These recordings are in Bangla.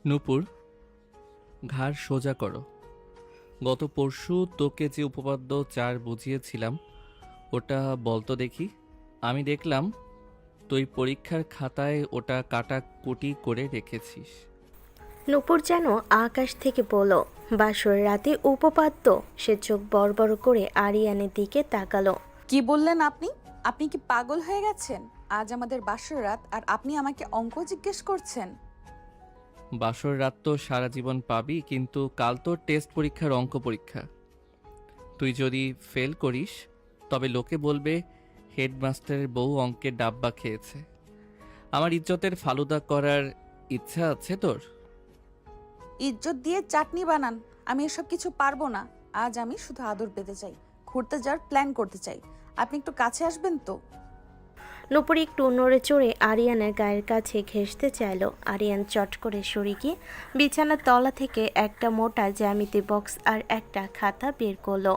নূপুর, ঘাড় সোজা করো। গত পরশু তোকে যে উপপাদ্য 4 বুঝিয়েছিলাম ওটা বলতো দেখি। আমি দেখলাম তুই পরীক্ষার খাতায় ওটা কাটাকুটি করে রেখেছিস। নূপুর যেন আকাশ থেকে বলল, বাসর রাতে উপপাদ্য। সে চোখ বড় বড় করে আরিয়ানের দিকে তাকালো। কি বললেন আপনি? আপনি কি পাগল হয়ে গেছেন? আজ আমাদের বাসর রাত আর আপনি আমাকে অঙ্ক জিজ্ঞেস করছেন? বাসর রাত তো সারা জীবন পাবি, কিন্তু কাল তোর টেস্ট পরীক্ষার অঙ্ক পরীক্ষা। তুই যদি ফেল করিস তবে লোকে বলবে হেডমাস্টারের বউ অঙ্কের ডাব্বা খেয়েছে। আমার ইজ্জতের ফালুদা করার ইচ্ছা আছে তোর? ইজ্জত দিয়ে চাটনি বানান। আমি এসব কিছু পারবো না। আজ আমি শুধু আদর পেতে চাই, ঘুরতে যাওয়ার প্ল্যান করতে চাই। আপনি একটু কাছে আসবেন তো? নূপুর একটু নড়ে চড়ে আরিয়ানের গায়ের কাছে ঘেঁষতে চাইল। আরিয়ান চট করে সরে গিয়ে বিছানার তলা থেকে একটা মোটা জ্যামিতি বক্স আর একটা খাতা বের করলো।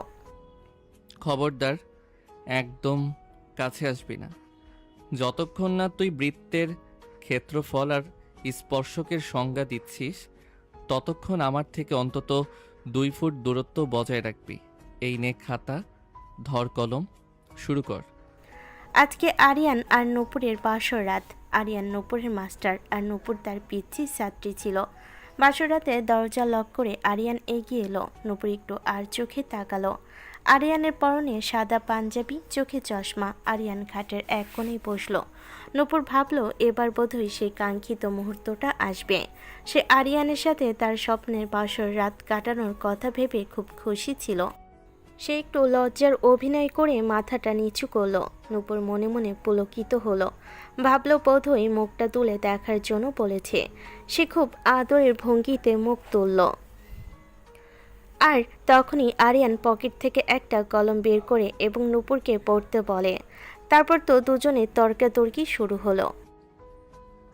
খবরদার, একদম কাছে আসবি না। যতক্ষণ না তুই বৃত্তের ক্ষেত্রফল আর স্পর্শকের সংজ্ঞা দিচ্ছিস ততক্ষণ আমার থেকে অন্তত 2 ফুট দূরত্ব বজায় রাখবি। এই নে খাতা, ধর কলম, শুরু কর। আজকে আরিয়ান আর নূপুরের বাসর রাত। আরিয়ান নূপুরের মাস্টার আর নূপুর তার পিচ্ছি ছাত্রী ছিল। বাসর রাতে দরজা লক করে আরিয়ান এগিয়ে এলো। নূপুর একটু আর চোখে তাকালো। আরিয়ানের পরনে সাদা পাঞ্জাবি, চোখে চশমা। আরিয়ান খাটের এক কোণে বসলো। নূপুর ভাবলো এবার বোধহয় সেই কাঙ্ক্ষিত মুহূর্তটা আসবে। সে আরিয়ানের সাথে তার স্বপ্নের বাসর রাত কাটানোর কথা ভেবে খুব খুশি ছিল। সে একটু লজ্জার অভিনয় করে মাথাটা নিচু করলো। নূপুর মনে মনে পুলকিত হলো। ভাবলো বোধহয় মুখটা তুলে দেখার জন্য বলেছে। সে খুব আদরের ভঙ্গিতে মুখ তুলল। আর তখনই আরিয়ান পকেট থেকে একটা কলম বের করে এবং নূপুরকে পড়তে বলে। তারপর তো দুজনের তর্কাতর্কি শুরু হলো।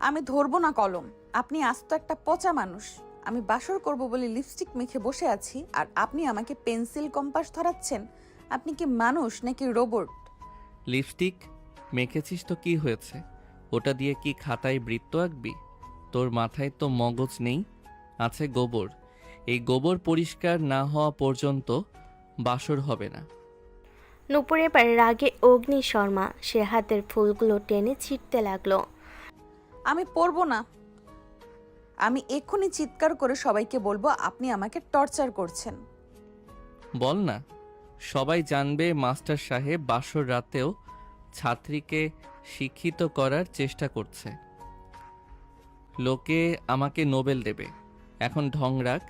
আমি ধরবো না কলম। আপনি আস্ত একটা পচা মানুষ। আমি বাসর করব বলে লিপস্টিক মেখে বসে আছি আর আপনি আমাকে পেন্সিল কম্পাস ধরাচ্ছেন। আপনি কি মানুষ নাকি রোবট? লিপস্টিক মেখেছিস তো কি হয়েছে? ওটা দিয়ে কি খাতায় বৃত্ত আঁকবি? তোর মাথায় তো মগজ নেই, আছে গোবর। এই গোবর পরিষ্কার না হওয়া পর্যন্ত বাসর হবে না। নূপুর এবার রাগে অগ্নি শর্মা। সে হাতের ফুলগুলো টেনে ছিঁড়তে লাগলো। আমি পড়বো না। আমি এক্ষুনি চিৎকার করে সবাইকে বলবো আপনি আমাকে টর্চার করছেন। বল না, সবাই জানবে মাস্টার সাহেব বাসর রাতেও ছাত্রীকে শিক্ষিত করার চেষ্টা করছে। লোকে আমাকে নোবেল দেবে। এখন ঢং রাখ,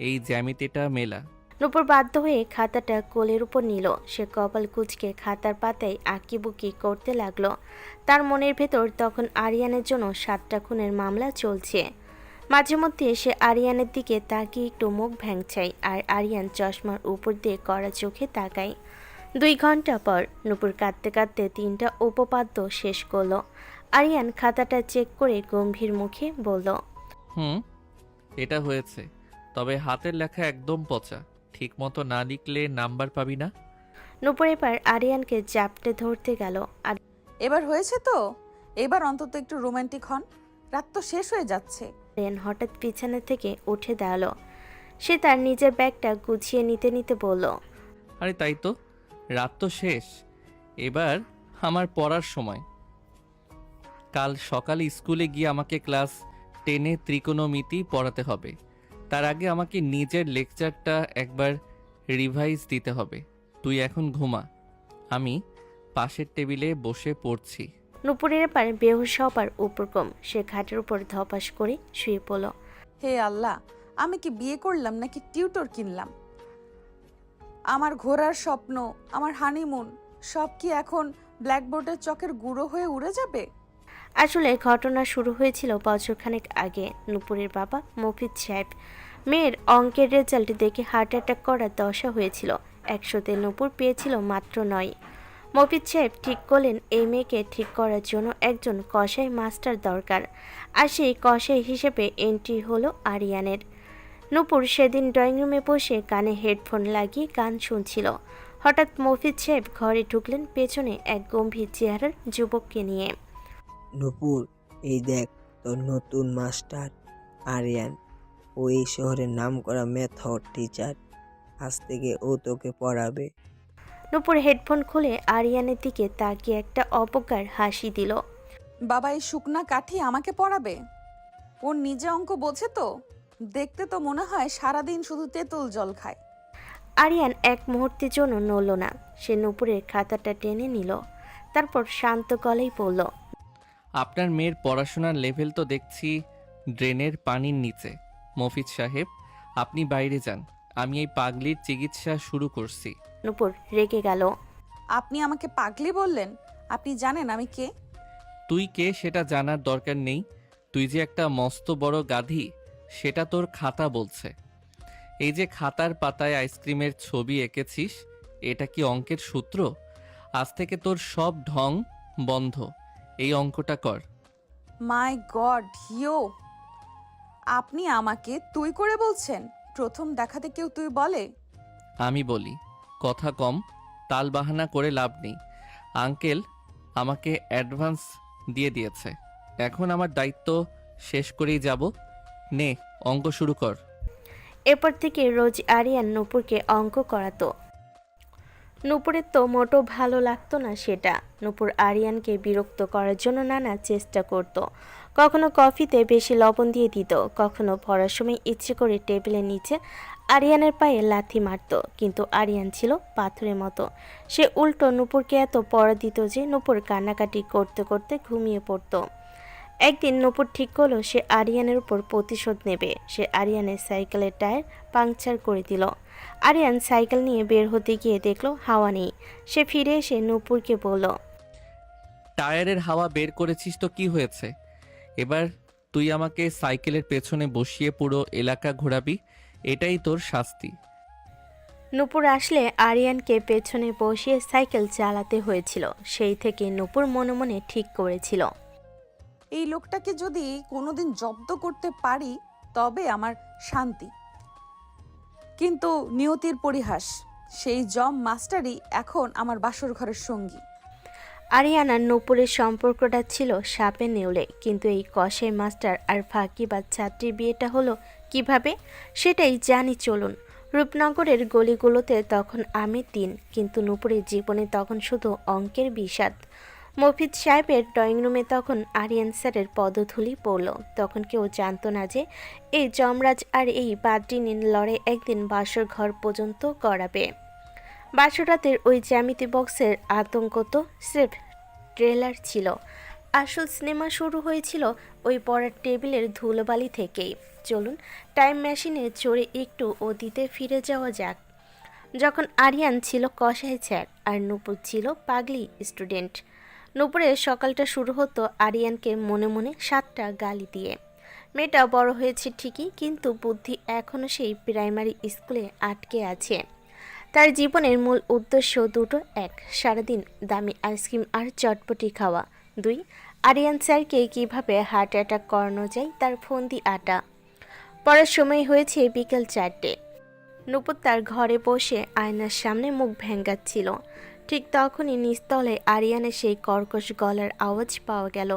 এই জ্যামিতিটা মেলা। নূপুর বাধ্য হয়ে খাতাটা কোলের উপর নিল। সে কপাল কুঁচকে খাতার পাতায় আঁকিবুকি করতে লাগলো। তার মনের ভেতর তখন আরিয়ানের জন্য 7টা খুনের মামলা চলছে। মাঝে মধ্যে সে আরিয়ানের দিকে তাকিয়ে একটু মুখ ভ্যাংচায় আর আরিয়ান চশমার উপর দিয়ে কড়া চোখে তাকায়। 2 ঘন্টা পর নূপুর কাঁদতে কাঁদতে 3টা উপপাদ্য শেষ করলো। আরিয়ান খাতাটা চেক করে গম্ভীর মুখে বলল, এটা হয়েছে, তবে হাতের লেখা একদম পচা। ঠিক মতো না লিখলে নাম্বার পাবি না। নূপুর এবার আরিয়ানকে জাপটে ধরতে গেল। আর এবার হয়েছে তো? এবার অন্তত একটু রোমান্টিক হন। রাত তো শেষ হয়ে যাচ্ছে। আরিয়ান হঠাৎ বিছানা থেকে উঠে দাঁড়ালো। সে তার নিজের ব্যাগটা গুছিয়ে নিতে নিতে বলল, আরে তাই তো, রাত তো শেষ, এবার আমার পড়ার সময়। কাল সকালে স্কুলে গিয়ে আমাকে ক্লাস 10-এ ত্রিকোণমিতি পড়াতে হবে। তার আগে আমাকে নিজের লেকচারটা একবার রিভাইজ দিতে হবে। তুই এখন ঘুমা, আমি পাশের টেবিলে বসে পড়ছি। নূপুরের এবার বেহুশ হবার উপক্রম। সে খাটের উপর ধপাস করে শুয়ে পড়ল। হে আল্লাহ, আমি কি বিয়ে করলাম নাকি টিউটর কিনলাম? আমার ঘোরার স্বপ্ন, আমার হানিমুন সব কি এখন ব্ল্যাকবোর্ডের চকের গুঁড়ো হয়ে উড়ে যাবে? আসলে ঘটনা শুরু হয়েছিল বছরখানেক আগে। নূপুরের বাবা মফিজ সাহেব মেয়ের অঙ্কের রেজাল্ট দেখে হার্ট অ্যাটাক করার দশা হয়েছিল। 100-তে নূপুর পেয়েছিল মাত্র 9। মফিজ সাহেব ঠিক করলেন এই মেয়েকে ঠিক করার জন্য একজন কসাই মাস্টার দরকার। আর সেই কসাই হিসেবে এন্ট্রি হলো আরিয়ানের। নূপুর সেদিন ড্রয়িং রুমে বসে কানে হেডফোন লাগিয়ে গান শুনছিল। হঠাৎ মফিজ সাহেব ঘরে ঢুকলেন পেছনে এক গম্ভীর চেহারার যুবককে নিয়ে। নূপুর, এই দেখ তোর নতুন মাস্টার আরিয়ান। ও এই শহরের নামকরা মেথড টিচার। আজ থেকে ও তোকে পড়াবে। নূপুর হেডফোন খুলে আরিয়ানের দিকে তাকিয়ে একটা অপকার হাসি দিল। বাবা এই শুকনা কাঠি আমাকে পড়াবে? ওর নিজে অঙ্ক বোঝে তো? দেখতে তো মনে হয় সারাদিন শুধু তেঁতুল জল খায়। আরিয়ান এক মুহূর্তের জন্য নড়ল না। সে নূপুরের খাতাটা টেনে নিল, তারপর শান্ত গলায় বলল, আপনার মেয়ের পড়াশোনার লেভেল তো দেখছি ড্রেনের পানির নিচে। মফিজ সাহেব, আপনি বাইরে যান, আমি এই পাগলির চিকিৎসা শুরু করছি। নূপুর রেগে গেল। আপনি আমাকে পাগলি বললেন? আপনি জানেন আমি কে? তুই কে সেটা জানার দরকার নেই। তুই যে একটা মস্ত বড় গাধি সেটা তোর খাতা বলছে। এই যে খাতার পাতায় আইসক্রিমের ছবি এঁকেছিস, এটা কি অঙ্কের সূত্র? আজ থেকে তোর সব ঢং বন্ধ, এই অঙ্কটা কর। মাই গড হিও, আপনি আমাকে তুই করে বলছেন? প্রথম দেখাতে কেউ তুই বলে? আমি বলি, কথা কম, তাল বাহানা করে লাভ নেই। আঙ্কেল আমাকে অ্যাডভান্স দিয়ে দিয়েছে, এখন আমার দায়িত্ব শেষ করেই যাব। নে, অঙ্ক শুরু কর। এরপর থেকে রোজ আরিয়ান নূপুরকে অঙ্ক করাতো। নূপুরের তো মোটো ভালো লাগতো না সেটা। নূপুর আরিয়ানকে বিরক্ত করার জন্য নানা চেষ্টা করত। কখনো কফিতে বেশি লবণ দিয়ে দিত, কখনো পড়ার সময় ইচ্ছে করে টেবিলের নিচে আরিয়ানের পায়ে লাথি মারত। কিন্তু আরিয়ান ছিল পাথরের মতো। সে উল্টো নূপুরকে এত পড়া দিত যে নূপুর কান্নাকাটি করতে করতে ঘুমিয়ে পড়ত। একদিন নূপুর ঠিক করলো সে আরিয়ানের উপর প্রতিশোধ নেবে। সে আরিয়ানের সাইকেলের টায়ার পাংচার করে দিল। আরিয়ান সাইকেল নিয়ে বের হতে গিয়ে দেখলো হাওয়া নেই। সে ফিরে এসে নূপুরকে বলল, টায়ারের হাওয়া বের করেছিস তো কি হয়েছে? এবার তুই আমাকে সাইকেলের পেছনে বসিয়ে পুরো এলাকা ঘোরাবি, এটাই তোর শাস্তি। নূপুর আসলে আরিয়ানকে পেছনে বসিয়ে সাইকেল চালাতে হয়েছিল। সেই থেকে নূপুর মনে মনে ঠিক করেছিল, এই লোকটাকে যদি কোনোদিন জব্দ করতে পারি তবে আমার শান্তি। কিন্তু নিয়তির পরিহাস, সেই জম মাস্টারই এখন আমার বাসর ঘরের সঙ্গী। আরিয়ান আর নূপুরের সম্পর্কটা ছিল সাপে নেউলে। কিন্তু এই কসাই মাস্টার আর ফাঁকিবাজ ছাত্রীর বিয়েটা হলো কিভাবে, সেটাই জানি চলুন। রূপনগরের গলিগুলোতে তখন আমের দিন, কিন্তু নূপুরের জীবনে তখন শুধু অঙ্কের বিষাদ। মফিজ সাহেবের ড্রয়িং রুমে তখন আরিয়ান স্যারের পদধূলি পড়ল। তখন কেউ জানতো না যে এই যমরাজ আর এই বাদ্রিনীর লড়াই একদিন বাসর ঘর পর্যন্ত গড়াবে। বাসরাতের ওই জ্যামিতি বক্সের আতঙ্ক তো স্রেফ ট্রেলার ছিল। আসল সিনেমা শুরু হয়েছিল ওই পড়ার টেবিলের ধুলোবালি থেকেই। চলুন টাইম মেশিনে চড়ে একটু অতীতে ফিরে যাওয়া যাক, যখন আরিয়ান ছিল কসাই স্যার আর নূপুর ছিল পাগলি স্টুডেন্ট। নূপুরের সকালটা শুরু হতো আরিয়ানকে মনে মনে 7টা গালি দিয়ে। মেয়েটা বড় হয়েছে ঠিকই, কিন্তু বুদ্ধি এখনও সেই প্রাইমারি স্কুলে আটকে আছে। তার জীবনের মূল উদ্দেশ্য দুটো: এক, সারাদিন দামি আইসক্রিম আর চটপটি খাওয়া; 2, আরিয়ান স্যারকে কীভাবে হার্ট অ্যাটাক করানো যায় তার ফন্দি আটা। পড়ার সময় হয়েছে বিকেল 4টে। নূপুর তার ঘরে বসে আয়নার সামনে মুখ ভেঙ্গাচ্ছিল। ঠিক তখনই নিস্তলে আরিয়ানের সেই কর্কশ গলার আওয়াজ পাওয়া গেল।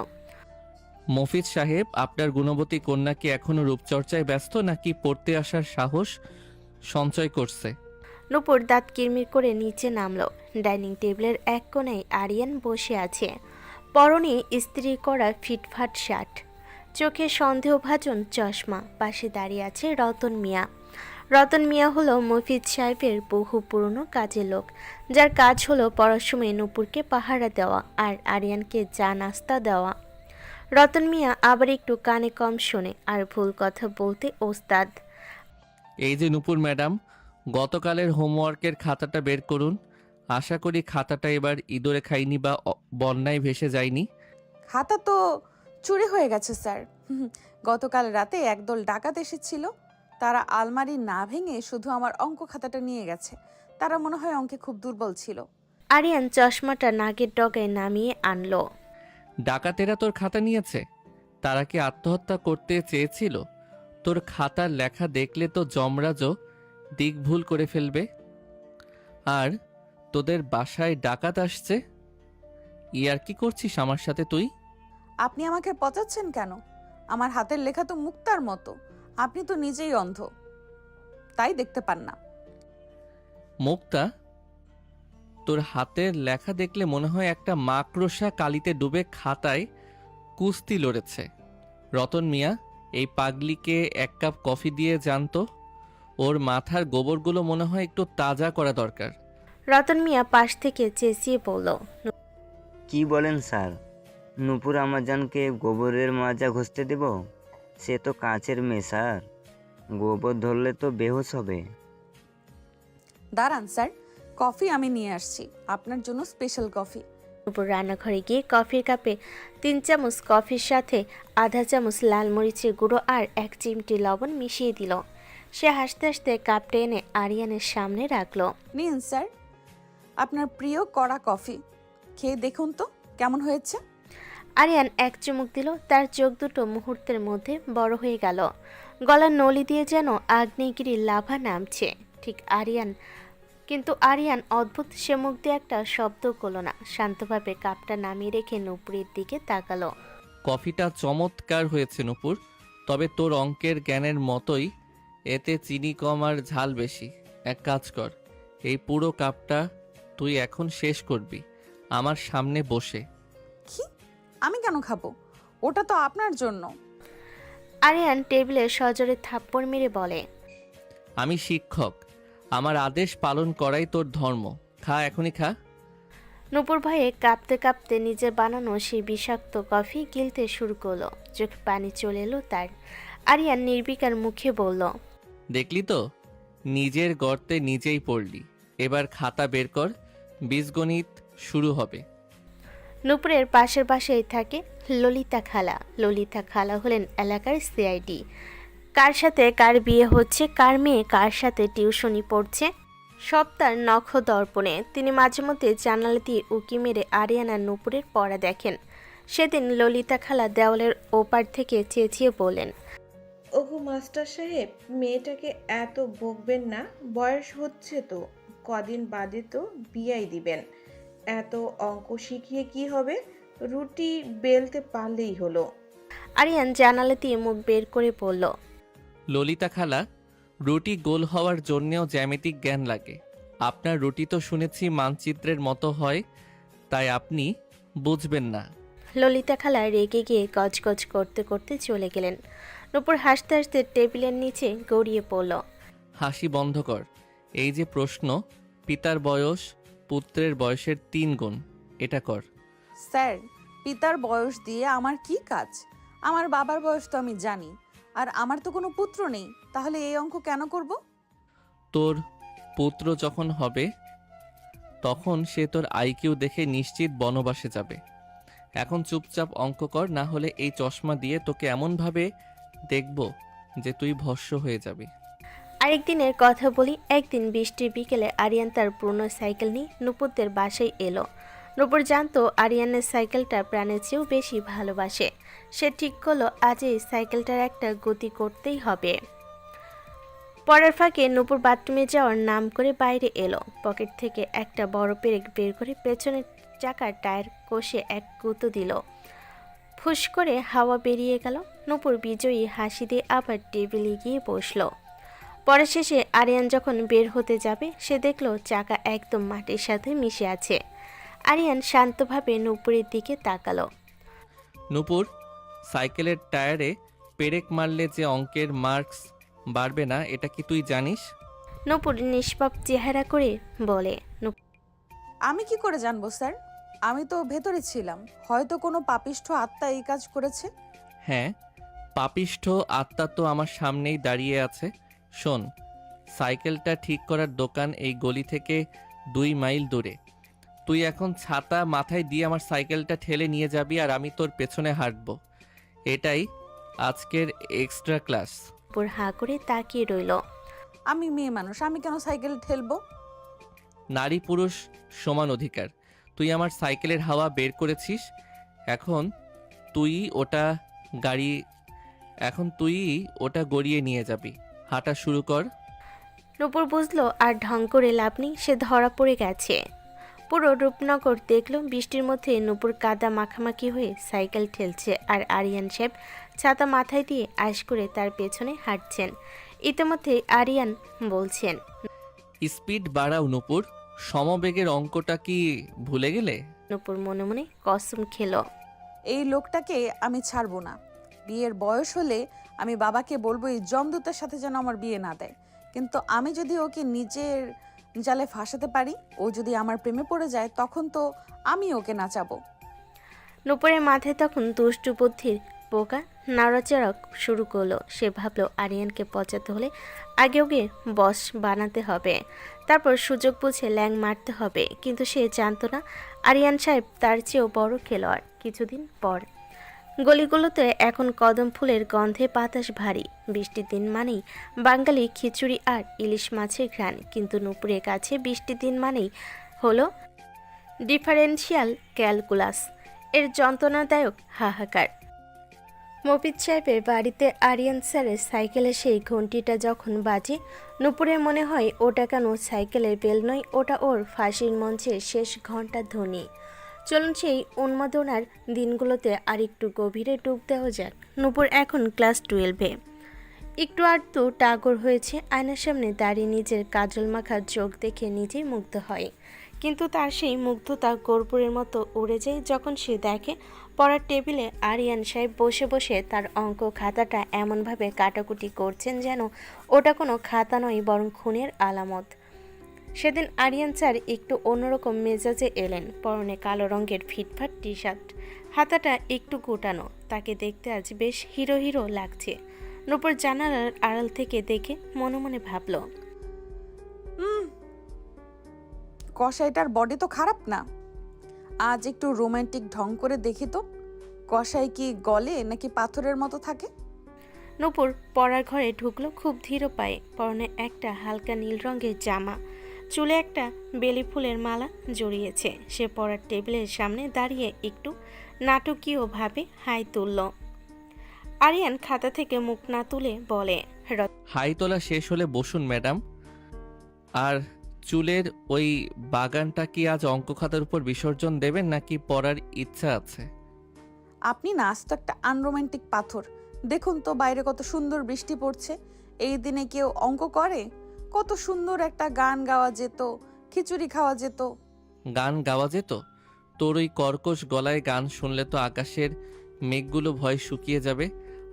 মফিজ সাহেব, আপনার গুণবতী কন্যা কি এখনো রূপচর্চায় ব্যস্ত, নাকি পড়তে আসার সাহস সঞ্চয় করছে? নূপুর দাঁত কিরমির করে নিচে নামলো। ডাইনিং টেবিলের এক কোণায় আরিয়ান বসে আছে। পরনে ইস্ত্রি করা ফিটফাট শার্ট, চোখে সন্দেহভাজন চশমা। পাশে দাঁড়িয়ে আছে রতন মিয়া। রতন মিয়া হলো মফিজ সাহেবের বহু পুরনো কাজের লোক, যার কাজ হলো পড়ার সময় নূপুরকে পাহারা দেওয়া আর আরিয়ানকে চা নাস্তা দেওয়া। রতন মিয়া আবার একটু কানে কম শোনে আর ভুল কথা বলতে ওস্তাদ। এই যে নূপুর ম্যাডাম, গতকালের হোমওয়ার্কের খাতাটা বের করুন। আশা করি খাতাটা এবার ইঁদুরে খাইনি বা বন্যায় ভেসে যায়নি। খাতা তো চুরি হয়ে গেছে স্যার। গতকাল রাতে একদল ডাকাত এসেছিল। তারা আলমারি না ভেঙে শুধু আমার অঙ্ক খাতাটা নিয়ে গেছে। তারা মনে হয় অঙ্কে খুব দুর্বল ছিল। আরিয়ান চশমাটা নাকের ডগায় নামিয়ে আনলো। ডাকাতেরা তোর খাতা নিয়েছে? তারা কি আত্মহত্যা করতে চেয়েছিল? তোর খাতার লেখা দেখলে তো যমরাজও দিক ভুল করে ফেলবে। আর তোদের বাসায় ডাকাত আসছে, ইয়ার কি করছিস আমার সাথে তুই? আপনি আমাকে পচাচ্ছেন কেন? আমার হাতের লেখা তো মুক্তার মতো। আপনি তো নিজেই অন্ধ, তাই দেখতে পান না। মুক্তা, তোর হাতের লেখা দেখলে মনে হয় একটা মাকড়সা কালিতে ডুবে খাতায় কুস্তি লড়েছে। রতন মিয়া, এই পাগলিকে এক কাপ কফি দিয়ে জানতো। ওর মাথার গোবরগুলো মনে হয় একটু তাজা করা দরকার। রতন মিয়া পাশ থেকে চেঁচিয়ে বলল, কি বলেন স্যার? নূপুর আমাজানকে গোবরের মাজা ঘষতে দেব? সে তো কাঁচের মেয়ে স্যার, গোবর ধরলে তো বেহুশ হবে। দাঁড়ান স্যার, কফি আমি নিয়ে আসছি, আপনার জন্য স্পেশাল কফি। নূপুর রান্নাঘরে গিয়ে কফির কাপে 3 চামচ কফির সাথে আধা চামচ লাল মরিচের গুঁড়ো আর 1 চিমটি লবণ মিশিয়ে দিল। সে হাসতে হাসতে কাপটা এনে আরিয়ানের সামনে রাখলো। নিন স্যার, আপনার প্রিয় কড়া কফি, খেয়ে দেখুন তো কেমন হয়েছে। আরিয়ান এক চুমুক দিল। তার চোখ দুটো মুহূর্তের মধ্যে বড় হয়ে গেল। গলার নলি দিয়ে যেন আগ্নেয়গিরির লাভা নামছে। কিন্তু আরিয়ান অদ্ভুত, সে মুখ দিয়ে একটা শব্দ করল না। শান্তভাবে কাপটা নামিয়ে রেখে নূপুরের দিকে তাকালো। কফিটা চমৎকার হয়েছে নূপুর, তবে তোর অঙ্কের জ্ঞানের মতোই এতে চিনি কম আর ঝাল বেশি। এক কাজ কর, এই পুরো কাপটা তুই এখন শেষ করবি আমার সামনে বসে। কি? আমি কেন খাবো? ওটা তো আপনার জন্য। আরিয়ান টেবিলে সজোরে থাপ্পড় মেরে বলে, আমি শিক্ষক, আমার আদেশ পালন করাই তোর ধর্ম। খা, এখনই খা। নূপুর ভয়ে কাঁপতে কাঁপতে নিজের বানানো সেই বিষাক্ত কফি গিলতে শুরু করলো। চোখ পানি চলে এলো তার। আরিয়ান নির্বিকার মুখে বলল, দেখলি তো, নিজের গর্তে নিজেই পড়লি। এবার খাতা বের কর, বীজগণিত শুরু হবে। নূপুরের পাশের বাসায় থাকে ললিতা খালা। ললিতা খালা হলেন এলাকার সিআইডি। কার সাথে কার বিয়ে হচ্ছে, কার মেয়ে কার সাথে টিউশনি পড়ছে, সব তার নখ দর্পণে। তিনি মাঝে মধ্যে জানালা দিয়ে উকি মেরে আরিয়ান আর নূপুরের পড়া দেখেন। সেদিন ললিতা খালা দেওয়ালের ওপার থেকে চেঁচিয়ে বলেন, ওগো মাস্টার সাহেব, মেয়েটাকে এত বকবেন না, বয়স হচ্ছে তো, কদিন বাদে তো বিয়াই দিবেন। এত অঙ্ক শিখিয়ে কি হবে, রুটি বেলতে পারলেই হলো। আরিয়ান জানালা দিয়ে মুখ বের করে বলল, ললিতা খালা, রুটি গোল হওয়ার জন্যেও জ্যামিতিক জ্ঞান লাগে। আপনার রুটি তো শুনেছি মানচিত্রের মতো হয়, তাই আপনি বুঝবেন না। ললিতা খালা রেগে গিয়ে গজগজ করতে করতে চলে গেলেন। নূপুর হাসতে হাসতে টেবিলের নিচে গড়িয়ে পড়ল। হাসি বন্ধ কর। এই যে প্রশ্ন, পিতার বয়স পুত্রের বয়সের 3 গুণ, এটা কর। স্যার, পিতার বয়স দিয়ে আমার কি কাজ? আমার বাবার বয়স তো আমি জানি, আর আমার তো কোনো পুত্র নেই, তাহলে এই অঙ্ক কেন করব? তোর পুত্র যখন হবে তখন সে তোর আইকিউ দেখে নিশ্চিত বনবাসে যাবে। এখন চুপচাপ অঙ্ক কর, না হলে এই চশমা দিয়ে তোকে এমনভাবে দেখব যে তুই ভস্ম হয়ে যাবি। আরেকদিনের কথা বলি। একদিন বৃষ্টির বিকেলে আরিয়ান তার পুরনো সাইকেল নিয়ে নূপুরদের বাসায় এলো। নূপুর জানতো আরিয়ানের সাইকেলটা প্রাণের চেয়েও বেশি ভালোবাসে। সে ঠিক করলো আজ এই সাইকেলটার একটা গতি করতেই হবে। পরের ফাঁকে নূপুর বাথরুমে যাওয়ার নাম করে বাইরে এলো। পকেট থেকে একটা বড় পেরেক বের করে পেছনের চাকার টায়ার কষে এক গুঁতো দিল। ফুস করে হাওয়া বেরিয়ে গেল। নূপুর বিজয়ী হাসি দিয়ে আবার টেবিলে গিয়ে বসলো। পরে শেষে আরিয়ান যখন বের হতে যাবে, সে দেখল চাকা একদম মাটির সাথে মিশে আছে। আরিয়ান শান্তভাবে নূপুরের দিকে তাকালো। নূপুর, সাইকেলের টায়ারে পেরেক মারলে যে অঙ্কের মার্কস বাড়বে না, এটা কি তুই জানিস? নূপুর নিষ্পাপ চেহারা করে বলে, আমি কি করে জানবো স্যার? আমি তো ভেতরে ছিলাম, হয়তো কোনো পাপিষ্ঠ আত্মা এই কাজ করেছে। হ্যাঁ, পাপিষ্ঠ আত্মা তো আমার সামনেই দাঁড়িয়ে আছে। শোন, সাইকেলটা ঠিক করার দোকান এই গলি থেকে 2 মাইল দূরে। তুই এখন ছাতা মাথায় দিয়ে আমার সাইকেলটা ঠেলে নিয়ে যাবি আর আমি তোর পেছনে হাঁটবো। এটাই আজকের এক্সট্রা ক্লাস। নূপুর হাঁ করে তাকিয়ে রইল। আমি মেয়ে মানুষ, আমি কেন সাইকেল ঠেলবো? নারী পুরুষ সমান অধিকার। তুই আমার সাইকেলের হাওয়া বের করেছিস, এখন তুই ওটা গড়িয়ে নিয়ে যাবি। হাঁটা শুরু কর। নূপুর বুঝলো আর ঢং করে লাভ নেই, সে ধরা পড়ে গেছে। পুরো রূপনগর দেখল বৃষ্টির মধ্যে নূপুর কাদা মাখামাখি হয়ে সাইকেল ঠেলছে আর আরিয়ান সাহেব ছাতা মাথায় দিয়ে আশ করে তার পেছনে হাঁটছেন। ইতিমধ্যে আরিয়ান বলছেন, স্পিড বাড়াও নূপুর, সমবেগের অঙ্কটা কি ভুলে গেলে? নূপুর মনে মনে কসম খেলো। এই লোকটাকে আমি ছাড়বো না। বিয়ের বয়স হলে আমি বাবাকে বলবো এই জমদূতের সাথে যেন আমার বিয়ে না দেয়। কিন্তু আমি যদি ওকে নিজের জালে ফাঁসাতে পারি, ও যদি আমার প্রেমে পড়ে যায়, তখন তো আমি ওকে নাচাবো। নূপুরের মাথায় তখন দুষ্টু বুদ্ধির পোকা নাড়াচাড়া শুরু করলো। সে ভাবলো আরিয়ানকে পচাতে হলে আগে ওকে বস বানাতে হবে, তারপর সুযোগ বুঝে ল্যাং মারতে হবে। কিন্তু সে জানতো না আরিয়ান সাহেব তার চেয়েও বড় খেলোয়াড়। কিছুদিন পর গলিগুলোতে এখন কদম ফুলের গন্ধে বাতাস ভারী। বৃষ্টির দিন মানেই বাঙালি খিচুড়ি আর ইলিশ মাছের ঘ্রাণ। কিন্তু নূপুরের কাছে বৃষ্টির দিন মানেই হলো ডিফারেন্সিয়াল ক্যালকুলাস এর যন্ত্রণাদায়ক হাহাকার। মফিজ সাহেবের বাড়িতে আরিয়ান স্যারের সাইকেলে সেই ঘন্টিটা যখন বাজে, নূপুরের মনে হয় ওটা কেন সাইকেলের বেল নয়, ওটা ওর ফাঁসির মঞ্চের শেষ ঘন্টার ধ্বনি। চলুন সেই উন্মাদনার দিনগুলোতে আরেকটু গভীরে ডুব দেওয়া যাক। নূপুর এখন ক্লাস 12-এ। একটু আধটু টাগর হয়েছে। আয়নার সামনে দাঁড়িয়ে নিজের কাজল মাখা চোখ দেখে নিজেই মুগ্ধ হয়। কিন্তু তার সেই মুগ্ধতা কর্পূরের মতো উড়ে যায় যখন সে দেখে পড়ার টেবিলে আরিয়ান সাহেব বসে বসে তার অঙ্ক খাতাটা এমনভাবে কাটাকুটি করছেন যেন ওটা কোনো খাতা নয়, বরং খুনের আলামত। সেদিন আরিয়ান স্যার একটু অন্যরকম মেজাজে এলেন। পরনে কালো রঙের ফিটফাট টি শার্ট, হাতাটা একটু গোটানো। তাকে দেখতে আজ বেশ হিরো হিরো লাগছে। নূপুর জানালার আড়াল থেকে দেখে মনে মনে ভাবল, কসাইটার বডি তো খারাপ না। আজ একটু রোমান্টিক ঢং করে দেখি তো, কসাই কি গলে নাকি পাথরের মতো থাকে। নূপুর পড়ার ঘরে ঢুকলো খুব ধীর পায়ে। পরনে একটা হালকা নীল রঙের জামা, চুলে একটা বেলি ফুলের মালা জড়িয়েছে। সে পড়ার টেবিলের সামনে দাঁড়িয়ে একটু নাটকীয়ভাবে হাই তুলল। আরিয়ান খাতা থেকে মুখ না তুলে বলে, হাই তোলা শেষ হলে বসুন ম্যাডাম। আর চুলের ওই বাগানটা কি আজ অঙ্ক খাতার উপর বিসর্জন দেবেন নাকি পড়ার ইচ্ছা আছে? আপনি না আজ তো একটা আনরোমান্টিক পাথর। দেখুন তো বাইরে কত সুন্দর বৃষ্টি পড়ছে। এই দিনে কেউ অঙ্ক করে? কত সুন্দর একটা গান গাওয়া যেত, খিচুড়ি খাওয়া যেত। গান গাওয়া যেত? তোর ওই কর্কশ গলায় গান শুনলে তো আকাশের মেঘগুলো ভয় শুকিয়ে যাবে।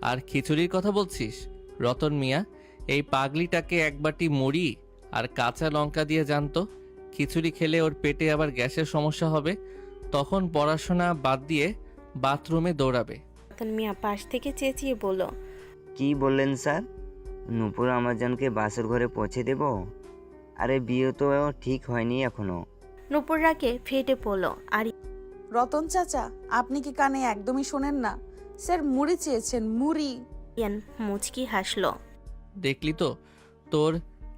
আর খিচুড়ির কথা বলছিস? রতন মিয়া, এই পাগলিটাকে এক বাটি মুড়ি আর কাঁচা লঙ্কা দিয়ে জানতো। খিচুড়ি খেলে ওর পেটে আবার গ্যাসের সমস্যা হবে, তখন পড়াশোনা বাদ দিয়ে বাথরুমে দৌড়াবে। রতন মিয়া পাশ থেকে চেঁচিয়ে বলল, কি বললেন স্যার? নূপুর আমাজানকে বাসর ঘরে পৌঁছে দেব? আরে বিয়ে তো ঠিক হয়নি এখনো। নূপুর রাগে ফেটে পড়ল। রতন চাচা, আপনি কি কানে একদমই শোনেন না? স্যার মুড়ি চেয়েছেন, মুড়ি। আরিয়ান মুচকি হাসলো। দেখলি তো, তোর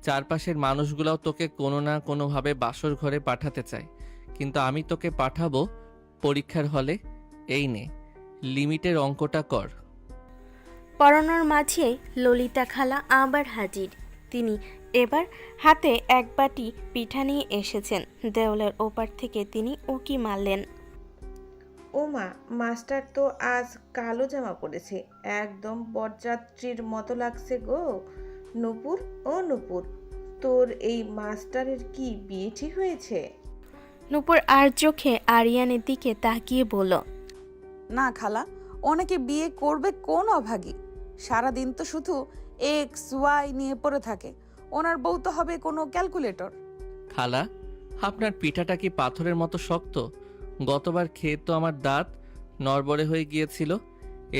চারপাশের মানুষগুলোও তোকে কোনো না কোনোভাবে বাসর ঘরে পাঠাতে চায়, কিন্তু আমি তোকে পাঠাবো পরীক্ষার হলে। এই নে, লিমিটের অঙ্কটা কর। পড়ানোর মাঝে ললিতা খালা আবার হাজির। তিনি এবার হাতে এক বাটি পিঠা নিয়ে এসেছেন। দেওয়ালের ওপার থেকে তিনি উকি মারলেন। ওমা, মাস্টার তো আজ কালো জামা পরেছে, একদম বরযাত্রীর মতো লাগছে গো। নূপুর, ও নূপুর, তোর এই মাস্টারের কি বিয়ে ঠিক হয়েছে? নূপুর আর চোখে আরিয়ানের দিকে তাকিয়ে বলল, না খালা, ওনাকে বিয়ে করবে কোন অভাগী? সারাদিন তো শুধু এক্স ওয়াই নিয়ে পড়ে থাকে। ওনার বউ তো হবে কোনো ক্যালকুলেটর। খালা, আপনার পিঠাটা কি পাথরের মতো শক্ত? গতবার খেয়ে তো আমার দাঁত নড়বড়ে হয়ে গিয়েছিল।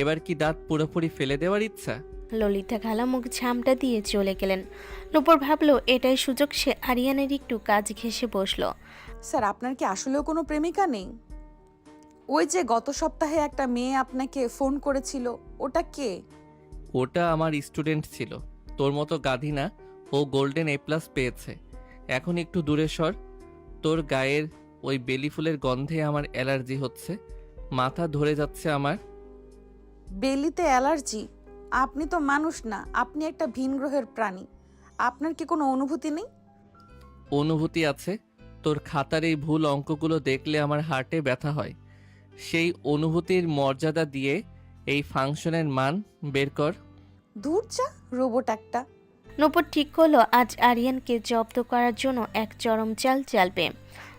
এবার কি দাঁত পুরোপুরি ফেলে দেওয়ার ইচ্ছা? ললিতা খালা মুখ ঝামটা দিয়ে চলে গেলেন। নূপুর ভাবলো এটাই সুযোগ। সে আরিয়ানের একটু কাজ ঘেঁষে বসলো। স্যার, আপনার কি আসলেও কোনো প্রেমিকা নেই? ওই যে গত সপ্তাহে একটা মেয়ে আপনাকে ফোন করেছিল, ওটা কে? ওটা আমার স্টুডেন্ট ছিল, তোর মতো গাধি না। ও গোল্ডেন A+ পেয়েছে। এখন একটু দূরে সর, তোর গায়ের ওই বেলি ফুলের গন্ধে আমার অ্যালার্জি হচ্ছে, মাথা ধরে যাচ্ছে আমার। বেলিতে অ্যালার্জি? আপনি তো মানুষ না, আপনি একটা ভিন গ্রহের প্রাণী। আপনার কি কোনো অনুভূতি নেই? অনুভূতি আছে। তোর খাতার এই ভুল অঙ্কগুলো দেখলে আমার হার্টে ব্যথা হয়। সেই অনুভূতির মর্যাদা দিয়ে এই ফাংশনের মান বের কর। দূর যা, রোবট একটা। নূপুর ঠিক করলো আজ আরিয়ানকে জব্দ করার জন্য এক চরম চাল চালবে।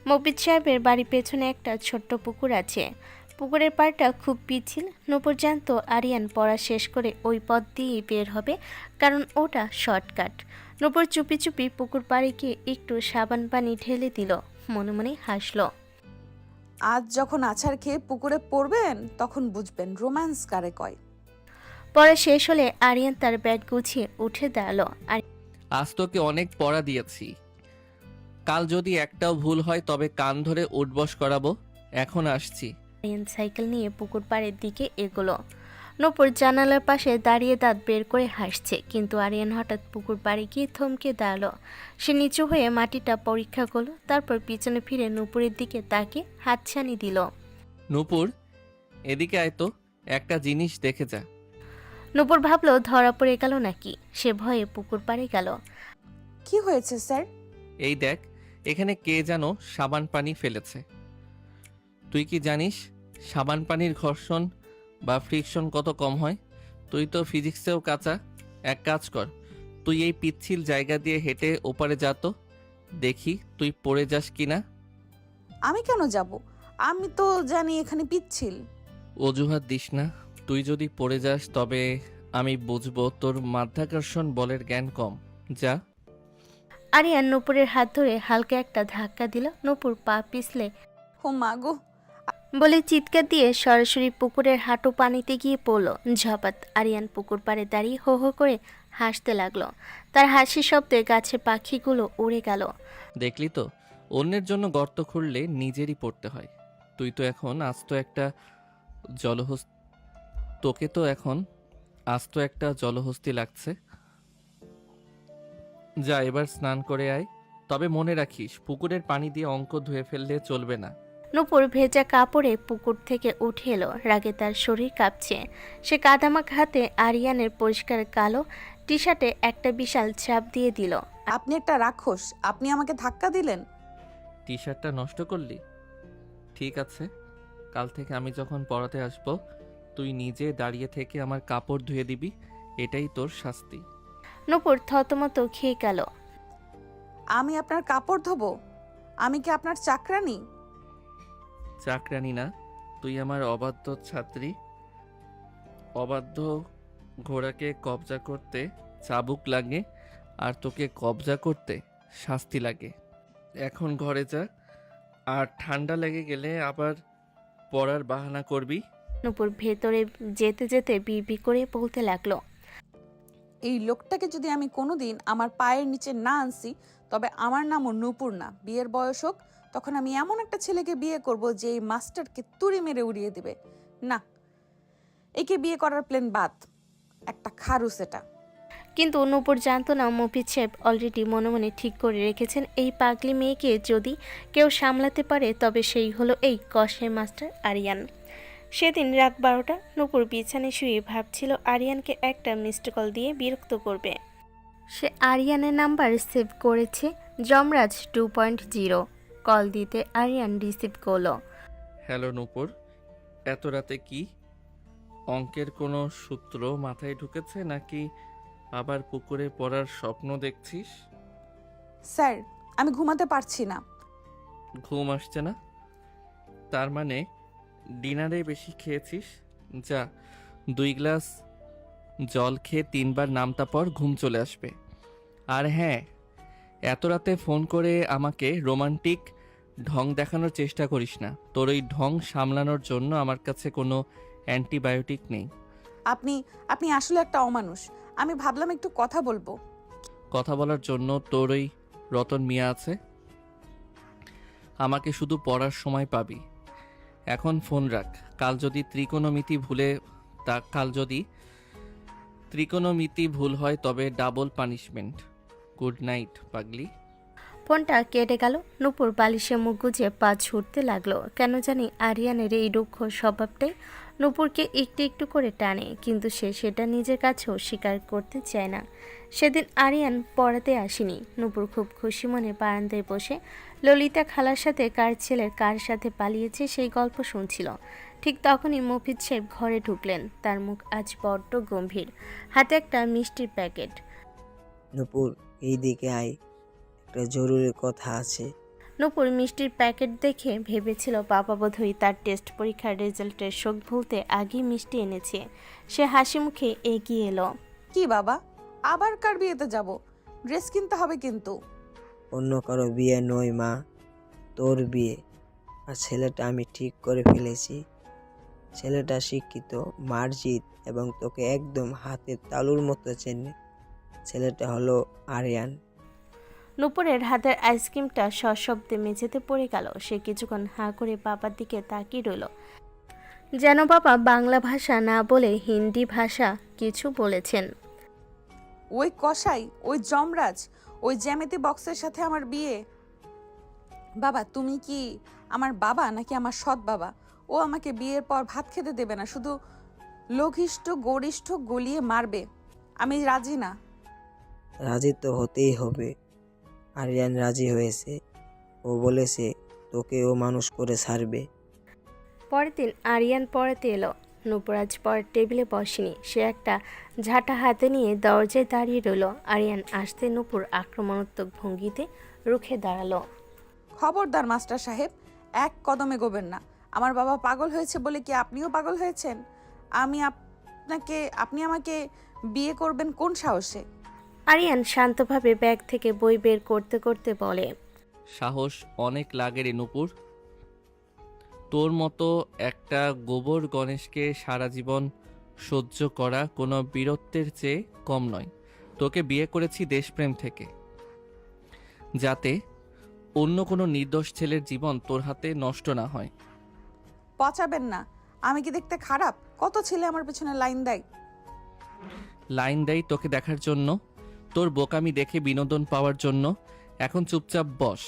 মফিজ সাহেবের বাড়ির পেছনে একটা ছোট্ট পুকুর আছে। পুকুরের পাড়টা খুব পিচ্ছিল। নূপুর জানতো আরিয়ান পড়া শেষ করে ওই পথ দিয়েই বের হবে, কারণ ওটা শর্টকাট। নূপুর চুপি চুপি পুকুর পাড়ে গিয়ে একটু সাবান পানি ঢেলে দিল, মনে মনে হাসলো। আজ যখন আছাড় খেয়ে পুকুরে পড়বেন তখন বুঝবেন রোম্যান্স কারে কয়। পড়া শেষ হলে আরিয়ান তার ব্যাগ গুছিয়ে উঠে দাঁড়ালো। আজ তোকে অনেক পড়া দিয়েছি, কাল যদি একটাও ভুল হয় তবে কান ধরে উঠবস করাবো। এখন আসছি। আরিয়ান সাইকেল নিয়ে পুকুর পাড়ের দিকে এগোলো। নূপুর জানালার পাশে দাঁড়িয়ে দাঁত বের করে হাসছে, কিন্তু আরিয়ান হঠাৎ পুকুর পাড়ে গিয়ে থমকে দাঁড়ালো। সে নিচু হয়ে মাটিটা পরীক্ষা করলো, তারপর পিছনে ফিরে নূপুরের দিকে তাকে হাতছানি দিল। নূপুর, এদিকে আয় তো, একটা জিনিস দেখে যা। নূপুর ভাবলো ধরা পড়ে গেল নাকি, সে ভয়ে পুকুর পাড়ে গেল। কি হয়েছে স্যার? এই দেখ, এখানে কে যেন সাবান পানি ফেলেছে। তুই কি জানিস সাবান পানির ঘর্ষণ বা ফ্রিকশন কত কম হয়? তুই তো ফিজিক্সেও কাঁচা। এক কাজ কর, তুই এই পিচ্ছিল জায়গা দিয়ে হেঁটে ওপারে যা তো, দেখি তুই পড়ে যাস কিনা। আমি কেন যাব? আমি তো জানি এখানে পিচ্ছিল। অজুহাত দিস না। তুই যদি পড়ে যাস তবে আমি বুঝবো তোর মাধ্যাকর্ষণ বলের জ্ঞান কম। যা। আরিয়ান নূপুরের হাত ধরে হালকা একটা ধাক্কা দিল। নূপুর পা পিছলে ও মা গো! বলে চিৎকার দিয়ে সরাসরি পুকুরের হাঁটু পানিতে গিয়ে পড়ল ঝপাত। আরিয়ান পুকুর পাড়ে দাঁড়িয়ে হো হো করে হাসতে লাগলো। তার হাসির শব্দে গাছের পাখিগুলো উড়ে গেল। দেখলি তো, অন্যের জন্য গর্ত খুঁড়লে নিজেরই পড়তে হয়। তুই তো এখন আস্ত একটা জলহস্তি। তোকে তো এখন আস্ত একটা জলহস্তি লাগছে। যা, এবার স্নান করে আয়। তবে মনে রাখিস, পুকুরের পানি দিয়ে অঙ্ক ধুয়ে ফেললে চলবে না। নূপুর ভেজা কাপড়ে পুকুর থেকে উঠে এলো। রাগে তার শরীর কাঁপছে। সে কাদামাখা হাতে আরিয়ানের পরিষ্কার কালো টি শার্টে একটা বিশাল চাপ দিয়ে দিল। আপনি একটা রাক্ষস, আপনি আমাকে ধাক্কা দিলেন। টি শার্টটা নষ্ট করলি? ঠিক আছে, কাল থেকে আমি যখন পড়াতে আসব তুই নিজে দাঁড়িয়ে থেকে আমার কাপড় ধুয়ে দিবি। এটাই তোর শাস্তি। নূপুর থতমত খেয়ে গেল। আমি আপনার কাপড় ধোবো? আমি কি আপনার চাকরানি? চাকরানি না, তুই আমার অবাধ্য ছাত্রী। অবাধ্য ঘোড়াকে কবজা করতে চাবুক লাগে, আর তোকে কবজা করতে শাস্তি লাগে। এখন ঘরে যা, আর ঠান্ডা লেগে গেলে আবার পড়ার বাহানা করবি। নূপুর ভেতরে যেতে যেতে বিড়বিড় করে বলতে লাগলো। এই লোকটাকে যদি আমি কোনোদিন আমার পায়ের নিচে না আনছি, তবে আমার নামও নূপুর না। বিয়ের বয়স হোক, তখন আমি এমন একটা ছেলেকে বিয়ে করব যে এই মাস্টারকে তুড়ি মেরে উড়িয়ে দিবে। না, একে বিয়ে করার প্ল্যান বাদ। একটা খারুস এটা। কিন্তু নূপুর জানতো না মফিজ সাহেব অলরেডি মনে মনে ঠিক করে রেখেছেন, এই পাগলি মেয়েকে যদি কেউ সামলাতে পারে তবে সেই হলো এই কসের মাস্টার আরিয়ান। সেদিন রাত 12টা। নূপুর বিছানায় শুয়ে ভাবছিল আরিয়ানকে একটা মিসড কল দিয়ে বিরক্ত করবে। সে আরিয়ানের নাম্বার সেভ করেছে যমরাজ 2.0। কল দিতে আরিয়ান রিসিভ করলো। হ্যালো নূপুর, এত রাতে কি? অঙ্কের কোনো সূত্র মাথায় ঢুকেছে নাকি আবার পুকুরে পড়ার স্বপ্ন দেখছিস? স্যার, আমি ঘুমাতে পারছি না। ঘুম আসছে না? তার মানে ডিনারে বেশি খেয়েছিস। যা, 2 গ্লাস জল খেয়ে 3 বার নামতা পর ঘুম চলে আসবে। আর হ্যাঁ, এত রাতে ফোন করে আমাকে রোমান্টিক ঢং দেখানোর চেষ্টা করিস না। তোর ওই ঢং সামলানোর জন্য আমার কাছে কোনো অ্যান্টিবায়োটিক নেই। আপনি আসলে একটা অমানুষ। আমি ভাবলাম একটু কথা বলবো। কথা বলার জন্য তোর ওই রতন মিয়া আছে। আমাকে শুধু পড়ার সময় পাবি। এখন ফোন রাখ। কাল যদি ত্রিকোণমিতি ভুল হয় তবে ডাবল পানিশমেন্ট। গুড নাইট পাগলি। ফোনটা কেটে গেল। নূপুর বালিশে মুখ গুজে পা ছুটতে লাগলো। কেন জানি আরিয়ানের এই রুক্ষ স্বভাবটাই নূপুরকে একটু একটু করে টানে, কিন্তু সে সেটা নিজের কাছেও স্বীকার করতে চায় না। সেদিন আরিয়ান পড়াতে আসেনি। নূপুর খুব খুশি মনে বারান্দায় বসে ললিতা খালার সাথে কার ছেলের কার সাথে পালিয়েছে সেই গল্প শুনছিল। ঠিক তখনই মফিজ সাহেব ঘরে ঢুকলেন। তার মুখ আজ বড্ড গম্ভীর, হাতে একটা মিষ্টির প্যাকেট। নূপুর, এই দিকে আয়, একটা জরুরি কথা আছে। নূপুর মিষ্টির প্যাকেট দেখে ভেবেছিল বাবা বোধহয় তার টেস্ট পরীক্ষার রেজাল্টের শোক ভুলতে আগেই মিষ্টি এনেছে। সে হাসি মুখে এগিয়ে এলো। কি বাবা, আবার কার বিয়েতে যাব? ড্রেস কিনতে হবে কিন্তু। অন্য কারো বিয়ে নয় মা, তোর বিয়ে। আর ছেলেটা আমি ঠিক করে ফেলেছি। ছেলেটা শিক্ষিত, মার্জিত এবং তোকে একদম হাতের তালুর মতো চেনে। ছেলেটা হলো আরিয়ান। নূপুরের হাতের আইসক্রিমটা সশব্দে মেঝেতে পড়ে গেল। সে কিছুক্ষণ হাঁ করে বাবার দিকে তাকিয়ে রইল, যেন বাবা বাংলা ভাষা না বলে হিন্দি ভাষা কিছু বলেছেন। ওই কসাই, ওই যমরাজ, ওই জ্যামিতি বক্সের সাথে আমার বিয়ে? বাবা, তুমি কি আমার বাবা নাকি আমার সৎ বাবা? ও আমাকে বিয়ের পর ভাত খেতে দেবে না, শুধু লঘিষ্ঠ গরিষ্ঠ গলিয়ে মারবে। আমি রাজি না। রাজি তো হতেই হবে। আরিয়ান রাজি হয়েছে। ও বলেছে তোকে ও মানুষ করে ছাড়বে। পরের দিন আরিয়ান পড়াতে এলো। নূপুর আজ পরের টেবিলে বসেনি। সে একটা ঝাঁটা হাতে নিয়ে দরজায় দাঁড়িয়ে রইল। আরিয়ান আসতে নূপুর আক্রমণাত্মক ভঙ্গিতে রুখে দাঁড়ালো। খবরদার মাস্টার সাহেব, এক কদমে গোবেন না। আমার বাবা পাগল হয়েছে বলে কি আপনিও পাগল হয়েছেন? আপনি আমাকে বিয়ে করবেন কোন সাহসে? আরিয়ান শান্তভাবে ব্যাগ থেকে বই বের করতে করতে বলে, সাহস অনেক লাগে রে নূপুর। তোর মতো একটা গোবর গণেশকে সারা জীবন সহ্য করা কোনো বীরত্বের চেয়ে কম নয়। তোকে বিয়ে করেছি দেশপ্রেম থেকে, যাতে অন্য কোনো নির্দোষ ছেলের জীবন তোর হাতে নষ্ট না হয়। পচাবেন না। আমি কি দেখতে খারাপ? কত ছেলে আমার পেছনে লাইন দেয়। লাইন দেয় তোকে দেখার জন্য, তোর বোকামি দেখে বিনোদন পাওয়ার জন্য। এখন চুপচাপ বস,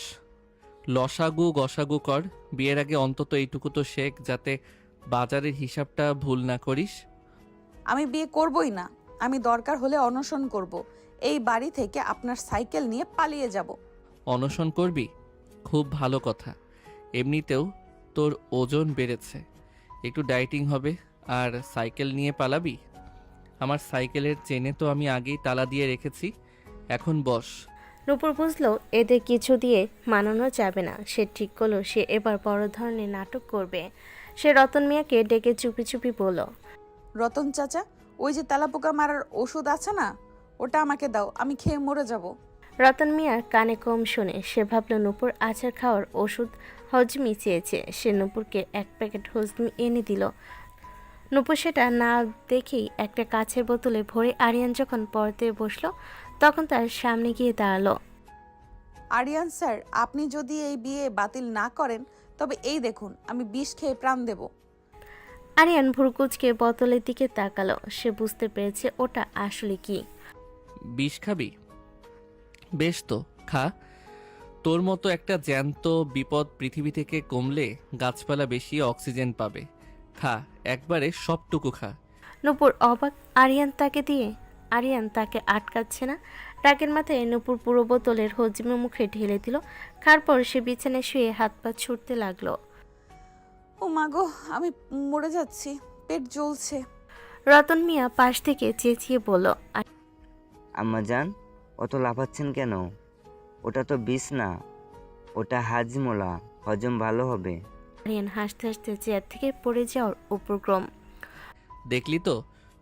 লসাগু গসাগু কর। বিয়ের আগে অন্তত এইটুকু তো শেখ, যাতে বাজারের হিসাবটা ভুল না করিস। আমি বিয়ে করবই না। আমি দরকার হলে অনশন করব। এই বাড়ি থেকে আপনার সাইকেল নিয়ে পালিয়ে যাব। অনশন করবি? খুব ভালো কথা। এমনিতেও তোর ওজন বেড়েছে, একটু ডায়েটিং হবে। আর সাইকেল নিয়ে পালাবি? আমার সাইকেলের চেনে তো আমি আগেই তালা দিয়ে রেখেছি। এখন বস। নূপুর বুঝলো এদের কিছু দিয়ে মানানো যাবে না। সে ঠিক করলো সে এবার বড় ধরনের নাটক করবে। সে রতন মিয়াকে ডেকে চুপি চুপি বলল, রতন চাচা, ওই যে তেলাপোকা মারার ওষুধ আছে না, ওটা আমাকে দাও, আমি খেয়ে মরে যাব। রতন মিয়ার কানে কম শুনে সে ভাবল নূপুর আচার খাওয়ার ওষুধ হজমি চেয়েছে। সে নূপুরকে এক প্যাকেট হজমি এনে দিল। নূপুর সেটা না দেখেই একটা কাচের বোতলে ভরে আরিয়ান যখন পড়তে বসলো তখন তার সামনে গিয়ে দাঁড়ালো। আরিয়ান স্যার, আপনি যদি এই বিয়ে বাতিল না করেন তবে এই দেখুন, আমি বিষ খেয়ে প্রাণ দেব। আরিয়ান ভুরকুচকে বোতলের দিকে তাকালো। সে বুঝতে পেরেছে ওটা আসলে কি। বিষ খাবি? বেশ তো, খা। তোর মতো একটা জ্যান্ত বিপদ পৃথিবী থেকে কমলে গাছপালা বেশি অক্সিজেন পাবে। খা, একবারে সবটুকু খা। নূপুর অবাক আরিয়ান তাকে আটকাচ্ছে না। রাগের মাথায় নূপুর পুরো বোতলের হজমে মুখে ঢেলে দিল। খাওয়ার পর সে বিছানায় শুয়ে হাত পা ছুটতে লাগলো। ও মাগো, আমি মরে যাচ্ছি, পেট জ্বলছে। রতন মিয়া পাশ থেকে চেঁচিয়ে বলল, আম্মাজান, অত লাফাচ্ছেন কেন? ওটা তো বিষ না, ওটা হাজমোলা, হজম ভালো হবে। আরিয়ান হাসতে হাসতে চেয়ার থেকে পড়ে যাওয়ার উপক্রম। দেখলি তো,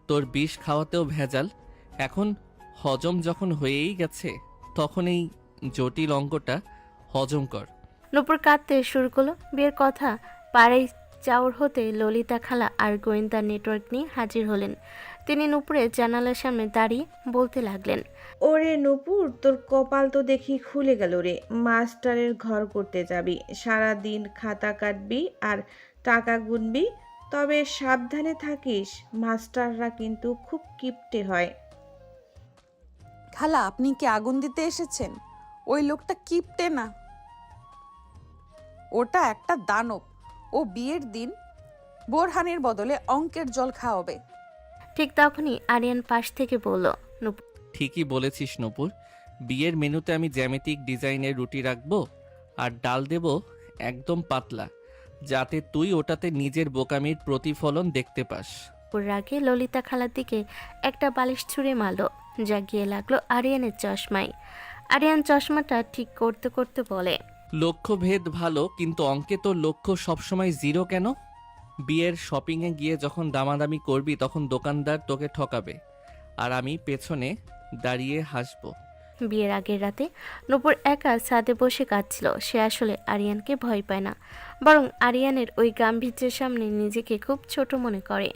তোর বিষ খাওয়াতেও ভেজাল। এখন হজম যখন হয়েই গেছে, তখন এই জটিল অঙ্কটা হজম কর। নূপুর কাঁদতে শুরু করলো। বিয়ের কথা পাড়ায় চাউর হতে ললিতা খালা আর গোয়েন্দা নেটওয়ার্ক নিয়ে হাজির হলেন। তিনি নূপুরের জানালার সামনে দাঁড়িয়ে বলতে লাগলেন, ওরে নূপুর, তোর কপাল তো দেখি খুলে গেল রে। মাস্টারের ঘর করতে যাবি, সারা দিন খাতা কাটবি আর টাকা গুনবি। তবে সাবধানে থাকিস, মাস্টাররা কিন্তু খুব কিপটে হয়। খালা, আপনি কি আগুন দিতে এসেছেন? ওই লোকটা কিপটে না, ওটা একটা দানব। ও বিয়ের দিন বোরহানির বদলে অঙ্কের জল খাওয়াবে। ঠিক তখনই আরিয়ান পাশ থেকে বলল, নূপুর ঠিকই বলেছিস নূপুর। বিয়ের মেনুতে আমি জ্যামিতিক ডিজাইনের রুটি রাখবো আর ডাল দেব একদম পাতলা। যাতে তুই ওটাতে নিজের বোকামির প্রতিফলন দেখতে পাস। নূপুর রাগে ললিতা খালার দিকে একটা বালিশ ছুঁড়ে মারল, যা গিয়ে লাগলো আরিয়ানের চশমায়। আরিয়ান চশমাটা ঠিক করতে করতে বলে, লক্ষ্যভেদ ভালো, কিন্তু অঙ্কে তোর লক্ষ্য সবসময় জিরো কেন? বিয়ের শপিংয়ে গিয়ে যখন দামাদামি করবি তখন দোকানদার তোকে ঠকাবে, আর আমি পেছনে দাঁড়িয়ে হাসবো। বিয়ের আগের রাতে নূপুর একা ছাদে বসে কাঁদছিল। সে আসলে আরিয়ানকে ভয় পায় না, বরং আরিয়ানের ওই গাম্ভীর্যের সামনে নিজেকে খুব ছোট মনে করে।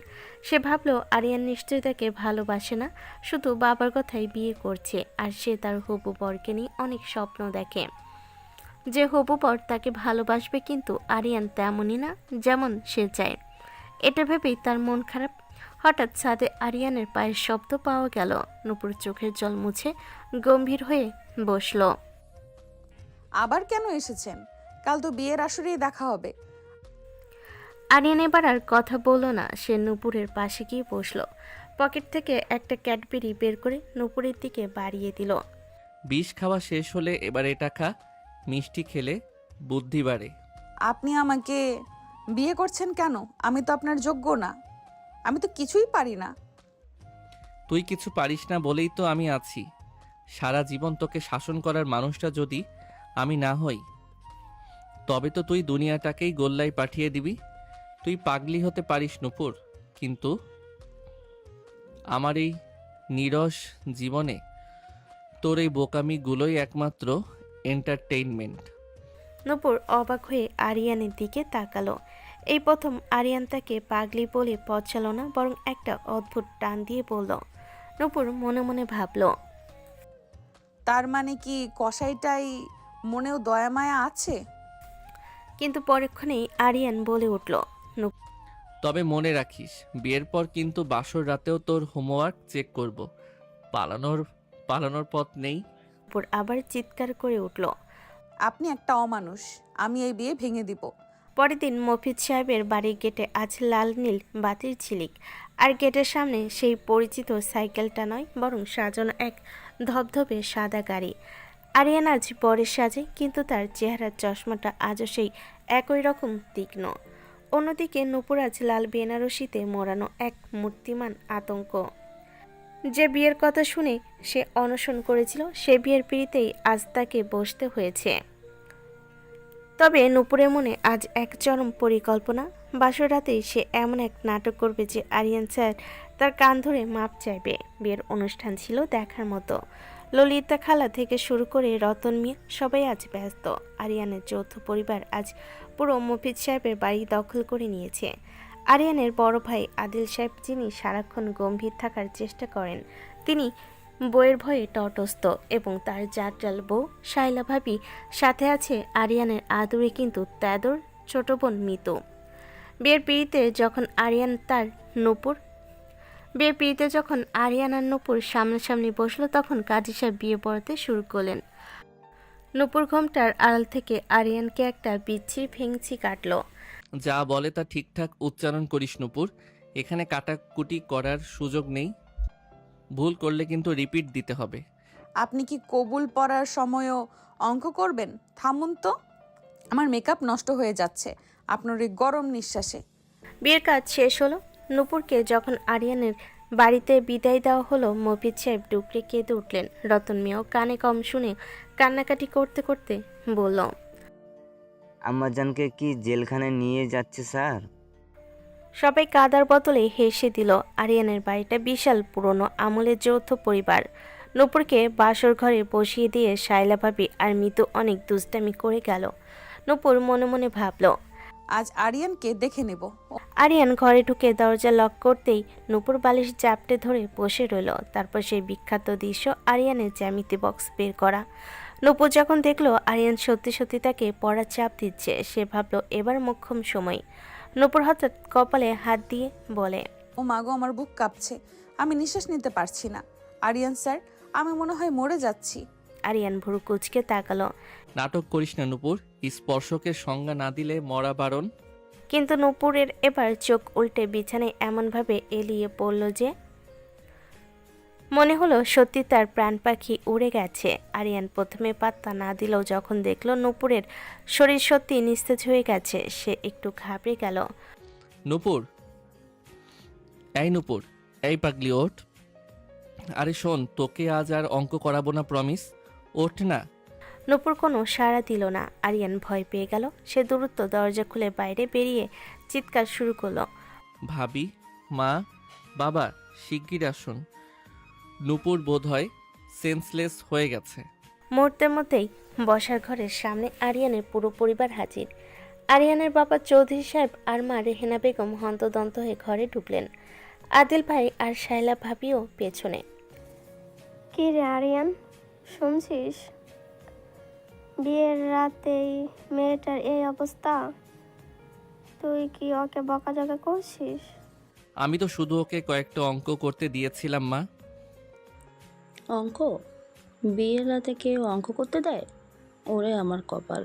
সে ভাবল আরিয়ান নিশ্চয়ই তাকে ভালোবাসে না, শুধু বাবার কথাই বিয়ে করছে। আর সে তার হবু বরকে নিয়ে অনেক স্বপ্ন দেখে, যে হবু বর তাকে ভালোবাসবে, কিন্তু আরিয়ান তেমনই না যেমন সে চায়। এটা ভেবেই তার মন খারাপ। হঠাৎ ছাদে আরিয়ানের পায়ের শব্দ পাওয়া গেল। নূপুর চোখের জল মুছে গম্ভীর হয়ে বসল। আবার কেন এসেছেন? কাল তো বিয়ের আসরেই দেখা হবে। আরিয়ান এবার আর কথা বলল না। সে নূপুরের পাশে গিয়ে বসল। পকেট থেকে একটা ক্যাডবেরি বের করে নূপুরের দিকে বাড়িয়ে দিল। বিষ খাওয়া শেষ হলে এবার এটা খা, মিষ্টি খেলে বুদ্ধি বাড়ে। আপনি আমাকে বিয়ে করছেন কেন? আমি তো আপনার যোগ্য না, আমি তো কিছুই পারি না। তুই কিছু পারিস না বলেই তো আমি আছি। সারা জীবন তোকে শাসন করার মানুষটা যদি আমি না হই, তবে তো তুই দুনিয়াটাকেই গোল্লায় পাঠিয়ে দিবি। তুই পাগলি হতে পারিস নূপুর, কিন্তু আমার এই নিরস জীবনে তোর এই বোকামিগুলোই একমাত্র এন্টারটেইনমেন্ট। নূপুর অবাক হয়ে আরিয়ানের দিকে তাকালো। এই প্রথম আরিয়ান তাকে পাগলি বলে পচালো না, বরং একটা অদ্ভুত টান দিয়ে বলল। নূপুর মনে মনে ভাবল, তার মানে কি কসাইটাই মনেও দয়া মায়া আছে? কিন্তু পরক্ষণেই আরিয়ান বলে উঠল, তবে মনে রাখিস, বিয়ের পর কিন্তু বাসর রাতেও তোর হোমওয়ার্ক চেক করব। পালানোর পালানোর পথ নেই। নূপুর আবার চিৎকার করে উঠল। আপনি একটা অমানুষ, আমি এই বিয়ে ভেঙে দিব। পরের দিন মফিজ সাহেবের বাড়ির গেটে আজ লাল নীল বাতির ঝিলিক, আর গেটের সামনে সেই পরিচিত সাইকেলটা নয়, বরং সাজানো এক ধবধবে সাদা গাড়ি। আরিয়ান আজ বরের সাজে, কিন্তু তার চেহারার চশমাটা আজও সেই একই রকম তীক্ষ্ণ। অন্যদিকে নূপুর আজ লাল বেনারসিতে মোড়ানো এক মূর্তিমান আতঙ্ক। যে বিয়ের কথা শুনে সে অনশন করেছিল, সে বিয়ের পিড়িতেই আজ তাকে বসতে হয়েছে। তবে নূপুরের মনে আজ এক চরম পরিকল্পনা। বাসর রাতেই সে এমন এক নাটক করবে যে আরিয়ান স্যার তার কান ধরে মাপ চাইবে। বিয়ের অনুষ্ঠান ছিল দেখার মতো। ললিতা খালা থেকে শুরু করে রতন মিয়া সবাই আজ ব্যস্ত। আরিয়ানের যৌথ পরিবার আজ পুরো মফিজ সাহেবের বাড়ি দখল করে নিয়েছে। আরিয়ানের বড় ভাই আদিল সাহেব, যিনি সারাক্ষণ গম্ভীর থাকার চেষ্টা করেন, তিনি বইয়ের ভয়ে তটস্থ, এবং তার জাটরাল বউ শাইলা ভাবি, সাথে আছে আরিয়ানের আদুরে কিন্তু তেদর ছোট বোন মিতু। বিয়ের পিড়িতে যখন আরিয়ান আর নূপুর সামনাসামনি বসলো, তখন কাজী সাহেব বিয়ে পড়াতে শুরু করলেন। নূপুর ঘোমটার আড়াল থেকে আরিয়ানকে একটা বিচ্ছিরি ভেঙচি কাটলো। যা বলে তা ঠিকঠাক উচ্চারণ করিস নূপুর, এখানে কাটাকুটি করার সুযোগ নেই। ভুল করলে কিন্তু রিপিট দিতে হবে। আপনি কি কবুল পড়ার সময়ও অঙ্ক করবেন? থামুন তো, আমার মেকআপ নষ্ট হয়ে যাচ্ছে আপনার এই গরম নিঃশ্বাসে। বিয়ের কাজ শেষ হলো। নূপুরকে যখন আরিয়ানের বাড়িতে বিদায় দেওয়া হলো, মফিজ সাহেব ডুকরে কেঁদে উঠলেন। রতন মিয়াও কানে কম শুনে কান্নাকাটি করতে করতে বলল, আম্মাজানকে কি জেলখানায় নিয়ে যাচ্ছে স্যার? সবাই কাদার বদলে হেসে দিল। আরিয়ানের বাড়িটা বিশাল পুরনো আমলের যৌথ পরিবার। নূপুরকে বাসর ঘরে বসিয়ে দিয়ে শায়লা ভাবি আর মিতু অনেক দুষ্টামি করে গেল। নূপুর মনে মনে ভাবল, আজ আরিয়ানকে দেখে নেব। আরিয়ান ঘরে ঢুকে দরজা লক করতেই নূপুর বালিশ জাপটে ধরে বসে রইল। তারপর সেই বিখ্যাত দৃশ্য, আরিয়ানের জ্যামিতি বক্স বের করা। নূপুর যখন দেখলো আরিয়ান সত্যি সত্যি তাকে পড়া চাপ দিচ্ছে, সে ভাবলো এবার মোক্ষম সময়। নূপুর হঠাৎ কপালে হাত দিয়ে বলে, ও মাগো, আমার বুক কাঁপছে, আমি নিঃশ্বাস নিতে পারছি না। আরিয়ান স্যার, আমি মনে হয় মরে যাচ্ছি। আরিয়ান ভুরু কুচকে তাকালো। নাটক করিস না নূপুর, স্পর্শকে সংজ্ঞা না দিলে মরা বারণ। কিন্তু নূপুরের এবার চোখ উল্টে বিছানায় এমনভাবে এলিয়ে পড়ল যে মনে হলো সত্যি তার প্রাণ পাখি উড়ে গেছে। আরিয়ান প্রথমে পাত্তা না দিলেও যখন দেখলো নূপুরের শরীর সত্যি নিস্তেজ হয়ে গেছে, সে একটু ঘাবড়ে গেল। নূপুর, এই নূপুর, এই পাগলি ওঠ। আরে শোন, তোকে আজ আর অঙ্ক করাবো না, প্রমিস। ওঠ না। নূপুর কোনো সাড়া দিল না। আরিয়ান ভয় পেয়ে গেল। সে দ্রুত দরজা খুলে বাইরে বেরিয়ে চিৎকার শুরু করলো। ভাবি, মা, বাবা, শিগগির আসুন। নূপুর বোধহয় সেন্সলেস হয়ে গেছে। মুহূর্তের মধ্যেই বসার ঘরের সামনে আরিয়ানের পুরো পরিবার হাজির। আরিয়ানের বাবা চৌধুরী সাহেব আর মা রেহেনা বেগম হন্তদন্ত হয়ে ঘরে ঢুকলেন। আদিল ভাই আর শায়লা ভাবিও পেছনে। কি রে আরিয়ান, শুনছিস? বিয়ের রাতেই মেয়েটার এই অবস্থা। তুই কি ওকে বকাঝকা করছিস? আমি তো শুধু ওকে কয়েকটা অঙ্ক করতে দিয়েছিলাম মা। অঙ্ক? বিয়ের রাতে কেউ অঙ্ক করতে দেয়? ওরে আমার কপাল।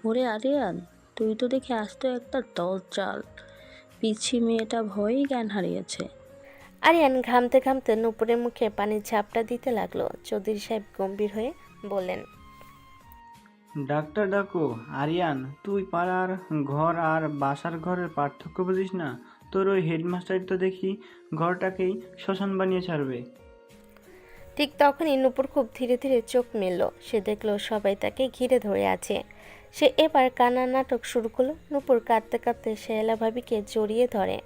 ওরে আরিয়ান, তুই তো দেখে আসতো একটা দল চাল। পিছি মেয়েটা ভয়েই জ্ঞান হারিয়েছে। আরিয়ান ঘামতে ঘামতে নূপুরের মুখে পানির ঝাপটা দিতে লাগলো। চৌধুরী সাহেব গম্ভীর হয়ে বললেন, ডাক্তার ডাকো। আরিয়ান, তুই পাড়ার ঘর আর বাসার ঘরের পার্থক্য বুঝিস না? তোর ওই হেডমাস্টার তো দেখি ঘরটাকেই শ্মশান বানিয়ে ছাড়বে। ঠিক তখনই নূপুর খুব ধীরে ধীরে চোখ মেলল। সে দেখলো সবাই তাকে ঘিরে ধরে আছে। সে এবার কান্নার নাটক শুরু করলো। নূপুর কাঁদতে কাঁদতে শায়লা ভাবিকে জড়িয়ে ধরে।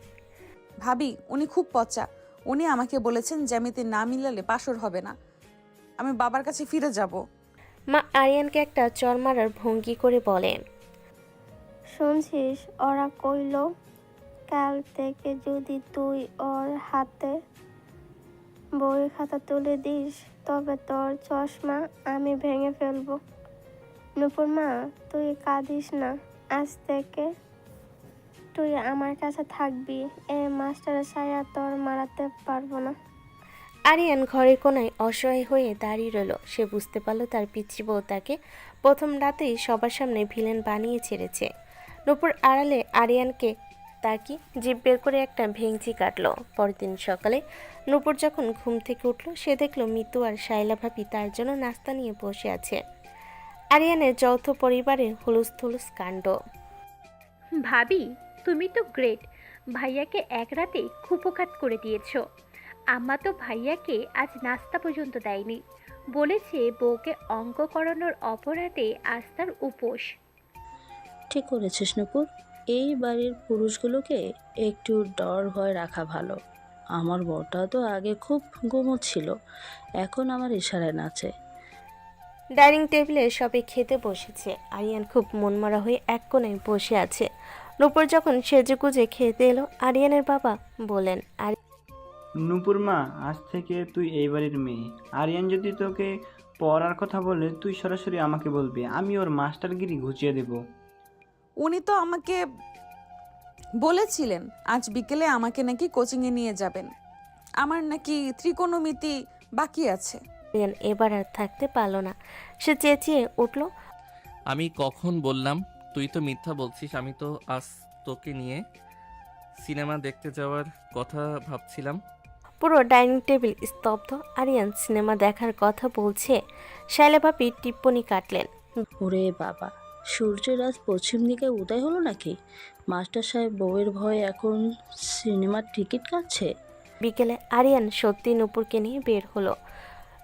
ভাবি, উনি খুব পচা। উনি আমাকে বলেছেন জ্যামিতি না মিলালে বাসর হবে না। আমি বাবার কাছে ফিরে যাব। মা আরিয়ানকে একটা চর মারার ভঙ্গি করে বলে, শুনছিস ওরা কইলো কাল থেকে যদি তুই ওর হাতে বই খাতা তুলে দিস তবে তোর চশমা আমি ভেঙে ফেলবো। নূপুর মা, তুই কাঁদিস না। আজ থেকে তুই আমার কাছে থাকবি। এ মাস্টারের ছায়া তোর মারাতে পারবো না। আরিয়ান ঘরের কোনায় অসহায় হয়ে দাঁড়িয়ে রইল। সে বুঝতে পারল তার পিচ্চি বউ তাকে প্রথম রাতেই সবার সামনে ভিলেন বানিয়ে ছেড়েছে। নূপুর আড়ালে আরিয়ানকে তাকিয়ে জিভ বের করে একটা ভেঙচি কাটলো। পরের দিন সকালে নূপুর যখন ঘুম থেকে উঠল, সে দেখল মিতু আর শায়লা ভাবি তার জন্য নাস্তা নিয়ে বসে আছে। আরিয়ানের যৌথ পরিবারের হুলুস থুলুস কাণ্ড। ভাবি, তুমি তো গ্রেট। ভাইয়াকে এক রাতেই কুপোকাত করে দিয়েছো। আম্মা তো ভাইয়াকে আজ নাস্তা পর্যন্ত দেয়নি। বলেছে বউকে অঙ্ক করানোর অপরাধে আজ তার উপোস। ঠিক করেছিস নূপুর। এই বাড়ির পুরুষগুলোকে একটু ডর ভয় রাখা ভালো। আমার বউটা তো আগে খুব গোমো ছিল, এখন আমার ইশারায় নাচে। ডাইনিং টেবিলে সবাই খেতে বসেছে। আরিয়ান খুব মনমরা হয়ে এক কোণে বসে আছে। নূপুর যখন সেজেগুজে খেতে এলো, আরিয়ানের বাবা বলেন, নূপুর মা, আজ থেকে তুই এই বাড়ির মেয়ে। আরিয়ান যদি তোকে পড়ার কথা বলে তুই সরাসরি আমাকে বলবি, আমি ওর মাস্টারগিরি ঘুচিয়ে দেব। উনি তো আমাকে বলেছিলেন আজ বিকেলে আমাকে নাকি কোচিংয়ে নিয়ে যাবেন। আমার নাকি ত্রিকোণমিতি বাকি আছে। আরিয়ান এবার আর থাকতে পারল না। সে চেঁচিয়ে উঠল, আমি কখন বললাম? তুই তো মিথ্যা বলছিস। আমি তো আজ তোকে নিয়ে সিনেমা দেখতে যাওয়ার কথা ভাবছিলাম। পুরো ডাইনিং টেবিল স্তব্ধ। আরিয়ান সিনেমা দেখার কথা বলছে। শায়লা ভাবি টিপ্পনি কাটলেন, ওরে বাবা, সূর্যের আজ পশ্চিম দিকে উদয় হলো নাকি? মাস্টার সাহেব বউয়ের ভয়ে এখন সিনেমার টিকিট কাটছে। বিকেলে আরিয়ান সত্যি নূপুরকে নিয়ে বের হলো।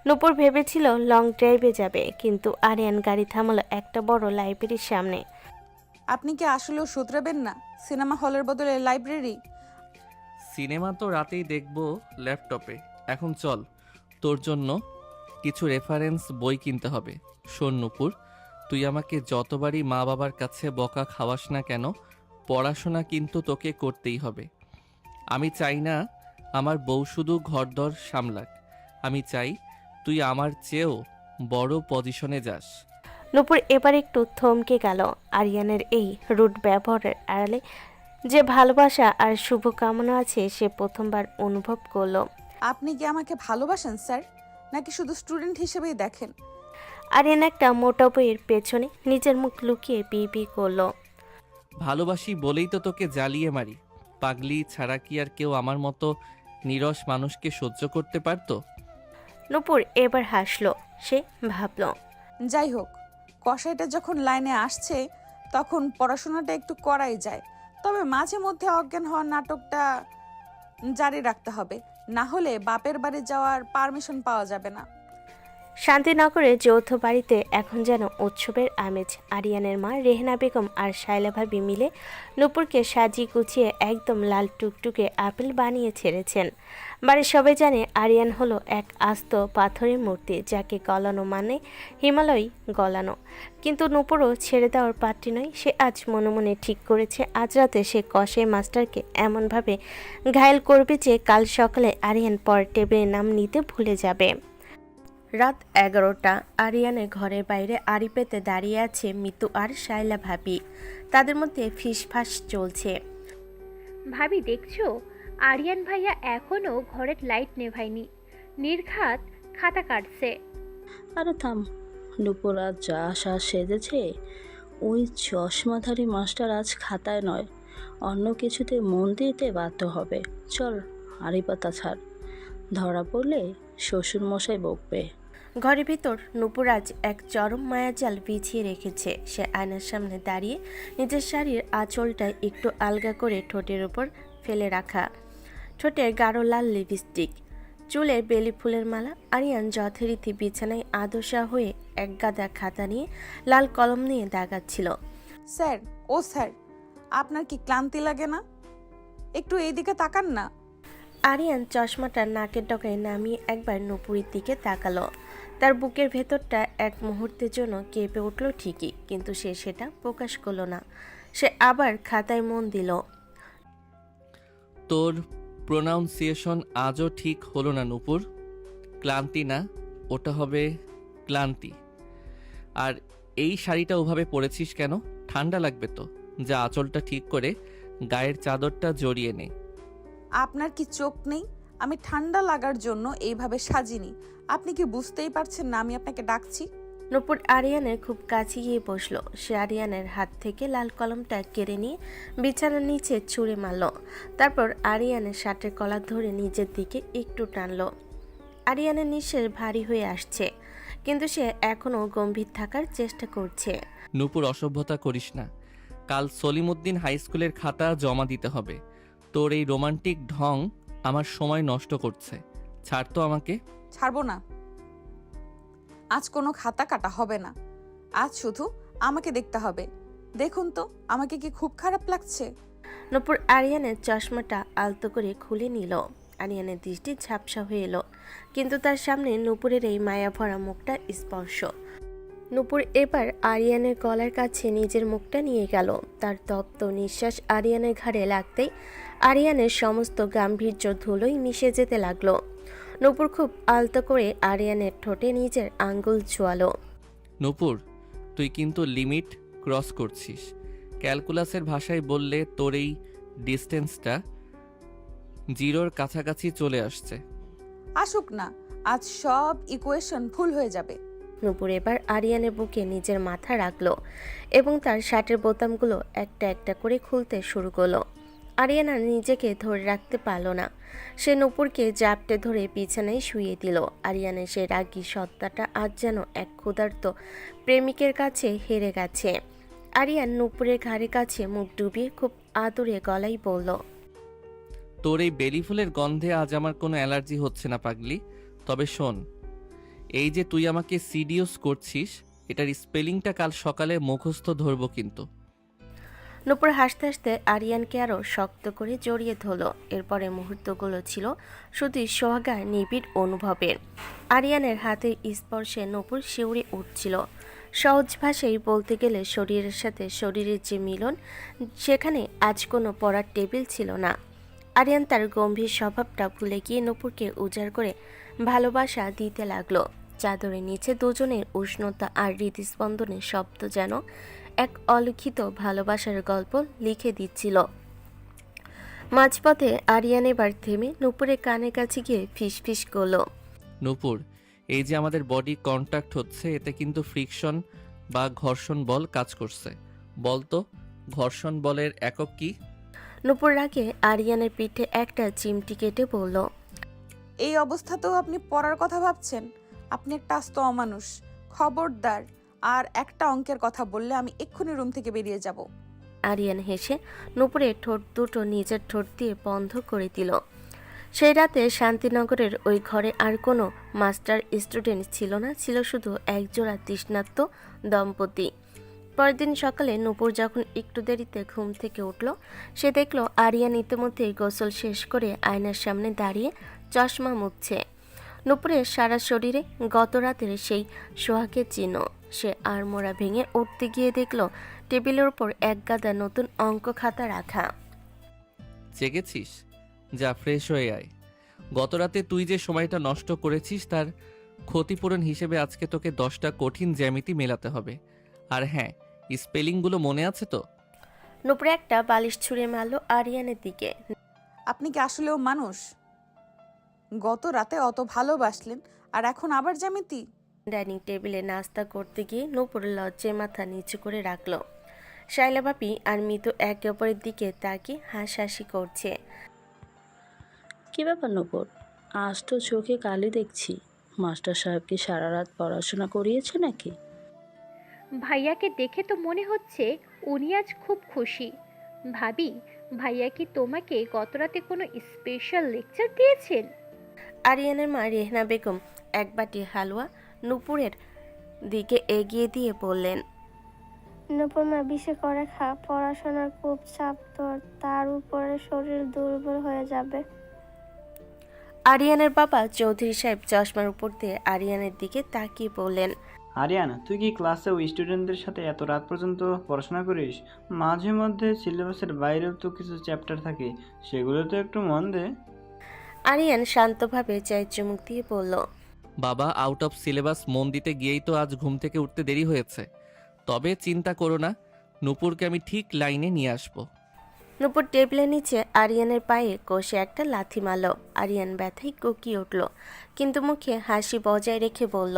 নূপুর ভেবেছিল লং ড্রাইভে যাবে, কিন্তু আরিয়ান গাড়ি থামালো একটা বড় লাইব্রেরির সামনে। আপনি কি আসলেও শুধরাবেন না? সিনেমা হলের বদলে লাইব্রেরি? সিনেমা তো রাতেই দেখবো ল্যাপটপে। এখন চল, তোর জন্য কিছু রেফারেন্স বই কিনতে হবে। শোন নূপুর, তুই আমাকে যতবারই মা বাবার কাছে বকা খাওয়াস না কেন, পড়াশোনা কিন্তু তোকে করতেই হবে। আমি চাই না আমার বউ শুধু ঘরদর সামলাক। আমি চাই তুই আমার চেয়েও বড় পজিশনে যাস। নূপুর এবার একটু থমকে গেল। আরিয়ানের এই রুট ব্যবহারের আড়ালে যে ভালোবাসা আর শুভকামনা আছে সে প্রথমবার অনুভব করলো। আপনি কি আমাকে ভালোবাসেন স্যার, নাকি শুধু স্টুডেন্ট হিসেবেই দেখেন? আরিয়ান একটা মোটা বইয়ের পেছনে নিজের মুখ লুকিয়ে পি করলো। ভালোবাসি বলেই তো তোকে জ্বালিয়ে মারি। পাগলি ছাড়া কি আর কেউ আমার মতো নিরস মানুষকে সহ্য করতে পারতো? নূপুর এবার হাসলো। সে ভাবল, যাই হোক, কসাইটা যখন লাইনে আসছে তখন পড়াশোনাটা একটু করাই যায়, তবে মাঝে মধ্যে অজ্ঞান হওয়ার নাটকটা জারি রাখতে হবে, না হলে বাপের বাড়ি যাওয়ার পারমিশন পাওয়া যাবে না। শান্তিনগরের যৌথ বাড়িতে এখন যেন উৎসবের আমেজ। আরিয়ানের মা রেহনা বেগম আর শায়লা ভাবি মিলে নূপুরকে সাজিয়ে গুছিয়ে একদম লাল টুকটুকে আপেল বানিয়ে ছেড়েছেন। বাড়ির সবাই জানে আরিয়ান হলো এক আস্ত পাথরের মূর্তি, যাকে গলানো মানে হিমালয় গলানো। কিন্তু নূপুরও ছেড়ে দেওয়ার পাত্রী নয়। সে আজ মনে মনে ঠিক করেছে আজ রাতে সে কসাই মাস্টারকে এমনভাবে ঘায়েল করবে যে কাল সকালে আরিয়ান পর টেবিলের নাম নিতে ভুলে যাবে। রাত 11টা। আরিয়ানের ঘরের বাইরে আড়ি পেতে দাঁড়িয়ে আছে মিতু আর শায়লা ভাবি। তাদের মধ্যে ফিসফাস চলছে। ভাবি দেখছো, আরিয়ান ভাইয়া এখনো ঘরের লাইট নেভায়নি, নির্ঘাত খাতা কাটছে। আরে থাম, দুপুর আজ যা আসা সেজেছে, ওই চশমাধারী মাস্টার আজ খাতায় নয় অন্য কিছুতে মন দিতে বাধ্য হবে। চল হাঁড়ি পাতা ছাড়, ধরা পড়লে শ্বশুর মশাই বকবে। ঘরের ভিতর নূপুর আজ এক চরম মায়াজাল বিছিয়ে রেখেছে। সে আয়নার সামনে দাঁড়িয়ে নিজের শাড়ির আঁচলটা একটু আলগা করে ঠোঁটের উপর ফেলে রাখা, ঠোঁটে গাঢ় লাল লিপস্টিক, চুলে বেলি ফুলের মালা। আরিয়ান যথারীতি বিছানায় আদশা হয়ে এক গাদা খাতা নিয়ে লাল কলম নিয়ে দাগাচ্ছিল। স্যার, ও স্যার, আপনার কি ক্লান্তি লাগে না? একটু এইদিকে তাকান না। আরিয়ান চশমাটা নাকের ডগায় নামিয়ে একবার নূপুরের দিকে তাকালো। তার বুকের ভেতরটা এক মুহূর্তের জন্য কেঁপে উঠল ঠিকই, কিন্তু সে সেটা প্রকাশ করলো না। সে আবার খাতায় মন দিল। তোর প্রোনাউন্সিয়েশন আজও ঠিক হলো না নূপুর। ক্লান্তি না, ওটা হবে ক্লান্তি। আর এই শাড়িটা ওভাবে পরেছিস কেন? ঠান্ডা লাগবে তো। যা আঁচলটা ঠিক করে গায়ের চাদরটা জড়িয়ে নে। আপনার কি চোখ নেই? আমি ঠান্ডা লাগার জন্য এইভাবে সাজিনি। আপনি কি বুঝতেই পারছেন না আমি আপনাকে ডাকছি? নূপুর আরিয়ানের খুব কাছে গিয়ে বসলো। সে আরিয়ানের হাত থেকে লাল কলমটা কেড়ে নিয়ে বিছানার নিচে ছুঁড়ে মারল। তারপর আরিয়ানের শার্টের কলার ধরে নিজের দিকে একটু টানলো। আরিয়ানের নিঃশ্বাস ভারী হয়ে আসছে, কিন্তু সে এখনও গম্ভীর থাকার চেষ্টা করছে। নূপুর, অসভ্যতা করিস না। কাল সলিমুদ্দিন হাই স্কুলের খাতা জমা দিতে হবে। তোর এই রোমান্টিক ঢং আমার সময় নষ্ট করছে। ছাড় তো আমাকে। ছাড়বো না। আজ কোনো খাতা কাটা হবে না। আজ শুধু আমাকে দেখতে হবে। দেখুন তো আমাকে কি খুব খারাপ লাগছে? নূপুর আরিয়ানের চশমাটা আলতো করে খুলে নিল। আরিয়ানের দৃষ্টি ঝাপসা হয়ে এলো, কিন্তু তার সামনে নূপুরের এই মায়া ভরা মুখটা স্পর্শ। নূপুর এবার আরিয়ানের গলার কাছে নিজের মুখটা নিয়ে গেল। তার তপ্ত নিঃশ্বাস আরিয়ানের ঘাড়ে লাগতেই আরিয়ানের সমস্ত গাম্ভীর্য ধুলোই মিশে যেতে লাগলো। নূপুর খুব আলতো করে আরিয়ানের ঠোঁটে নিজের আঙ্গুল ছোঁয়ালো। নূপুর, তুই কিন্তু লিমিট ক্রস করছিস। ক্যালকুলাসের ভাষায় বললে তোর এই ডিস্টেন্সটা জিরোর কাছাকাছি চলে আসছে। আসুক না, আজ সব ইকুয়েশন ভুল হয়ে যাবে। নূপুর এবার আরিয়ানের বুকে নিজের মাথা রাখলো এবং তার শার্টের বোতামগুলো একটা একটা করে খুলতে শুরু করলো। আরিয়ান আর নিজেকে ধরে রাখতে পারল না। সে নূপুরকে জাপটে ধরে বিছানায় শুইয়ে দিল। আরিয়ানের সে রাগী সত্তাটা আজ যেন এক ক্ষুধার্ত প্রেমিকের কাছে হেরে গেছে। আরিয়ান নূপুরের ঘাড়ের কাছে মুখ ডুবিয়ে খুব আদুরে গলায় বলল, তোর এই বেলি ফুলের গন্ধে আজ আমার কোনো অ্যালার্জি হচ্ছে না পাগলি। তবে শোন, এই যে তুই আমাকে সিডিউস করছিস, এটার স্পেলিংটা কাল সকালে মুখস্থ ধরবো কিন্তু। নূপুর হাসতে হাসতে আরিয়ানকে আরও শক্ত করে জড়িয়ে ধরল। এরপরে মুহূর্তগুলো ছিল শুধু সোহাগা নিবিড় অনুভবের। আরিয়ানের হাতের স্পর্শে নূপুর শিউরে উঠছিল। সহজ ভাষায় বলতে গেলে শরীরের সাথে শরীরের যে মিলন, সেখানে আজ কোনো পড়ার টেবিল ছিল না। আরিয়ান তার গম্ভীর স্বভাবটা ভুলে গিয়ে নূপুরকে উজাড় করে ভালোবাসা দিতে লাগলো। চাদরের নিচে দুজনের উষ্ণতা আর হৃদস্পন্দনের শব্দ যেন এক অলিখিত ভালোবাসার গল্প লিখে দিচ্ছিল। মাঝপথে আরিয়ান এবার থেমে নূপুরের কানের কাছে গিয়ে ফিসফিস করলো, নূপুর, এই যে আমাদের বডি কন্ট্যাক্ট হচ্ছে, এতে কিন্তু ফ্রিকশন বা ঘর্ষণ বল কাজ করছে। বলতো ঘর্ষণ বলের একক কি? নূপুর রাগে আরিয়ানের পিঠে একটা চিমটি কেটে বলল, এই অবস্থাতেও আপনি পড়ার কথা ভাবছেন? আপনি একটা আস্ত অমানুষ। খবরদার আর একটা অঙ্কের কথা বললে আমি এক্ষুনি রুম থেকে বেরিয়ে যাব। আরিয়ান হেসে নূপুরের ঠোঁট দুটো নিজের ঠোঁট দিয়ে বন্ধ করে দিল। সেই রাতে শান্তিনগরের ওই ঘরে আর কোনো মাস্টার স্টুডেন্ট ছিল না, ছিল শুধু একজোড়া তৃষ্ণার্ত দম্পতি। পরের দিন সকালে নূপুর যখন একটু দেরিতে ঘুম থেকে উঠল, সে দেখল আরিয়ান ইতিমধ্যেই গোসল শেষ করে আয়নার সামনে দাঁড়িয়ে চশমা মুছছে। নূপুরের সারা শরীরে গত রাতের সেই সোহাগের চিহ্ন। সে আড়মোড়া ভেঙে উঠতে গিয়ে দেখল টেবিলের ওপর এক গাদা নতুন অঙ্ক খাতা রাখা। জেগেছিস? যা ফ্রেশ হয়ে আয়। গতরাতে তুই যে সময়টা নষ্ট করেছিস তার ক্ষতিপূরণ হিসেবে আজকে তোকে 10টা কঠিন জ্যামিতি মেলাতে হবে। আর হ্যাঁ, স্পেলিংগুলো মনে আছে তো? নূপুর একটা বালিশ ছুঁড়ে মারল আরিয়ানের দিকে। আপনি কি আসলেও মানুষ? গত রাতে অত ভালোবাসলেন আর এখন আবার জ্যামিতি? ডাইনিং টেবিলে নাস্তা করতে গিয়ে নূপুর লজ্জায় মাথা নিচু করে রাখল। শাইলা বাপি আর মিতু একে অপরের দিকে তাকিয়ে হাসাহাসি করছে। কী ব্যাপার নূপুর, আজ তো চোখে কালি দেখছি। মাস্টার সাহেব কি সারা রাত পড়াশোনা করিয়েছে নাকি? ভাইয়াকে দেখে তো মনে হচ্ছে উনি আজ খুব খুশি। ভাবি, ভাইয়া কি তোমাকে গতরাতে কোনো স্পেশাল লেকচার দিয়েছেন? আরিয়ানের মা রেহনা বেগম এক বাটি হালুয়া নূপুরের দিকে এগিয়ে দিয়ে বললেন, নূপুর মা বিশেষ করে খা, পড়াশোনার খুব চাপ তোর, তার উপরে শরীর দুর্বল হয়ে যাবে। আরিয়ানের বাবা চৌধুরী সাহেব চশমার উপর দিয়ে আরিয়ানের দিকে তাকিয়ে বললেন, আরিয়ান, তুই কি ক্লাসে ওই স্টুডেন্টদের সাথে এত রাত পর্যন্ত পড়াশোনা করিস? মাঝে মধ্যে সিলেবাসের বাইরেও তো কিছু চ্যাপ্টার থাকে, সেগুলো তো একটু মন দে। আরিয়ান শান্তভাবে চায় চুমুক দিয়ে বলল, বাবা, আউট অফ সিলেবাস মন দিতে গিয়েই তো আজ ঘুম থেকে উঠতে দেরি হয়েছে। তবে চিন্তা করো না, নূপুরকে আমি ঠিক লাইনে নিয়ে আসবো। নূপুর টেবিলের নিচে আরিয়ানের পায়ে কষে একটা লাথি মারল। আরিয়ান ব্যথায় কুকিয়ে উঠল, কিন্তু মুখে হাসি বজায় রেখে বলল,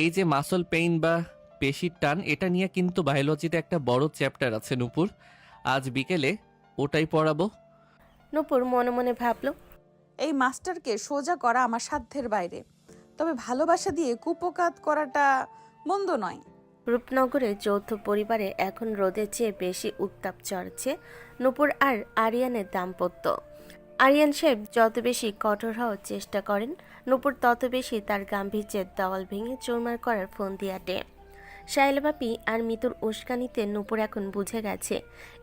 এই যে মাসল পেইন বা পেশির টান, এটা নিয়ে কিন্তু বায়োলজিতে একটা বড় চ্যাপ্টার আছে নূপুর। আজ বিকেলে ওটাই পড়াবো। নূপুর মনে মনে ভাবল, এই মাস্টারকে সোজা করা আমার সাধ্যের বাইরে, তবে ভালোবাসা দিয়ে কুপকাত করাটা মন্দ নয়। রূপনগরে যৌথ পরিবারে এখন রোদের চেয়ে বেশি উত্তাপ চড়ছে নূপুর আর আরিয়ানের দাম্পত্য। আরিয়ান সাহেব যত বেশি কঠোর হওয়ার চেষ্টা করেন, নূপুর তত বেশি তার গাম্ভীর্যের দেওয়াল ভেঙে চুরমার করার ফন্দি আটে। শাইলা বাপি আর মিতুর উস্কানিতে নূপুর এখন বুঝে গেছে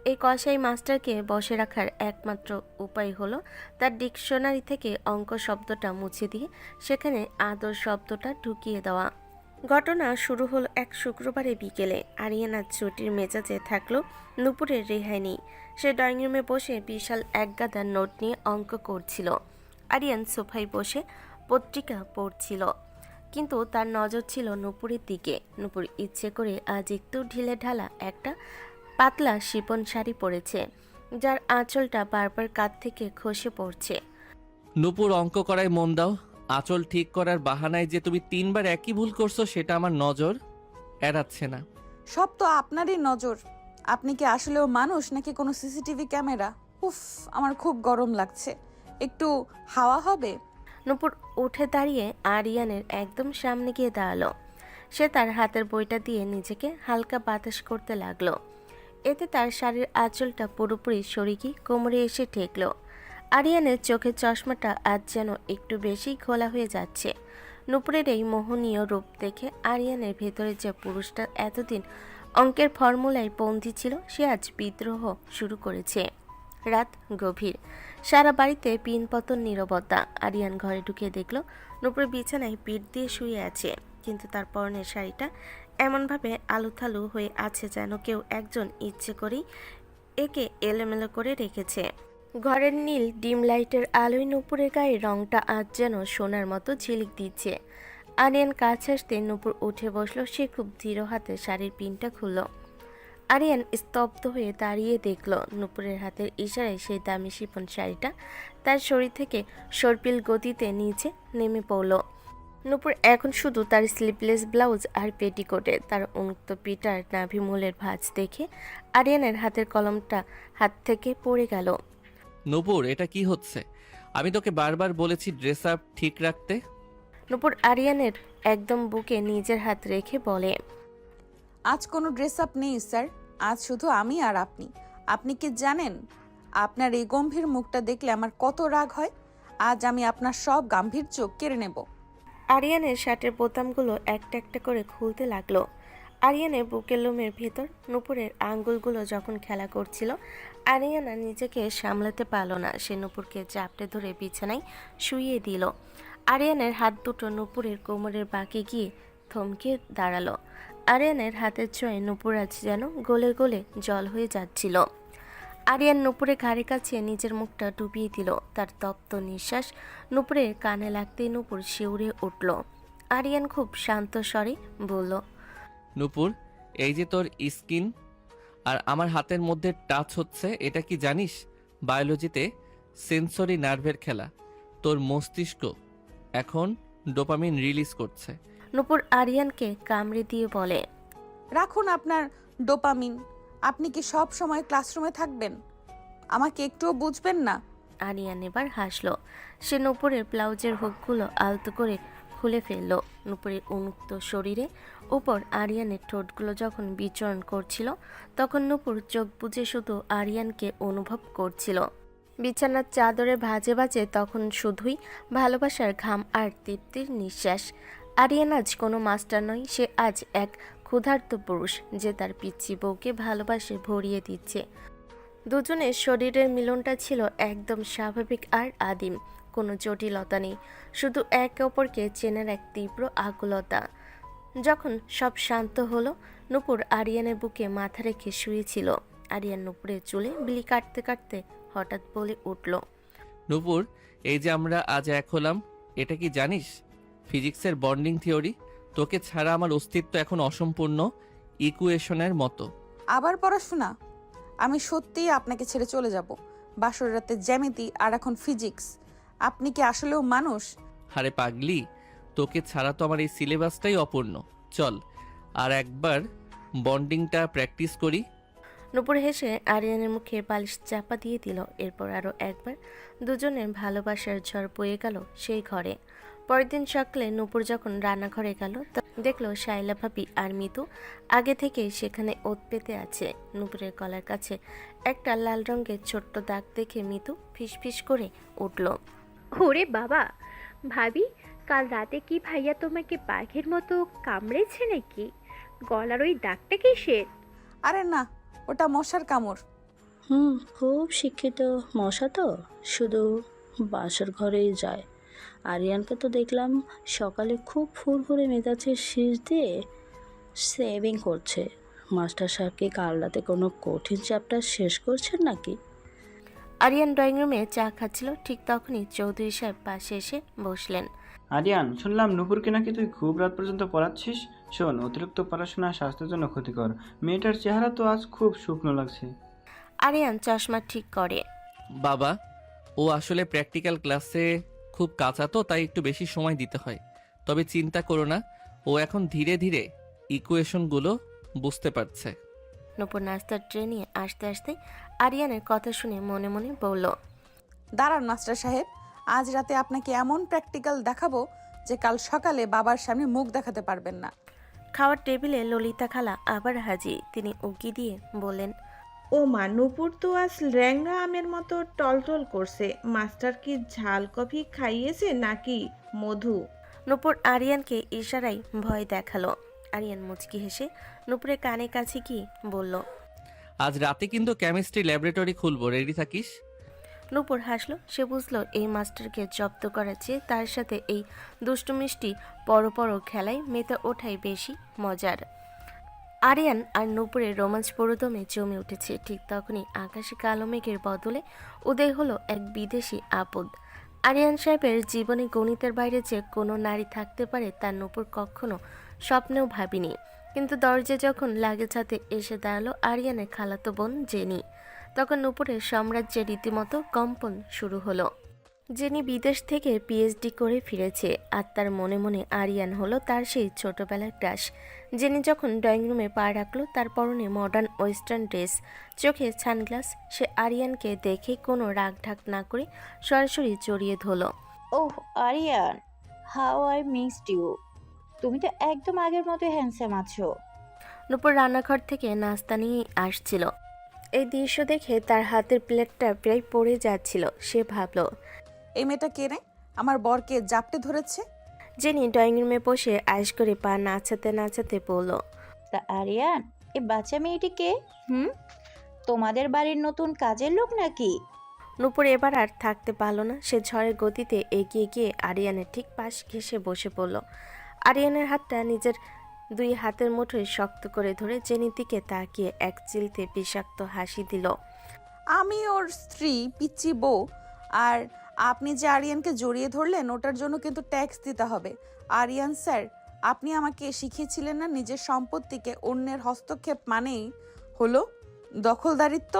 এই কসাই মাস্টারকে বসে রাখার একমাত্র উপায় হলো তার ডিকশনারি থেকে অঙ্ক শব্দটা মুছে দিয়ে সেখানে আদর শব্দটা ঢুকিয়ে দেওয়া। ঘটনা শুরু হলো এক শুক্রবারে বিকেলে। আরিয়ানা ছুটির মেজাজে থাকলো, নূপুরের রেহাই নেই। সে ড্রয়িং রুমে বসে বিশাল এক গাদা নোট নিয়ে অঙ্ক করছিল। আরিয়ান সোফায় বসে পত্রিকা পড়ছিল, কিন্তু তার নজর ছিল নূপুরের দিকে। নূপুর ইচ্ছে করে আজ একটু ঢিলে ঢালা একটা পাতলা শিপন শাড়ি পরেছে, যার আঁচলটা বারবার কাঁধ থেকে খসে পড়ছে। নূপুর, অঙ্ক করায় মন দাও। আঁচল ঠিক করার বাহানায় যে তুমি 3বার একই ভুল করছো, সেটা আমার নজর এড়াচ্ছে না। সব তো আপনারই নজর। আপনি কি আসলেও মানুষ নাকি কোনো সিসিটিভি ক্যামেরা? উফ, আমার খুব গরম লাগছে, একটু হাওয়া হবে? নূপুর উঠে দাঁড়িয়ে আরিয়ানের একদম সামনে গিয়ে দাঁড়ালো। সে তার হাতের বইটা দিয়ে নিজেকে হালকা বাতাস করতে লাগলো। এতে তার শাড়ির আঁচলটা পুরোপুরি সরে গিয়ে কোমরে এসে ঠেকলো। আরিয়ানের চোখের চশমাটা আজ যেন একটু বেশি ঘোলা হয়ে যাচ্ছে। নূপুরের এই মোহনীয় রূপ দেখে আরিয়ানের ভেতরে যে পুরুষটা এতদিন অঙ্কের ফর্মুলায় বন্দী ছিল, সে আজ বিদ্রোহ শুরু করেছে। রাত গভীর, সারা বাড়িতে পিনপতন নীরবতা। আরিয়ান ঘরে ঢুকে দেখল নূপুর বিছানায় পিঠ দিয়ে শুয়ে আছে, কিন্তু তার পরনের শাড়িটা এমনভাবে আলুথালু হয়ে আছে যেন কেউ একজন ইচ্ছে করেই একে এলোমেলো করে রেখেছে। ঘরের নীল ডিম লাইটের আলোয় নূপুরের গায়ে রংটা আজ যেন সোনার মতো ঝিলিক দিচ্ছে। আরিয়ান কাছে আসতে নূপুর উঠে বসলো। সে খুব ধীর হাতে শাড়ির পিনটা খুলল। আরিয়ান স্তব্ধ হয়ে দাঁড়িয়ে দেখল নূপুরের হাতের ইশারায় সেই দামি শিফন শাড়িটা তার শরীর থেকে সর্পিল গতিতে নিচে নেমে পড়ল। নূপুর এখন শুধু তার স্লিভলেস ব্লাউজ আর পেটিকোটে। তার উন্মুক্ত পিটার নাভিমূলের ভাঁজ দেখে আরিয়ানের হাতের কলমটা হাত থেকে পড়ে গেল। নূপুর, এটা কি হচ্ছে? আমি তোকে বারবার বলেছি ড্রেস আপ ঠিক রাখতে। নূপুর আরিয়ানের একদম বুকে নিজের হাত রেখে বলে, আজ কোনো ড্রেস আপ নেই স্যার, আজ শুধু আমি আর আপনি। আপনি কি জানেন আপনার এই গম্ভীর মুখটা দেখলে আমার কত রাগ হয়? আজ আমি আপনার সব গাম্ভীর্য কেড়ে নেব। আরিয়ানের শার্টের বোতামগুলো একটা একটা করে খুলতে লাগলো। আরিয়ানের বুকের লোমের ভেতর নূপুরের আঙ্গুলগুলো যখন খেলা করছিল, আরিয়ানা নিজেকে সামলাতে পারল না। সে নূপুরকে চাপটে ধরে বিছানায় শুইয়ে দিল। আরিয়ানের হাত দুটো নূপুরের কোমরের বাঁকে গিয়ে থমকে দাঁড়ালো। আরিয়ানের হাতের ছোঁয়ায় নূপুর আজ যেন গলে গলে জল হয়ে যাচ্ছিল। আরিয়ান নূপুরের ঘাড়ে কাছে নিজের মুখটা ডুবিয়ে দিল। তার তপ্ত নিঃশ্বাস নূপুরের কানে লাগতেই নূপুর শিউরে উঠল। আরিয়ান খুব শান্ত স্বরে বলল, নূপুর, এই যে তোর স্কিন আর আমার হাতের মধ্যে টাচ হচ্ছে, এটা কি জানিস বায়োলজিতে সেন্সরি নার্ভের খেলা। তোর মস্তিষ্ক এখন ডোপামিন রিলিজ করছে। নূপুর আরিয়ানকে কামড়ে দিয়ে বলে, রাখুন আপনার ডোপামিন। আপনি কি সব সময় ক্লাসরুমে থাকবেন? আমাকে একটুও বুঝবেন না? আরিয়ান এবার হাসলো। সে নূপুরের ব্লাউজের হুকগুলো আলতো করে খুলে ফেলল। নূপুরের উন্মুক্ত শরীরে উপর আরিয়ানের ঠোঁটগুলো যখন বিচরণ করছিল, তখন নূপুর চোখ বুজে শুধু আরিয়ানকে অনুভব করছিল। বিছানার চাদরে ভাজে ভাজে তখন শুধুই ভালোবাসার ঘাম আর তৃপ্তির নিঃশ্বাস। আরিয়ান আজ কোনো মাস্টার নয়, সে আজ এক ক্ষুধার্ত পুরুষ যে তার পিচ্চি বউকে ভালোবাসে ভরিয়ে দিচ্ছে। দুজনের শরীরের মিলনটা ছিল একদম স্বাভাবিক আর আদিম। কোনো জটিলতা নেই, শুধু একে অপরকে চেনার এক তীব্র আকুলতা। যখন সব শান্ত হলো, নূপুর আরিয়ানের বুকে মাথা রেখে শুয়েছিল। আরিয়ান নূপুরের চুলে বিলি কাটতে কাটতে হঠাৎ বলে উঠল, নূপুর, এই যে আমরা আজ এক হলাম, এটা কি জানিস ফিজিক্সের বন্ডিং থিওরি? তোকে ছাড়া আমার অস্তিত্ব এখন অসম্পূর্ণ ইকুয়েশনের মতো। আবার পড়াশোনা? আমি সত্যিই আপনাকে ছেড়ে চলে যাব। বাসর রাতে জ্যামিতি আর এখন ফিজিক্স। আপনি কি আসলেও মানুষ? আরে পাগলি, তোকে ছাড়া তো আমার এই সিলেবাসটাই অপূর্ণ। চল আর একবার বন্ডিংটা প্র্যাকটিস করি। নূপুর হেসে আরিয়ানের মুখে বালিশ চাপা দিয়ে দিল। এরপর আরও একবার দুজনের ভালোবাসার ঝড় বয়ে গেল সেই ঘরে। পরের দিন সকালে নূপুর যখন রান্নাঘরে গেল, দেখলো শাইলা ভাবি আর মিতু আগে থেকে সেখানে ওত পেতে আছে। নূপুরের গলার কাছে একটা লাল রঙের ছোট্ট দাগ দেখে মিতু ফিসফিস করে উঠল, ওরে বাবা, ভাবি কাল রাতে কি ভাইয়া তোমাকে বাঘের মতো কামড়েছে নাকি? গলার ওই দাগটা কিসের? আরে না, ওটা মশার কামড়। খুব শিক্ষিত মশা তো, শুধু বাসর ঘরেই যায়। আরিয়ানকে তো দেখলাম সকালে খুব ফুরফুরে মেজাজের শীষ দিয়ে সেভিং করছে। মাস্টার সাহেব কি কাল রাতে কোনো কঠিন চ্যাপ্টার শেষ করছেন নাকি? আরিয়ান ড্রয়িং রুমে চা খাচ্ছিল। ঠিক তখনই চৌধুরী সাহেব পাশে এসে বসলেন। আরিয়ান, শুনলাম নূপুরকে নাকি তুই খুব রাত পর্যন্ত পড়াচ্ছিস। শোন, অতিরিক্ত পড়াশোনা স্বাস্থ্যের জন্য ক্ষতিকর। মেয়েটার চেহারা তো আজ খুব শুকনো লাগছে। আরিয়ান চশমা ঠিক করে, বাবা, ও আসলে প্র্যাকটিক্যাল ক্লাসে খুব কাঁচা তো, তাই একটু বেশি সময় দিতে হয়। তবে চিন্তা করো না, ও এখন ধীরে ধীরে ইকুয়েশনগুলো বুঝতে পারছে। নূপুর নাস্তার ট্রে নিয়ে আসতে আসতে আরিয়ানের কথা শুনে মনে মনে বলল, দাঁড়ান মাস্টার সাহেব, আজ রাতে আপনাকে এমন প্র্যাকটিক্যাল দেখাবো যে কাল সকালে বাবার সামনে মুখ দেখাতে পারবেন না। খাওয়ার টেবিলে ললিতা খালা আবার হাজির। তিনি উকি দিয়ে বললেন, ও মা, নূপুর তো আজ ল্যাংড়া আমের মতো টলটল করছে। মাস্টার কি ঝাল কফি খাইয়েছে নাকি মধু? নূপুর আরিয়ানকে ইশারায় ভয় দেখালো। আরিয়ান মুচকি হেসে নূপুরের কানে কাছে গিয়ে বলল, আজ রাতে কিন্তু কেমিস্ট্রি ল্যাবরেটরি খুলবো, রেডি থাকিস। নূপুর হাসলো। সে বুঝলো এই মাস্টারকে জব্দ করার চেয়ে তার সাথে এই দুষ্টু মিষ্টি পর খেলায় মেতে ওঠাই বেশি মজার। আরিয়ান আর নূপুরের রোমাঞ্চ পুরোদমে জমে উঠেছে। ঠিক তখনই আকাশে কালো মেঘের বদলে উদয় হলো এক বিদেশি আপদ। আরিয়ান সাহেবের জীবনে গণিতের বাইরে যে কোনো নারী থাকতে পারে তা নূপুর কখনো স্বপ্নেও ভাবিনি। কিন্তু দরজা যখন লাগেজ হাতে এসে দাঁড়ালো আরিয়ানের খালাতো বোন জেনি, তখন নূপুরের সাম্রাজ্যে রীতিমতো কম্পন শুরু হলো। জেনি বিদেশ থেকে পিএইচডি করে ফিরেছে আর তার মনে মনে আরিয়ান হলো তার সেই ছোটবেলার ক্রাশ। জেনি যখন ড্রয়িং রুমে পা রাখলো, তার পরনে মডার্ন ওয়েস্টার্ন ড্রেস, চোখে সানগ্লাস, সে আরিয়ানকে দেখে কোনো রাগ ঢাক না করে সরাসরি জড়িয়ে ধরলো। Oh Aryan, how I missed you. তুমি তো একদম আগের মতো হ্যান্ডসাম আছো। নূপুর রান্নাঘর থেকে নাস্তা নিয়ে আসছিল। এই দৃশ্য দেখে তার হাতের প্লেটটা প্রায় পড়ে যাচ্ছিল। সে ভাবলো, এই মেয়েটা কে রে? আমার বরকে জাপটে ধরেছে। জেনি ড্রয়িং রুমে বসে আয়েশ করে পা নাচাতে নাচাতে বলল, তা আরিয়ান, এই বাচ্চা মেয়েটি কে? তোমাদের বাড়ির নতুন কাজের লোক নাকি? নূপুর এবার আর থাকতে পারল না। সে ঝড়ের গতিতে এগিয়ে গিয়ে আরিয়ানের ঠিক পাশ ঘেঁষে বসে পড়ল। আরিয়ানের হাতটা নিজের 2 হাতের মুঠোয় শক্ত করে ধরে জেনির দিকে তাকিয়ে এক চিলতে বিষাক্ত হাসি দিল। আমি ওর স্ত্রী, পিচ্চি বউ, আর আপনি যে আরিয়ানকে জড়িয়ে ধরলেন ওটার জন্য কিন্তু ট্যাক্স দিতে হবে। আরিয়ান স্যার, আপনি আমাকে শিখিয়েছিলেন না নিজের সম্পত্তিকে অন্যের হস্তক্ষেপ মানেই হলো দখলদারিত্ব।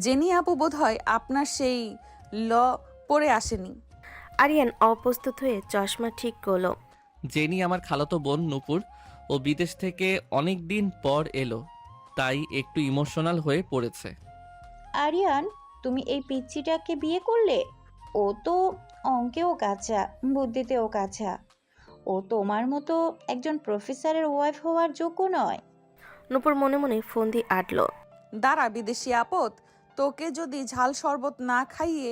জেনি আপু বোধহয় আপনার সেই ল পড়ে আসেনি। আরিয়ান অপ্রস্তুত হয়ে চশমা ঠিক করলো। জেনি আমার খালাতো বোন নূপুর, ও বিদেশ থেকে অনেক দিন পর এলো, তাই একটু ইমোশনাল হয়ে পড়েছে। আরিয়ান, তুমি এই পিচ্চিটাকে বিয়ে করলে? ও তো অঙ্কেও কাঁচা, বুদ্ধিতেও কাঁচা। ও তোমার মতো একজন প্রফেসরের ওয়াইফ হওয়ার যোগ্য নয়। নূপুর মনে মনে ফোন দিয়ে আটলো। দাঁড়া বিদেশি আপদ, তোকে যদি ঝাল শরবত না খাইয়ে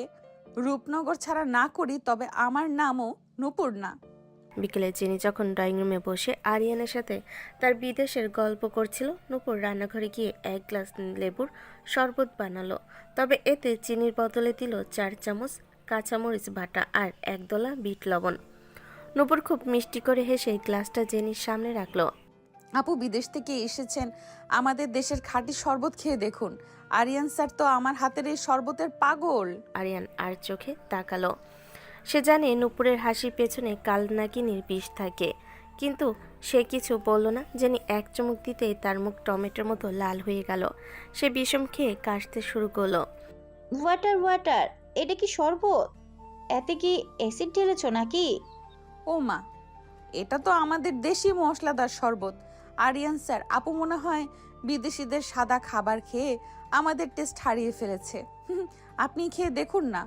রূপনগর ছাড়া না করি তবে আমার নামও নূপুর না। বিকেলে জেনি যখন ড্রয়িং রুমে বসে আরিয়ানের সাথে তার বিদেশের গল্প করছিল, নূপুর রান্নাঘরে গিয়ে 1 গ্লাস লেবুর শরবত বানালো। তবে এতে চিনির বদলে দিল 4 চামচ কাঁচামরিচ বাটা আর 1 দলা বিট লবণ। নূপুর খুব মিষ্টি করে হেসে গ্লাসটা জেনির সামনে রাখলো। আপু বিদেশ থেকে এসেছেন, আমাদের দেশের খাঁটি শরবত খেয়ে দেখুন। আরিয়ান স্যার তো আমার হাতের এই শরবতের পাগল। আরিয়ান আর চোখে তাকালো। সে জানে নূপুরের হাসির পেছনে কালনাগিনীর বিষ থাকে, কিন্তু সে কিছু বলল না। জেনি এক চুমুক দিতেই তার মুখ টমেটোর মতো লাল হয়ে গেল। সে বিষম খেয়ে কাশতে শুরু করলো। ওয়াটার ওয়াটার, এটা কি শরবত? এতে কি অ্যাসিড ঢেলেছো নাকি? ও মা, এটা তো আমাদের দেশি মশলাদার শরবত। আরিয়ান স্যার, আপু মনে হয় বিদেশিদের সাদা খাবার খেয়ে আমাদের টেস্ট হারিয়ে ফেলেছে। আপনি খেয়ে দেখুন না।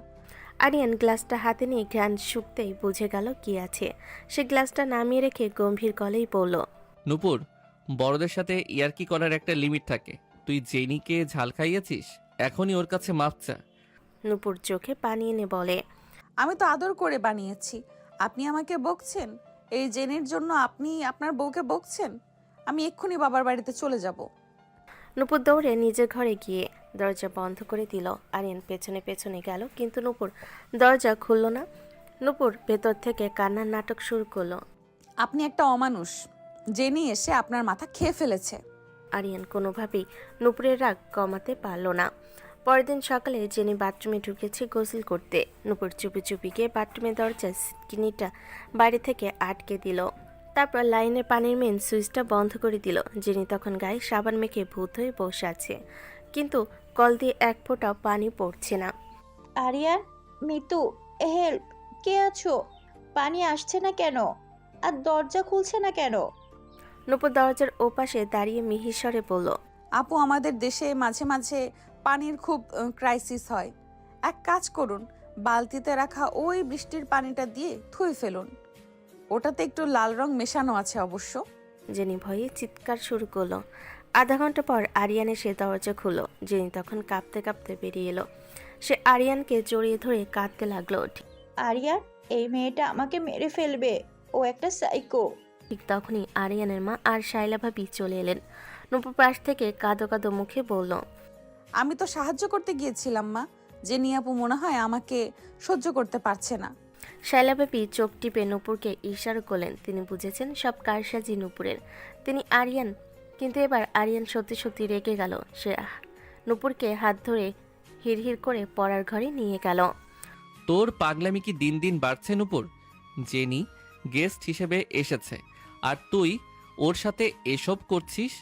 আরিয়ান গ্লাসটা হাতে নিয়ে ঘ্রাণ শুকতেই বুঝে গেল কি আছে। সে গ্লাসটা নামিয়ে রেখে গম্ভীর গলেই বলল, নূপুর, বড়দের সাথে ইয়ার্কি করার একটা লিমিট থাকে। তুই জেনিকে ঝাল খাইয়েছিস, এখনই ওর কাছে মাপ চা। নূপুর চোখে পানি এনে বলে, আমি তো আদর করে বানিয়েছি, আপনি আমাকে বকছেন? এই জেনের জন্য আপনি আপনার বউকে বকছেন? আমি এক্ষুনি বাবার বাড়িতে চলে যাব। নূপুর দৌড়ে নিজের ঘরে গিয়ে দরজা বন্ধ করে দিল। আরিয়ান পেছনে পেছনে গেল, কিন্তু নূপুর দরজা খুলল না। নূপুর ভেতর থেকে কান্নার নাটক শুরু করলো। আপনি একটা অমানুষ, জেনি এসে আপনার মাথা খেয়ে ফেলেছে। আরিয়ান কোনোভাবেই নূপুরের রাগ কমাতে পারল না। পরের দিন সকালে জেনি বাথরুমে ঢুকেছে গোসল করতে। নূপুর চুপি চুপি গিয়ে বাথরুমের দরজার সিটকিনিটা বাইরে থেকে আটকে দিল। তারপর লাইনের পানির মেন সুইচটা বন্ধ করে দিল। জেনি তখন গায়ে সাবান মেখে ভূত হয়ে বসে আছে, কিন্তু কল দিয়ে 1 ফোঁটাও পানি পড়ছে না। আরিয়ান, মিতু, হেল্প, কে আছো? পানি আসছে না কেন? আর দরজা খুলছে না কেন? নূপুর দরজার ওপাশে দাঁড়িয়ে মিহিস্বরে বলল, আপু আমাদের দেশে মাঝে মাঝে পানির খুব ক্রাইসিস হয়। এক কাজ করুন, বালতিতে রাখা ওই বৃষ্টির পানিটা দিয়ে ধুয়ে ফেলুন। ওটাতে একটু লাল রং মেশানো আছে অবশ্য। জেনি ভয়ে চিৎকার শুরু করলো। আধা ঘন্টা পর আরিয়ান এসে দরজা খুলল। জেনি তখন কাঁপতে কাঁপতে বেরিয়ে এলো। সে আরিয়ানকে জড়িয়ে ধরে কাঁদতে লাগলো। আরিয়ান, এই মেয়েটা আমাকে মেরে ফেলবে, ও একটা সাইকো। ঠিক তখনই আরিয়ানের মা আর শাইলা ভাবি চলে এলেন। নূপুর পাশ থেকে কাঁদো কাঁদো মুখে বলল, আমি তো সাহায্য করতে গিয়েছিলাম মা, জেনি আপু মনে হয় আমাকে সহ্য করতে পারছে না। শাইলা ভাবি চোখ টিপে নূপুরকে ইশারা করলেন। তিনি বুঝেছেন সব কারসাজি নূপুরের। তিনি আরিয়ান, কিন্তু এবার আরিয়ান সত্যি সত্যি রেগে গেল। সে নূপুরকে হাত ধরে হিড়হিড় করে পড়ার ঘরে নিয়ে গেল। তোর পাগলামি কি দিন দিন বাড়ছে নূপুর? জেনি গেস্ট হিসেবে এসেছে আর তুই ওর সাথে এসব করছিস?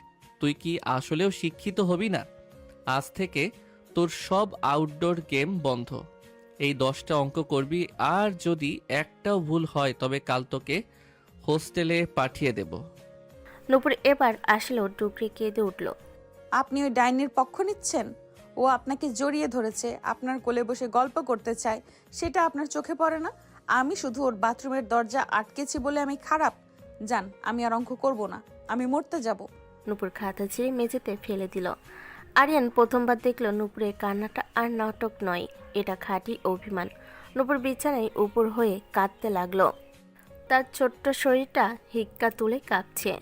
তুই কি আসলেও শিক্ষিত হবি না? আজ থেকে তোর সব আউটডোর গেম বন্ধ। এই 10টা অঙ্ক করবি, আর যদি একটাও ভুল হয় তবে কাল তোকে হোস্টেলে পাঠিয়ে দেব। নূপুর এবার আসলেও ডুকরে কেঁদে উঠল। আপনি ওই ডাইনির পক্ষ নিচ্ছেন? ও আপনাকে জড়িয়ে ধরেছে, আপনার কোলে বসে গল্প করতে চায়, সেটা আপনার চোখে পড়ে না? আমি শুধু ওর বাথরুমের দরজা আটকেছি বলে আমি খারাপ? যান, আমি আর অঙ্ক করব না, আমি মরতে যাব। নূপুর খাতা ছিঁড়ে মেঝেতে ফেলে দিল। আরিয়ান প্রথমবার দেখল নূপুরের কান্নাটা আর নাটক নয়, এটা খাঁটি অভিমান। নূপুর বিছানায় উপর হয়ে কাঁদতে লাগলো। তার ছোট্ট শরীরটা হিক্কা তুলে কাঁপছে।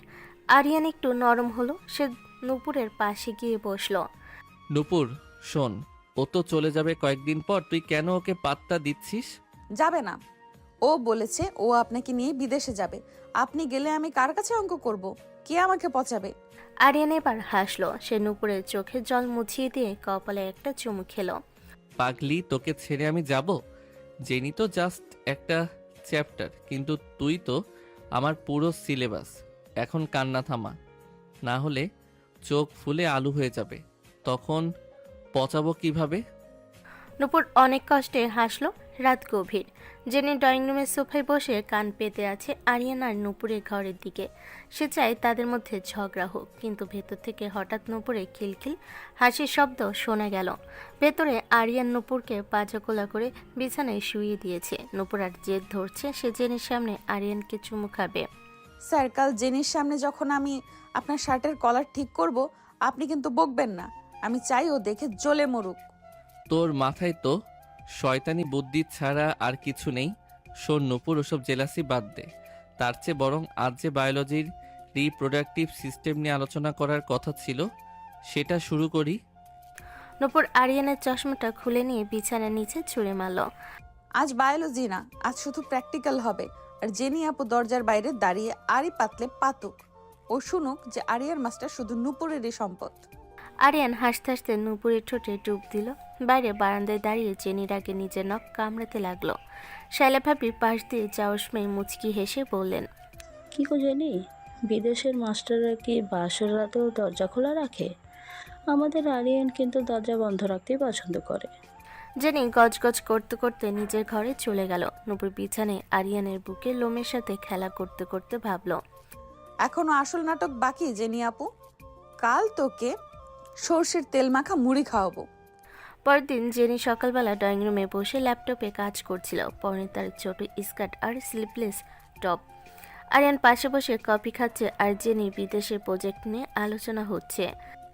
আরিয়ান একটু নরম হলো, সে নূপুরের পাশে গিয়ে বসলো। নূপুর শোন, ও তো চলে যাবে কয়েকদিন পর, তুই কেন ওকে পাত্তা দিচ্ছিস? যাবে না। ও বলেছে ও আপনাকে নিয়ে বিদেশে যাবে। আপনি গেলে আমি কার কাছে অঙ্ক করব? কে আমাকে পচাবে? আরিয়ান এবার হাসলো। সে নূপুরের চোখে জল মুছিয়ে দিয়ে কপালে একটা চুমু খেলো। পাগলি, তোকে ছেড়ে আমি যাব? জেনি তো জাস্ট একটা চ্যাপ্টার, কিন্তু তুই তো আমার পুরো সিলেবাস। এখন কান্না থামা, না হলে চোখ ফুলে আলু হয়ে যাবে। তখন পচাবো কিভাবে? নূপুর অনেক কষ্টে হাসলো। রাত গভীর। জেনি ড্রয়িং রুমের সোফায় বসে কান পেতে আছে আরিয়ান আর নূপুরের ঘরের দিকে। সে চায় তাদের মধ্যে ঝগড়া হোক, কিন্তু ভেতর থেকে হঠাৎ নূপুরে খিলখিল হাসির শব্দ শোনা গেল। ভেতরে আরিয়ান নূপুরকে পাজাকোলা করে বিছানায় শুইয়ে দিয়েছে। নূপুর আর জেদ ধরছে সে জেনির সামনে আরিয়ানকে চুমু খাবে। স্যার, কাল জেনির সামনে যখন আমি আপনার শার্টের কলার ঠিক করব, আপনি কিন্তু বকবেন না। আমি চাই ও দেখে জ্বলে মরুক। তোর মাথায় তো শয়তানি বুদ্ধি ছাড়া আর কিছু নেই। শোন নূপুর, ওসব জেলাসি বাদ দে। তার চেয়ে বরং আজ যে বায়োলজির রিপ্রোডাক্টিভ সিস্টেম নিয়ে আলোচনা করার কথা ছিল, সেটা শুরু করি। নূপুর আরিয়ানের চশমাটা খুলে নিয়ে বিছানার নিচে ছুঁড়ে মারল। আজ বায়োলজি না, আজ শুধু প্র্যাকটিক্যাল হবে। আর জেনি আপু দরজার বাইরে দাঁড়িয়ে আড়ি পাতলে পাতুক। ও শুনুক যে আরিয়ার মাস্টার শুধু নূপুরেরই সম্পদ। আরিয়ান হাসতে হাসতে নূপুরের ঠোঁটে ডুব দিল। বাইরে বারান্দায় দাঁড়িয়ে জেনির আগে নিজের নখ কামড়াতে লাগলো। শাইলা ভাবির পাশ দিয়ে যাওয়ার সময় মুচকি হেসে বললেন, কি গো জেনি, বিদেশের মাস্টাররা কি বাসর রাতেও দরজা খোলা রাখে? আমাদের আরিয়ান কিন্তু দরজা বন্ধ রাখতেই পছন্দ করে। জেনি গজগজ করতে করতে নিজের ঘরে চলে গেল। নূপুর বিছানে আরিয়ানের বুকে লোমের সাথে খেলা করতে করতে ভাবল, এখনো আসল নাটক বাকি জেনি আপু। কাল তোকে সর্ষের তেল মাখা মুড়ি খাওয়াবো। পরদিন জেনি সকালবেলা ড্রয়িং রুমে বসে ল্যাপটপে কাজ করছিল। পরনে তার ছোট স্কার্ট আর স্লিভলেস টপ। আরিয়ান পাশে বসে কফি খাচ্ছে আর জেনি বিদেশের প্রজেক্ট নিয়ে আলোচনা হচ্ছে।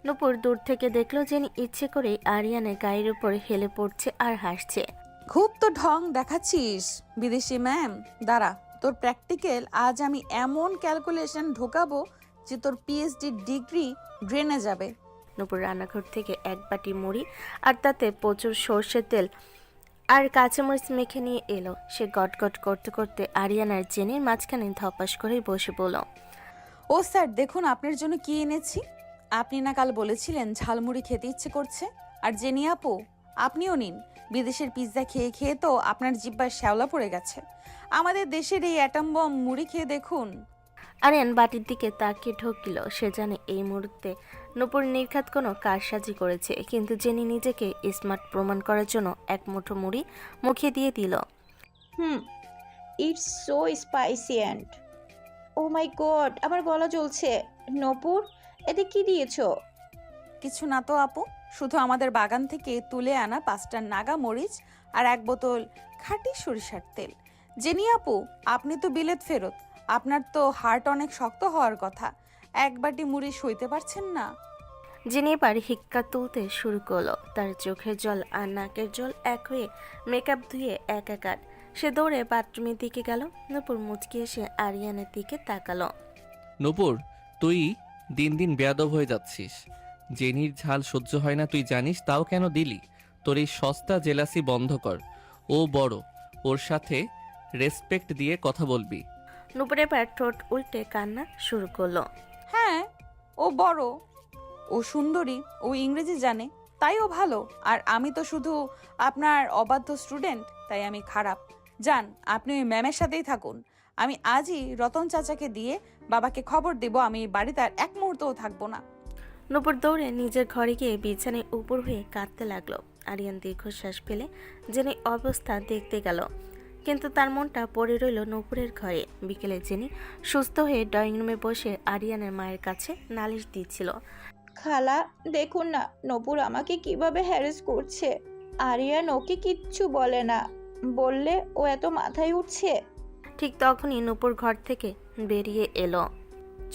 নূপুর দূর থেকে দেখলো জেনি ইচ্ছে করে আরিয়ানের গায়ের উপর হেলে পড়ছে আর হাসছে। খুব তো ঢং দেখাচ্ছিস বিদেশি ম্যাম। দাঁড়া, তোর প্র্যাকটিক্যাল আজ আমি এমন ক্যালকুলেশন ঢোকাবো যে তোর পিএইচডি ডিগ্রি ড্রেনে যাবে। নূপুর রান্নাঘর থেকে এক বাটি মুড়ি আর তাতে প্রচুর সর্ষের তেল আর কাঁচামরিচ মেখে নিয়ে এলো। সে গটগট করতে করতে আরিয়ান আর জেনির মাঝখানে ধপাস করে বসে বলল, ও স্যার, দেখুন আপনার জন্য কি এনেছি। আপনি না কাল বলেছিলেন ঝালমুড়ি খেতে ইচ্ছে করছে। আর জেনি আপু, আপনিও নিন। বিদেশের পিৎজা খেয়ে খেয়ে তো আপনার জিহ্বার শ্যাওলা পড়ে গেছে। আমাদের দেশের এই অ্যাটম বম মুড়ি খেয়ে দেখুন। আরিয়ান বাটির দিকে তাকিয়ে ঢোকিল। সে জানে এই মুহূর্তে নূপুর নির্ঘাত কোনো কারসাজি করেছে, কিন্তু জেনি নিজেকে স্মার্ট প্রমাণ করার জন্য এক মুঠো মুড়ি মুখে দিয়ে দিল। It's so spicy and oh my god, আমার গলা জ্বলছে। নপুর, এতে কি দিয়েছো? কিছু না তো আপু, শুধু আমাদের বাগান থেকে তুলে আনা 5টা নাগা মরিচ আর 1 বোতল খাঁটি সরিষার তেল। জেনি আপু, আপনি তো বিলেত ফেরত, আপনার তো হার্ট অনেক শক্ত হওয়ার কথা। এক বাটি মুড়ি সইতে পারছেন না? জেনি এবার হিক্কা তুলতে শুরু করলো। তার চোখের জল আর নাকের জল এক হয়ে মেকআপ ধুয়ে একাকার। সে দৌড়ে বাথরুমের দিকে গেল। নূপুর মুচকি এসে আরিয়ানের দিকে তাকালো। নূপুর, তুই দিন দিন বেয়াদব হয়ে যাচ্ছিস। জেনির ঝাল সহ্য হয় না তুই জানিস, তাও কেন দিলি? তোর এই সস্তা জেলাসি বন্ধ কর। ও বড়, ওর সাথে রেসপেক্ট দিয়ে কথা বলবি। নূপুর এবার ঠোঁট উল্টে কান্না শুরু করলো। হ্যাঁ, ও বড়, ও সুন্দরী, ও ইংরেজি জানে, তাই ও ভালো। আর আমি তো শুধু আপনার অবাধ্য স্টুডেন্ট, তাই আমি খারাপ। যান, আপনি ওই ম্যামের সাথেই থাকুন। আমি আজই রতন চাচাকে দিয়ে বাবাকে খবর দেব আমি বাড়িতে আর এক মুহূর্তও থাকবো না। নূপুর দৌড়ে নিজের ঘরে গিয়ে বিছানায় উপর হয়ে কাঁদতে লাগলো। আরিয়ান দীর্ঘশ্বাস ফেলে জেনি অবস্থা দেখতে গেল, কিন্তু তার মনটা পড়ে রইল নূপুরের ঘরে। বিকেলে জেনি সুস্থ হয়ে ড্রয়িং রুমে বসে আরিয়ানের মায়ের কাছে নালিশ দিচ্ছিল। খালা দেখুন না নপুর আমাকে কিভাবে হ্যারেস করছে। আরিয়ান ওকে কিচ্ছু বলে না, বললে ও এত মাথায় উঠছে। ঠিক তখনই নূপুর ঘর থেকে বেরিয়ে এলো।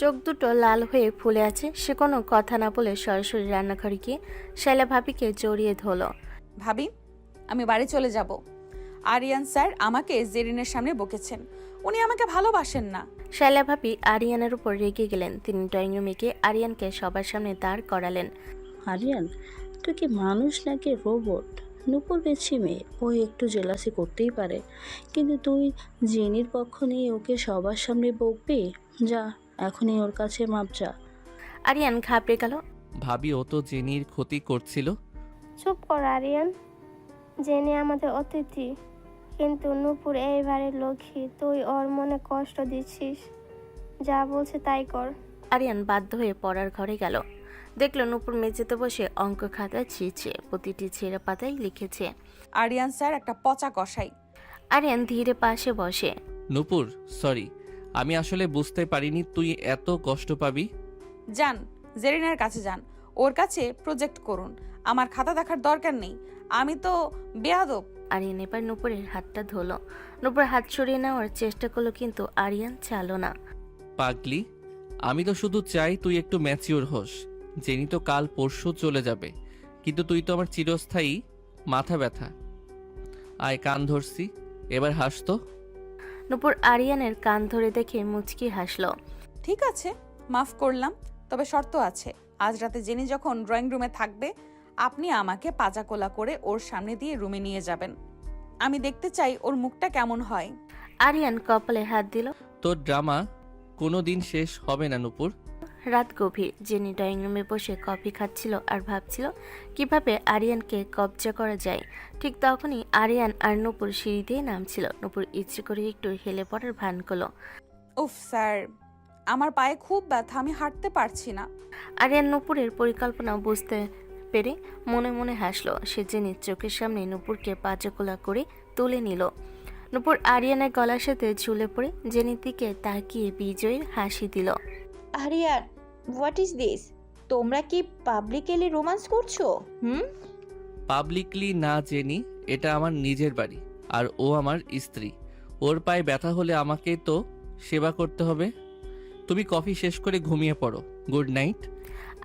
চোখ দুটো লাল হয়ে ফুলে আছে। সে কোনো কথা না বলে সরাসরি রান্নাঘরে গিয়ে শাইলা ভাবিকে জড়িয়ে ধরল। ভাবি, আমি বাড়ি চলে যাব। আরিয়ান স্যার আমাকে জেরিনের সামনে বকেছেন, উনি আমাকে ভালোবাসেন না। শাইলা ভাবি আরিয়ানের উপর রেগে গেলেন। তিনি ড্রয়িং রুমে গিয়ে আরিয়ানকে সবার সামনে দাঁড় করালেন। আরিয়ান, তুই কি মানুষ নাকি রোবট? নূপুর বেছি মেয়ে, ও একটু জেলাসি করতেই পারে, কিন্তু তুই জেনির পক্ষ নিয়ে ওকে সবার সামনে বকবি? যা, এখনই ওর কাছে মাপ চা। আরিয়ান ঘাবড়ে গেল। ভাবি ও তো জেনির ক্ষতি করছিল। চুপ কর আরিয়ান, জেনে আমাদের অতিথি, কিন্তু নূপুর এই বাড়ির লক্ষ্মী, তুই ওর মনে কষ্ট দিচ্ছিস। যা বলছে তাই কর। আরিয়ান বাধ্য হয়ে পড়ার ঘরে গেল। দেখল নূপুর মেঝেতে বসে অঙ্ক খাতা ছিঁড়ছে। প্রতিটি ছেঁড়া পাতায় লিখেছে। আরিয়ান স্যার একটা পচা কষাই। আরিয়ান ধীরে পাশে বসে। নূপুর, সরি, আমি আসলে বুঝতে পারিনি তুই এত কষ্ট পাবি। যান, জেরিনের কাছে যান, ওর কাছে প্রজেক্ট করুন। আমার খাতা দেখার দরকার নেই, আমি তো বেয়াদব। আরিয়ান এবার নূপুরের হাতটা ধরল। নূপুর হাত সরিয়ে নেওয়ার চেষ্টা করলো, কিন্তু আরিয়ান চালো না। পাগলি, আমি তো শুধু চাই তুই একটু ম্যাচিওর হোস। জেনি তো কাল পরশু চলে যাবে, কিন্তু তুই তো আমার চিরস্থায়ী মাথা ব্যথা। আয়, কান ধরছি, এবার হাস তো। নূপুর আরিয়ানের কান ধরে দেখে মুচকি হাসল। ঠিক আছে, মাফ করলাম, তবে শর্ত আছে। আজ রাতে জেনি যখন ড্রয়িং রুমে থাকবে, আপনি আমাকে পাজাকোলা করে ওর সামনে দিয়ে রুমে নিয়ে যাবেন। আমি দেখতে চাই ওর মুখটা কেমন হয়। আরিয়ান কপালে হাত দিল। তোর ড্রামা কোনো দিন শেষ হবে না নূপুর। রাত গভীর। জেনি ড্রয়িং রুমে বসে কফি খাচ্ছিল আর ভাবছিল কিভাবে আরিয়ানকে কবজা করা যায়। ঠিক তখনই আরিয়ান আর নূপুর সিঁড়ি দিয়ে নামছিল। নূপুর ইচ্ছে করে একটু হেলে পড়ার ভান করলো। উফ স্যার, আমার পায়ে খুব ব্যথা, আমি হাঁটতে পারছি না। আরিয়ান নূপুরের পরিকল্পনা বুঝতে পেরে মনে মনে হাসলো। সে জেনির চোখের সামনে নূপুরকে পাজাকোলা করে তুলে নিল। নূপুর আরিয়ানের গলার সাথে ঝুলে পড়ে জেনির দিকে তাকিয়ে বিজয়ের হাসি দিল। Aryan, what is this? তোমরা কি পাবলিকলি রোমান্স করছো? পাবলিকলি না জেনি, এটা আমার নিজের বাড়ি, আর ও আমার স্ত্রী। ওর পায়ে ব্যথা হলে আমাকে তো সেবা করতে হবে। তুমি কফি শেষ করে ঘুমিয়ে পড়ো। Good night.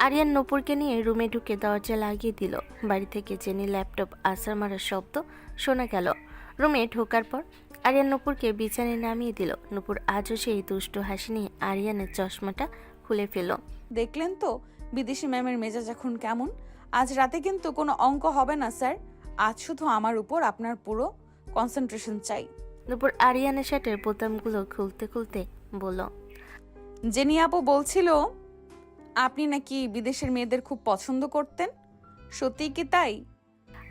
আরিয়ান নূপুরকে নিয়ে রুমে ঢুকে দরজা লাগিয়ে দিল। বাড়ি থেকে জেনি ল্যাপটপ আসার মারার শব্দ শোনা গেল। রুমে ঢোকার পর আরিয়ান নূপুরকে বিছানায় নামিয়ে দিল। নূপুর আজও সেই দুষ্ট হাসি নিয়ে আরিয়ানের চশমাটা খুলে ফেল। দেখলেন তো বিদেশি ম্যামের মেজাজ এখন কেমন? আজ রাতে কিন্তু কোনো অঙ্ক হবে না স্যার। আজ শুধু আমার উপর আপনার পুরো কনসেন্ট্রেশন চাই। নূপুর আরিয়ানের শার্টের বোতামগুলো খুলতে খুলতে বলল, জেনি আপু বলছিল আপনি নাকি বিদেশের মেয়েদের খুব পছন্দ করতেন, সত্যি কি তাই?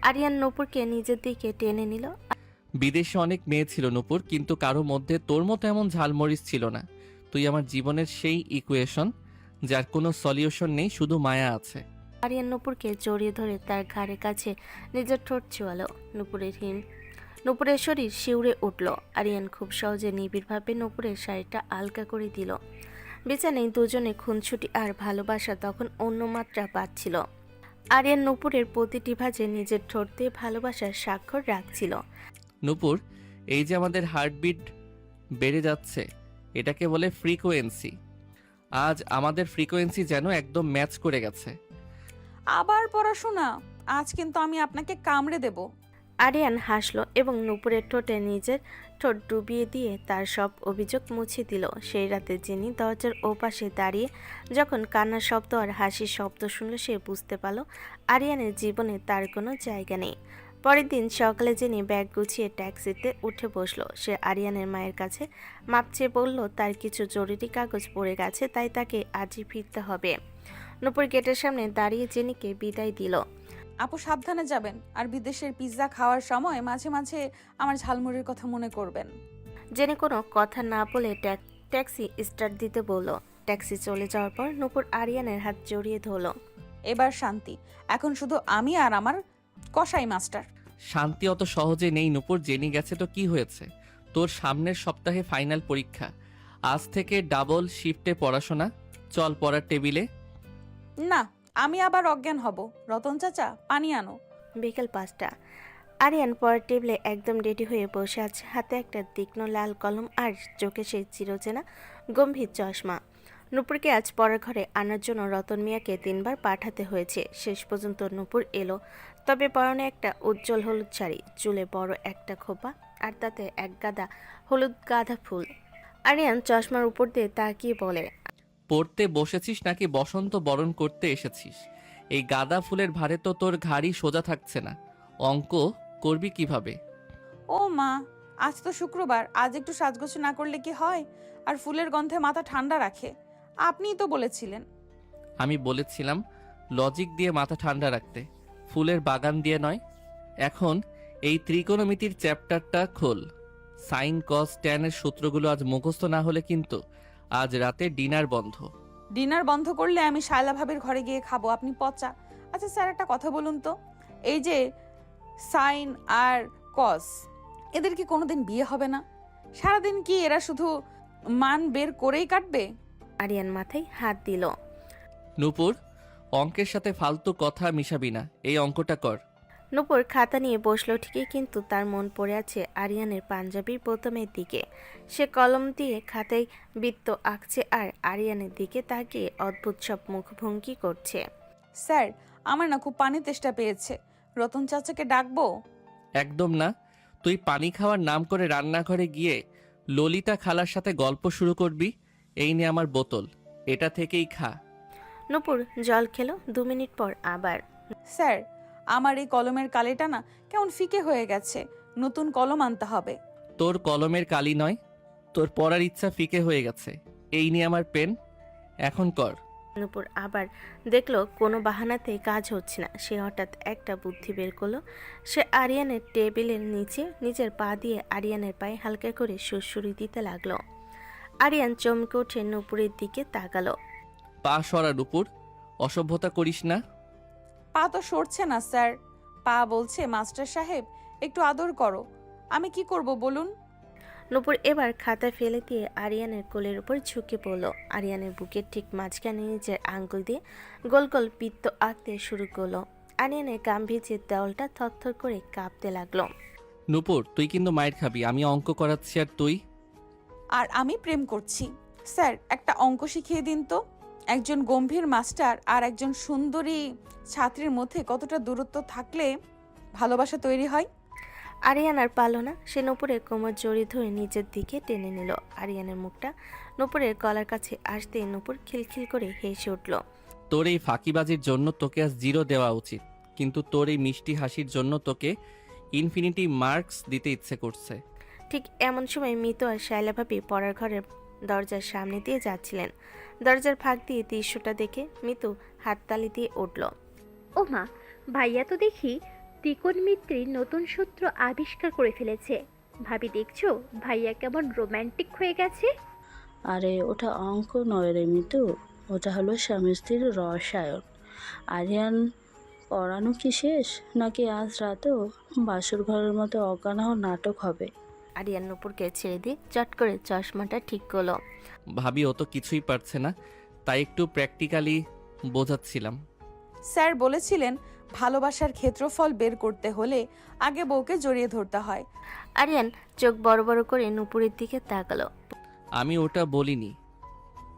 আরিয়ান নূপুরকে নিজের দিকে টেনে নিল। বিদেশে অনেক মেয়ে ছিল নূপুর, কিন্তু কারো মধ্যে তোর মতো এমন ঝালমরিচ ছিল না। তুই আমার জীবনের সেই ইকুয়েশন যার কোনো সলিউশন নেই, শুধু মায়া আছে। আরিয়ান নূপুরকে জড়িয়ে ধরে তার ঘাড়ের কাছে নিজের ঠোঁট চুয়ালো। নূপুরের শরীর শিউরে উঠল। আরিয়ান খুব সহজে নিবিড়ভাবে নূপুরের শাড়িটা আলগা করে দিল। বিছানায় দুজনে খুনছুটি আর ভালোবাসা তখন অন্য মাত্রা পাচ্ছিল। আরিয়ান নূপুরের প্রতিটি ভাঁজে নিজের ঠোঁট দিয়ে ভালোবাসার স্বাক্ষর রাখছিল। নূপুর, এই যে আমাদের হার্টবিট বেড়ে যাচ্ছে, এটাকে বলে ফ্রিকোয়েন্সি। আজ আমাদের ফ্রিকোয়েন্সি যেন একদম ম্যাচ করে গেছে। আবার পড়াশোনা? আজ কিন্তু আমি আপনাকে কামড়ে দেব। আরিয়ান হাসলো এবং নূপুরের ঠোঁটে নিজের ঠোঁট ডুবিয়ে দিয়ে তার সব অভিযোগ মুছে দিল। সেই রাতে জেনি দরজার ওপাশে দাঁড়িয়ে যখন কান্নার শব্দ আর হাসির শব্দ শুনল, সে বুঝতে পারল আরিয়ানের জীবনে তার কোনো জায়গা নেই। পরের দিন সকালে জেনি ব্যাগ গুছিয়ে ট্যাক্সিতে উঠে বসলো। সে আরিয়ানের মায়ের কাছে মাপ চেয়ে বলল তার কিছু জরুরি কাগজ পড়ে গেছে, তাই তাকে আজই ফিরতে হবে। নূপুর গেটের সামনে দাঁড়িয়ে জেনিকে বিদায় দিল। আপু সাবধানে যাবেন, আর বিদেশের পিৎজা খাওয়ার সময় মাঝে মাঝে আমার ঝালমুড়ির কথা মনে করবেন। জেনি কোনো কথা না বলে ট্যাক্সি স্টার্ট দিতে বলল। ট্যাক্সি চলে যাওয়ার পর নূপুর আরিয়ানের হাত জড়িয়ে ধরল। এবার শান্তি, এখন শুধু আমি আর আমার কসাই মাস্টার। শান্তি অত সহজে নেই নূপুর, জেনে গেছে তো কি হয়েছে। তোর সামনের সপ্তাহে ফাইনাল পরীক্ষা, আজ থেকে ডাবল শিফটে পড়াশোনা। চল পড়ার টেবিলে। না, আমি আবার অজ্ঞান হব। রতন চাচা, পানি আনো। বিকেল 5টা। আরিয়ান পরের টেবিলে একদম রেডি হয়ে বসে আছে, হাতে একটা তীক্ষ্ণ লাল কলম আর চোখে সেই চিরচেনা গম্ভীর চশমা। নূপুরকে আজ পড়ার ঘরে আনার জন্য রতন মিয়াকে 3বার পাঠাতে হয়েছে। শেষ পর্যন্ত নূপুর এলো, তবে পরনে একটা উজ্জ্বল হলুদ শাড়ি, চুলে বড় একটা খোপা, আর তাতে এক গাদা হলুদ গাঁদা ফুল। আরিয়ান চশমার উপর দিয়ে তাকিয়ে বলে, পড়তে বসেছিস নাকি বসন্ত বরণ করতে এসেছিস? এই গাঁদা ফুলের ভারে তো তোর ঘাড়ি সোজা থাকছে না। অঙ্ক করবি কিভাবে? ও মা, আজ তো শুক্রবার, আজ একটু সাজগোজ না করলে কি হয়? আর ফুলের গন্ধে মাথা ঠান্ডা রাখে। আপনিই তো বলেছিলেন। আমি বলেছিলাম লজিক দিয়ে মাথা ঠান্ডা রাখতে, ফুলের বাগান দিয়ে নয়। এখন এই ত্রিকোণমিতির চ্যাপ্টারটা খোল। সাইন কস ট্যানের সূত্রগুলো আজ মুখস্থ না হলে কিন্তু আজ রাতে ডিনার বন্ধ। ডিনার বন্ধ করলে আমি শায়লা ভাবির ঘরে গিয়ে খাবো, আপনি পচা। আচ্ছা স্যার, একটা কথা বলুন তো, এই যে সাইন আর কস, এদের কি কোনোদিন বিয়ে হবে না? সারাদিন কি এরা শুধু মান বের করেই কাটবে? আরিয়ান মাথায় হাত দিল। নূপুর, অঙ্কের সাথে ফালতু কথা মিশাবি না, এই অঙ্কটা কর। নূপুর খাতা নিয়ে বসলো ঠিকই, কিন্তু তার মন পড়ে আছে আরিয়ানের পাঞ্জাবির বোতামের দিকে। সে কলম দিয়ে খাতায় বৃত্ত আঁকছে আর আরিয়ানের দিকে তাকিয়ে অদ্ভুত সব মুখভঙ্গি করছে। স্যার, আমার না খুব পানি তেষ্টা পেয়েছে, রতন চাচাকে ডাকবো? একদম না। তুই পানি খাওয়ার নাম করে রান্নাঘরে গিয়ে ললিতা খালার সাথে গল্প শুরু করবি। এই নে আমার বোতল, এটা থেকেই খা। নূপুর জল খেলো, 2 মিনিট পর আবার। স্যার, আমার এই কলমের কালিটা না কেমন ফিকে হয়ে গেছে, নতুন কলম আনতে হবে। তোর কলমের কালি নয়, তোর পড়ার ইচ্ছা ফিকে হয়ে গেছে। এই নিয়ে আমার পেন, এখন কর। নূপুর আবার দেখলো কোনো বাহানাতেই কাজ হচ্ছে না। সে হঠাৎ একটা বুদ্ধি বের করলো। সে আরিয়ানের টেবিলের নিচে নিজের পা দিয়ে আরিয়ানের পায়ে হালকা করে সুড়সুড়ি দিতে লাগলো। আরিয়ান চমকে উঠে নূপুরের দিকে তাকালো। পা সরা নূপুর, অসভ্যতা করিস না। পা তো সরছে না স্যার, পা বলছে মাস্টার সাহেব একটু আদর করো। আমি কি করব বলুন? নূপুর এবার খাতা ফেলে দিয়ে আরিয়ানের কোলের উপর ঝুঁকে পড়লো। আরিয়ানের বুকের ঠিক মাঝখানে নিজের আঙ্গুল দিয়ে গোল গোল বৃত্ত আঁকতে শুরু করলো। আরিয়ানের গাম্ভীর্যের দেওয়ালটা থরথর করে কাঁপতে লাগলো। নূপুর, তুই কিন্তু মায়ের খাবি। আমি অঙ্ক করাচ্ছি আর তুই। আর আমি প্রেম করছি। স্যার, একটা অঙ্ক শিখিয়ে দিন তো। একজন গম্ভীর মাস্টার আর একজন সুন্দরী ছাত্রীর মধ্যে কতটা দূরত্ব থাকলে ভালোবাসা তৈরি হয়? আরিয়ান আর পারল না, সে নূপুরের কোমর জড়িয়ে ধরে নিজের দিকে টেনে নিল। আরিয়ানের মুখটা নূপুরের গলার কাছে আসতেই নূপুর খিলখিল করে হেসে উঠল। তোর এই ফাঁকিবাজির জন্য তোকে আজ 0 দেওয়া উচিত, কিন্তু তোর এই মিষ্টি হাসির জন্য তোকে ইনফিনিটি মার্কস দিতে ইচ্ছে করছে। ঠিক এমন সময় মিতু আর শায়লা ভাবি পড়ার ঘরের দরজার সামনে দিয়ে যাচ্ছিলেন। দরজার ফাঁক দিয়ে দৃশ্যটা দেখে মিতু হাততালি দিয়ে উঠল। ও মা, ভাইয়া তো দেখি ত্রিকোণমিত্রীর নতুন সূত্র আবিষ্কার করে ফেলেছে। ভাবি দেখছো ভাইয়া কেমন রোমান্টিক হয়ে গেছে? আরে ওটা অঙ্ক নয় রে মিতু, ওটা হলো স্বামী স্ত্রীর রসায়ন। আরিয়ান পড়ানো কি শেষ, নাকি আজ রাতেও বাসর ঘরের মতো অজ্ঞান হওয়ার নাটক হবে? আরিয়ান নূপুরকে ছেড়ে দিয়ে চট করে চশমাটা ঠিক করলো। ভাবি ও তো কিছুই পারছে না, তাই একটু প্র্যাকটিক্যালি বোঝাচ্ছিলাম। স্যার বলেছিলেন ভালোবাসার ক্ষেত্রফল বের করতে হলে আগে বউকে জড়িয়ে ধরতে হয়। আরিয়ান চোখ বড় বড় করে নূপুরের দিকে তাকালো। আমি ওটা বলিনি,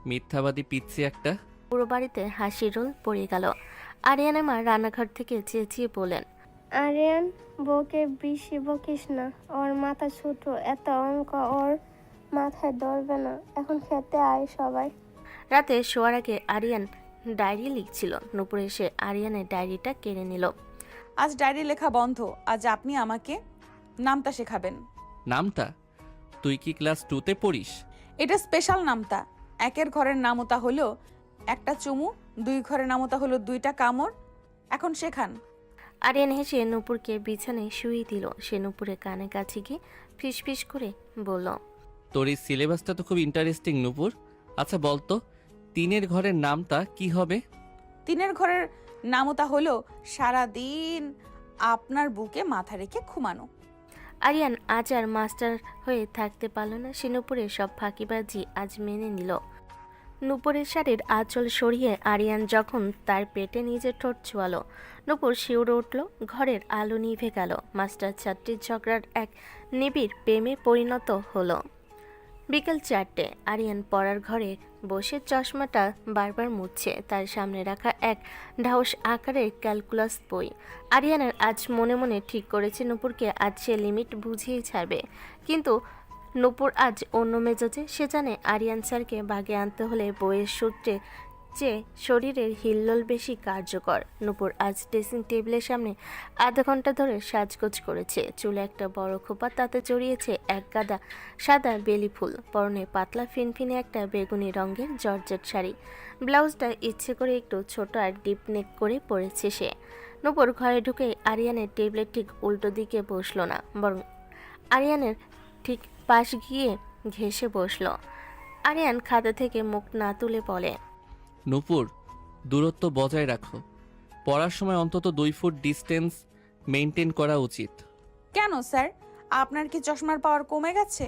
মিথ্যাবাদী পিচ্ছি একটা। পুরো বাড়িতে হাসির রোল পড়ে গেল। আরিয়ানের মা রান্নাঘর থেকে চেঁচিয়ে বলেন, আরিয়ান, বউকে বেশি বকিস না, ওর মাথা ছোট, এত অঙ্ক ওর মাথায় ধরবে না। এখন খেতে আয় সবাই। রাতে শোয়ার আগে আরিয়ান ডায়েরি লিখছিল। নূপুর এসে আরিয়ানের ডায়েরিটা কেড়ে নিল। আজ ডায়েরি লেখা বন্ধ, আজ আপনি আমাকে নামতা শেখাবেন। নামতা? তুই কি ক্লাস 2তে পড়িস? এটা স্পেশাল নামতা। 1 ঘরের নামতা হলো একটা চুমু, 2 ঘরের নামতা হলো 2টা কামড়। এখন শেখান। আরিয়ান হেসে নূপুরকে বিছানায় শুয়ে দিল। সে নূপুরের কানে কাছে গিয়ে ফিসফিস করে বলল, তোর এই সিলেবাসটা তো খুব ইন্টারেস্টিং নূপুর। আচ্ছা বলতো 3 ঘরের নামটা কি হবে? 3 ঘরের নামতা হলো সারা দিন আপনার বুকে মাথা রেখে ঘুমানো। আরিয়ান আজ আর মাস্টার হয়ে থাকতে পারল না। সে নূপুরের সব ফাঁকিবাজি আজ মেনে নিল। নূপুরের শাড়ির আঁচল সরিয়ে আরিয়ান যখন তার পেটে নিজের ঠোঁট ছোঁয়ালো, নূপুর শিউরে উঠল। ঘরের আলো নিভে গেল। মাস্টার ছাত্রীর ঝগড়ার এক নিবিড় প্রেমে পরিণত হলো। বিকেল 4টে। আরিয়ান পড়ার ঘরে বসে চশমাটা বারবার মুছছে। তার সামনে রাখা এক ঢাউস আকারের ক্যালকুলাস বই। আরিয়ানের আজ মনে মনে ঠিক করেছে নূপুরকে আজ সে লিমিট বুঝিয়েই ছাড়বে। কিন্তু নূপুর আজ অন্য মেজাজে। সে জানে আরিয়ান স্যারকে বাগে আনতে হলে বইয়ের সূত্রে চেয়ে শরীরের হিল্লোল বেশি কার্যকর। নূপুর আজ ড্রেসিং টেবিলের সামনে আধা ঘন্টা ধরে সাজগোজ করেছে। চুলে একটা বড় খোপা, তাতে জড়িয়েছে এক গাদা সাদা বেলি ফুল। পরনে পাতলা ফিনফিনে একটা বেগুনি রঙের জর্জেট শাড়ি। ব্লাউজটা ইচ্ছে করে একটু ছোট আর ডিপ নেক করে পরেছে সে। নূপুর ঘরে ঢুকে আরিয়ানের টেবিলের ঠিক উল্টো দিকে বসলো না, বরং আরিয়ানের ঠিক পাশ গিয়ে ঘেঁষে বসলো। আরিয়ান খাতা থেকে মুখ না তুলে বলে, নূপুর, দূরত্ব বজায় রাখো। পড়ার সময় অন্তত 2 ফুট ডিস্টেন্স মেনটেন করা উচিত। কেন স্যার, আপনার কি চশমার পাওয়ার কমে গেছে?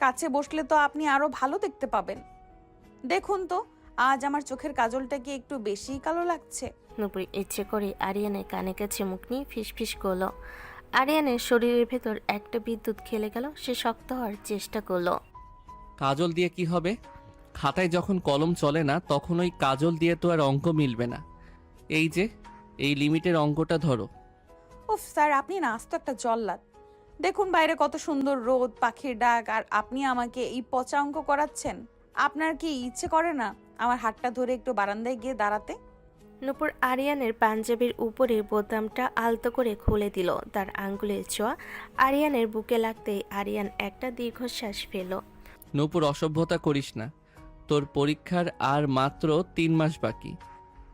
কাছে বসলে তো আপনি আরো ভালো দেখতে পাবেন। দেখুন তো, আজ আমার চোখের কাজলটা কি একটু বেশি কালো লাগছে? নূপুর ইচ্ছে করে আরিয়ানের কানে কাছে মুখ নিয়ে ফিসফিস করলো। আরিয়ানের শরীরের ভেতর একটা বিদ্যুৎ খেলে গেল। সে শক্ত হওয়ার চেষ্টা করলো। কাজল দিয়ে কি হবে? খাতায় যখন কলম চলে না তখন ওই কাজল দিয়ে তো আর অঙ্ক মিলবে না। এই যে এই লিমিটের অঙ্কটা ধরো। উফ স্যার, আপনি না আস্ত একটা জল্লাদ। দেখুন বাইরে কত সুন্দর রোদ, পাখির ডাক, আর আপনি আমাকে এই পচা অঙ্ক করাচ্ছেন। আপনার কি ইচ্ছে করে না আমার হাতটা ধরে একটু বারান্দায় গিয়ে দাঁড়াতে? নূপুর আরিয়ানের পাঞ্জাবির উপরে বোতামটা আলতো করে খুলে দিল। তার আঙ্গুলের ছোঁয়া আরিয়ানের বুকে লাগতেই আরিয়ান একটা দীর্ঘশ্বাস ফেল। নূপুর, অসভ্যতা করিস না। তোর পরীক্ষার আর মাত্র 3 মাস বাকি।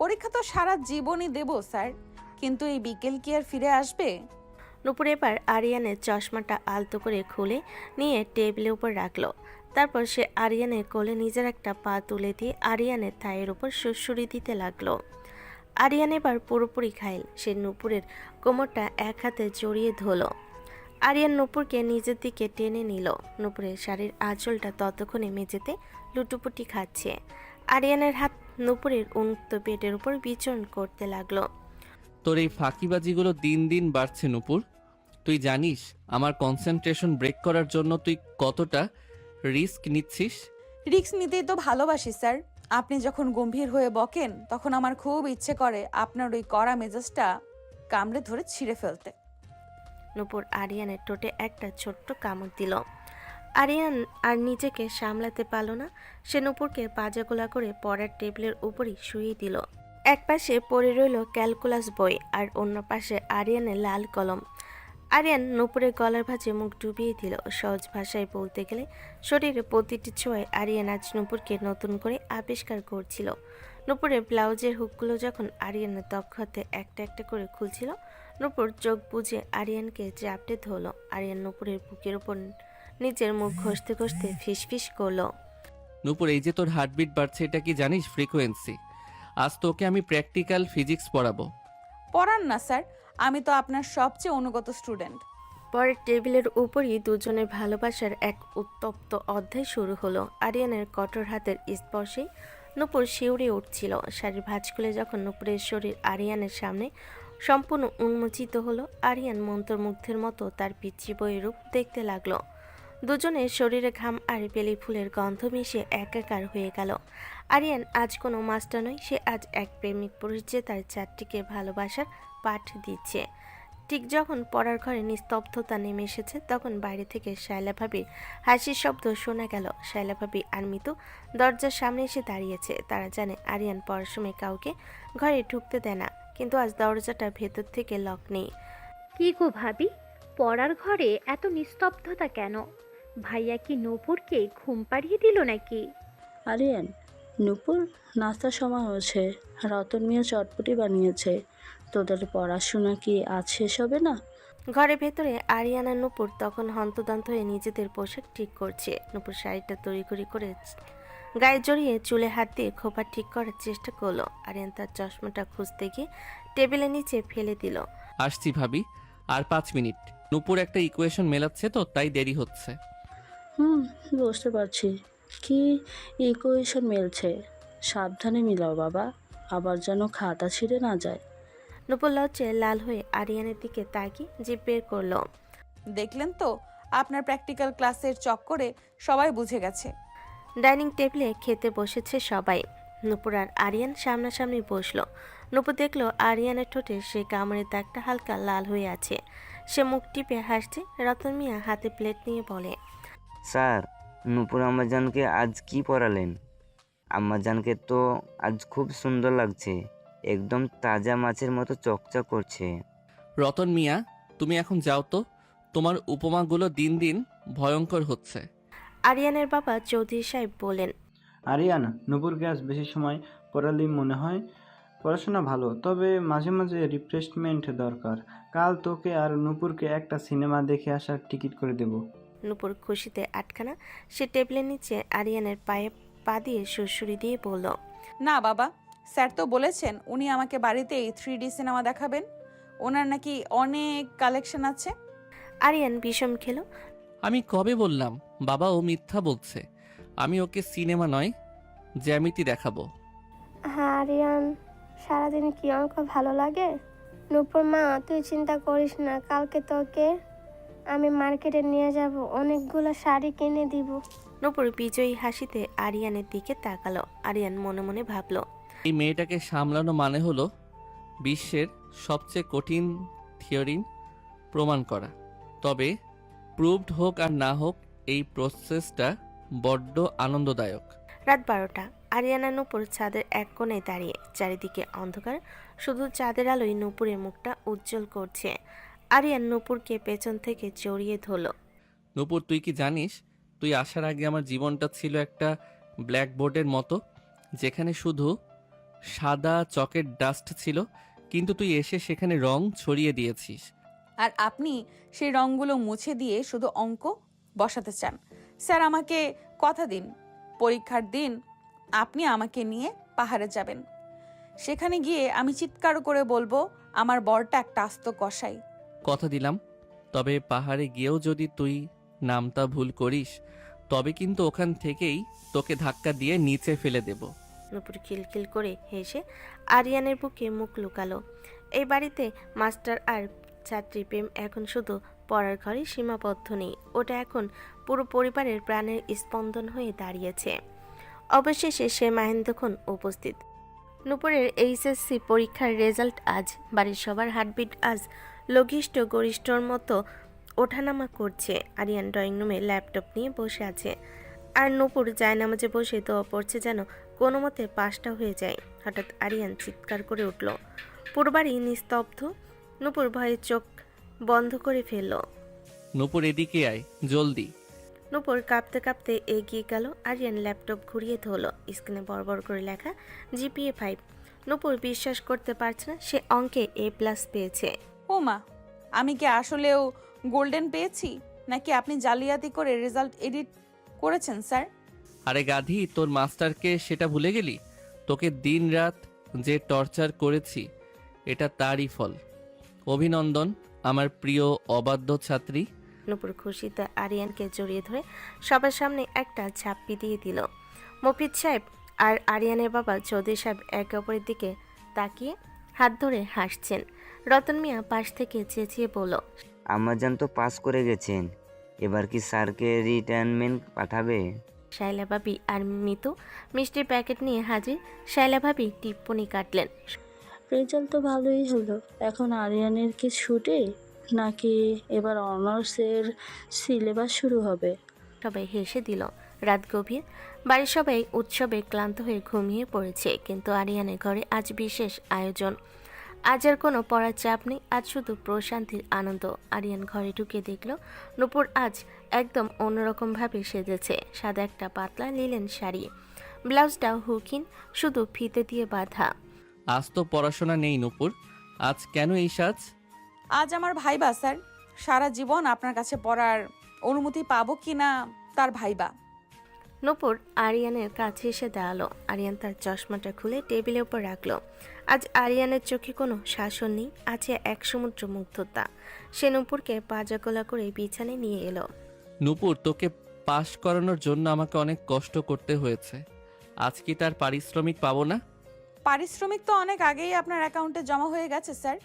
পরীক্ষা তো সারা জীবনই দেব স্যার, কিন্তু এই বিকেল কি আর ফিরে আসবে? নূপুর এবার আরিয়ানের চশমাটা আলতো করে খুলে নিয়ে টেবিলের উপর রাখলো। তারপর সে আরিয়ানের কোলে নিজের একটা পা তুলে দিয়ে আরিয়ানের থায়ের উপর সুড়সুড়ি দিতে লাগলো। আরিয়ান এবার পুরোপুরি ঘায়েল। সে নূপুরের কোমরটা এক হাতে জড়িয়ে ধরলো। আরিয়ান নূপুরকে নিজের দিকে টেনে নিল। নূপুরের শাড়ির আঁচলটা ততক্ষণে মেঝেতে লুটুপুটি খাচ্ছে। আরিয়ানের হাত নূপুরের উন্মুক্ত পেটের উপর বিচরণ করতে লাগলো। তোর এই ফাঁকিবাজিগুলো দিন দিন বাড়ছে নূপুর। তুই জানিস আমার কনসেন্ট্রেশন ব্রেক করার জন্য তুই কতটা রিস্ক নিচ্ছিস? রিস্ক নিতেই তো ভালোবাসি স্যার। আপনি যখন গম্ভীর হয়ে বকেন তখন আমার খুব ইচ্ছে করে আপনার ওই কড়া মেজাজটা কামড়ে ধরে ছিঁড়ে ফেলতে। নূপুর আরিয়ানের ঠোঁটে একটা ছোট্ট কামড় দিল। আরিয়ান আর নিজেকে সামলাতে পারল না। সে নূপুরকে পাজাগোলা করে পড়ার টেবিলের উপরই শুয়ে দিল। এক পাশে পড়ে রইল ক্যালকুলাস বই, আর অন্য পাশে আরিয়ানের লাল কলম। আরিয়ান নূপুরের গলার ভাঁজে মুখ ডুবিয়ে দিল। সহজ ভাষায় বলতে গেলে শরীরে প্রতিটি ছোঁয়ায় আরিয়ান আজ নূপুরকে নতুন করে আবিষ্কার করছিল। নূপুরের ব্লাউজের হুকগুলো যখন আরিয়ানের দক্ষ হাতে একটা একটা করে খুলছিল, নূপুর চোখ বুজে আরিয়ানকে চাপটে ধরল। আরিয়ান নূপুরের বুকের উপর নিজের মুখ ঘষতে ঘষতে ফিসফিস করলো, নূপুর, এই যে তোর হার্টবিট বাড়ছে, এটা কি জানিস? ফ্রিকোয়েন্সি। আজ তোকে আমি প্র্যাকটিক্যাল ফিজিক্স পড়াবো। পড়ান না স্যার, আমি তো আপনার সবচেয়ে অনুগত স্টুডেন্ট। পরের টেবিলের উপরই দুজনের ভালোবাসার এক উত্তপ্ত অধ্যায় শুরু হলো। আরিয়ানের কঠোর হাতের স্পর্শে নূপুর শিউরে উঠছিল। শাড়ির ভাঁজ খুলে যখন নূপুরের শরীর আরিয়ানের সামনে সম্পূর্ণ উন্মোচিত হলো, আরিয়ান মন্ত্রমুগ্ধের মতো তার পিচ্ছি বইয়ের রূপ দেখতে লাগলো। দুজনের শরীরে ঘাম আর বেলি ফুলের গন্ধ মিশে একাকার হয়ে গেল। আরিয়ান আজ কোনো মাস্টার নয়, সে আজ এক প্রেমিক পুরুষ যে তার চারটিকে ভালোবাসার পাঠ দিচ্ছে। ঠিক যখন পড়ার ঘরে নিস্তব্ধতা নেমে এসেছে, তখন বাইরে থেকে শায়লা ভাবির হাসির শব্দ শোনা গেল। শায়লা ভাবি আর মিতু দরজার সামনে এসে দাঁড়িয়েছে। তারা জানে আরিয়ান পড়ার সময় কাউকে ঘরে ঢুকতে দেয় না, কিন্তু আজ দরজাটা ভেতর থেকে লক নেই। কি গো ভাবি, পড়ার ঘরে এত নিস্তব্ধতা কেন? ভাইয়া কি নূপুরকে ঘুম পাড়িয়ে দিল নাকি? আরিয়ান, নূপুর, নাস্তার সময় হয়েছে। রতন মিয়া চটপটি বানিয়েছে। তোদের পড়াশোনা কি আজ শেষ হবে না? ঘরের ভেতরে আরিয়ান আর নূপুর তখন হন্তদন্ত হয়ে নিজেদের পোশাক ঠিক করছে। নূপুর শাড়িটা তড়িঘড়ি করে গায়ে জড়িয়ে চুলে হাত দিয়ে খোপা ঠিক করার চেষ্টা করলো। আরিয়ান তার চশমাটা খুঁজতে গিয়ে টেবিলের নিচে ফেলে দিল। আসছি ভাবি, আর 5 মিনিট। নূপুর একটা ইকুয়েশন মেলাচ্ছে তো তাই দেরি হচ্ছে। বুঝতে পারছি। কি ইকুয়েশন মেলছে? সাবধানে মিলাও বাবা, আবার যেন খাতা ছিঁড়ে না যায়। নূপুর লজ্জায় লাল হয়ে আরিয়ানের দিকে তাকিয়ে জিভ বের করলো। দেখলেন তো, আপনার প্র্যাকটিক্যাল ক্লাসের চক্করে সবাই বুঝে গেছে। ডাইনিং টেবিলে খেতে বসেছে সবাই। নূপুর আর আরিয়ান সামনাসামনি বসলো। নূপুর দেখলো আরিয়ানের ঠোঁটে সে কামড়ের দাগটা হালকা লাল হয়ে আছে। সে মুখ টিপে হাসছে। রতন মিয়া হাতে প্লেট নিয়ে বলে, স্যার, নূপুর আম্মাজানকে আজ কি পড়ালেন? আম্মাজানকে তো আজ খুব সুন্দর লাগছে, একদম তাজা মাছের মতো চকচক করছে। রতন মিয়া, তুমি এখন যাও তো, তোমার উপমাগুলো দিন দিন ভয়ঙ্কর হচ্ছে। আরিয়ানের বাবা চৌধুরী সাহেব বলেন, আরিয়ান, নূপুরকে আজ বেশি সময় পড়ালেই মনে হয়। পড়াশোনা ভালো, তবে মাঝে মাঝে রিফ্রেশমেন্ট দরকার। কাল তোকে আর নূপুরকে একটা সিনেমা দেখে আসার টিকিট করে দেব। নূপুর খুশিতে আটখানা। সে টেবিলের নিচে আরিয়ানের পায়ে পা দিয়ে সুরসুরি দিয়ে বলল, না বাবা, স্যার তো বলেছেন উনি আমাকে বাড়িতেই 3D সিনেমা দেখাবেন। ওনার নাকি অনেক কালেকশন আছে। আরিয়ান বিষম খেলো। আমি কবে বললাম বাবা ও মিথ্যা বলছে? আমি ওকে সিনেমা নয়, জ্যামিতি দেখাবো। হ্যাঁ আরিয়ান, সারাদিন কি অঙ্ক ভালো লাগে? নূপুর মা, তুই চিন্তা করিস না, কালকে তোকে আমি মার্কেটে নিয়ে যাব, অনেকগুলো শাড়ি কিনে দিব। নূপুর বিজয়ী হাসিতে আরিয়ানের দিকে তাকালো। আরিয়ান মনে মনে ভাবলো, এই মেয়েটাকে সামলানো মানে হলো বিশ্বের সবচেয়ে কঠিন থিওরি প্রমাণ করা। তবে প্রুভড হোক আর না হোক, এই প্রসেসটা বড্ড আনন্দদায়ক। রাত 12টা। আরিয়ানা নূপুর ছাদের এক কোণে দাঁড়িয়ে। চারিদিকে অন্ধকার, শুধু চাঁদের আলোয় নূপুরের মুখটা উজ্জ্বল করছে। আরিয়ান নূপুরকে পেছন থেকে জড়িয়ে ধরল। নূপুর, তুই কি জানিস, তুই আসার আগে আমার জীবনটা ছিল একটা ব্ল্যাকবোর্ডের মতো, যেখানে শুধু সাদা চকের ডাস্ট ছিল, কিন্তু তুই এসে সেখানে রং ছড়িয়ে দিয়েছিস। আর আপনি সেই রঙগুলো মুছে দিয়ে শুধু অঙ্ক বসাতে চান। স্যার, আমাকে কথা দিন, পরীক্ষার দিন আপনি আমাকে নিয়ে পাহাড়ে যাবেন। সেখানে গিয়ে আমি চিৎকার করে বলবো আমার বরটা একটা আস্ত কসাই। কথা দিলাম, তবে পাহাড়ে গিয়েও যদি তুই নামটা ভুল করিস, তবে কিন্তু ওখান থেকেই তোকে ধাক্কা দিয়ে নিচে ফেলে দেব। নূপুর খিলখিল করে হেসে আরিয়ানের বুকে মুখ লুকালো। এই বাড়িতে মাস্টার আর ছাত্রী প্রেম এখন শুধু পড়ার ঘরে সীমাবদ্ধ নেই, ওটা এখন পুরো পরিবারের প্রাণের স্পন্দন হয়ে দাঁড়িয়েছে। অবশেষে সে মাহেন্দ্রক্ষণ উপস্থিত। নূপুরের এইচএসসি পরীক্ষার রেজাল্ট আজ। বাড়ির সবার হার্টবিট আজ লঘিষ্ঠ গরিষ্ঠর মতো ওঠানামা করছে। আরিয়ান ড্রয়িং রুমে ল্যাপটপ নিয়ে বসে আছে, আর নূপুর জায়নামাজে বসে দোয়া পড়ছে যেন কোনো মতে পাশটা হয়ে যায়। হঠাৎ আরিয়ান চিৎকার করে উঠল। পুরো বাড়ি নিস্তব্ধ। নূপুর ভয়ে চোখ বন্ধ করে ফেলল। নূপুর, এদিকে আয় জলদি। নূপুর কাঁপতে কাঁপতে এগিয়ে গেল। আরিয়ান ল্যাপটপ ঘুরিয়ে ধরল। স্ক্রিনে বড় করে লেখা GPA 5। নূপুর বিশ্বাস করতে পারছে না সে অঙ্কে A+ পেয়েছে। ও মা, আমি কি আসলেও গোল্ডেন পেয়েছি, নাকি আপনি জালিয়াতি করে রেজাল্ট এডিট করেছেন স্যার? আরে গাধি, তোর মাস্টারকে সেটা ভুলে গেলি? তোকে দিন রাত যে টর্চার করেছি, এটা তারই ফল। অভিনন্দন আমার প্রিয় অবাধ্য ছাত্রী। নূপুর খুশিতে আরিয়ানকে জড়িয়ে ধরে সবার সামনে একটা ঝাপ্পি দিয়ে দিল। মফিজ সাহেব আর আরিয়ানের বাবা চৌধুরী সাহেব একে অপরের দিকে তাকিয়ে হাত ধরে হাসছেন। রতন মিয়া পাশ থেকে চেঁচিয়ে বলল, আম্মাজান তো পাস করে গেছেন, এবার কি স্যারকে রিটায়ারমেন্ট পাঠাবে? শাইলা ভাবি আর মিতু মিষ্টির প্যাকেট নিয়ে হাজির। শাইলা ভাবি টিপ্পনি কাটলেন, রেজাল্ট তো ভালোই হলো, এখন আরিয়ানের কি ছুটি, নাকি এবার অনার্সের সিলেবাস শুরু হবে? সবাই হেসে দিল। রাত গভীর। বাড়ির সবাই উৎসবে ক্লান্ত হয়ে ঘুমিয়ে পড়েছে, কিন্তু আরিয়ানের ঘরে আজ বিশেষ আয়োজন। আজ আর কোনো পড়ার চাপ নেই, আজ শুধু প্রশান্তির আনন্দ। আরিয়ান ঘরে ঢুকে দেখল নূপুর আজ একদম অন্যরকমভাবে সেজেছে। সাদা একটা পাতলা লিলেন শাড়ি, ব্লাউজটা হুকিন, শুধু ফিতে দিয়ে বাঁধা। আজ তো পড়াশোনা নেই নূপুর, আজ কেন এই সাজ? আজ আমার ভাইবা স্যার, সারা জীবন আপনার কাছে পড়ার অনুমতি পাবো কি না তার ভাইবা। নূপুর আরিয়ানের কাছে এসে দাঁড়ালো। আরিয়ান তার চশমাটা খুলে টেবিলের উপর রাখলো। আজ আরিয়ানের চোখে কোনো শাসন নেই, আছে এক সমুদ্র মুগ্ধতা। সে নূপুরকে পাজাগোলা করে বিছানায় নিয়ে এলো। নূপুর, তোকে পাশ করানোর জন্য আমাকে অনেক কষ্ট করতে হয়েছে। আজ কি তার পারিশ্রমিক পাবো না? পারিশ্রমিক তো অনেক আগেই আপনার অ্যাকাউন্টে জমা হয়ে গেছে স্যার,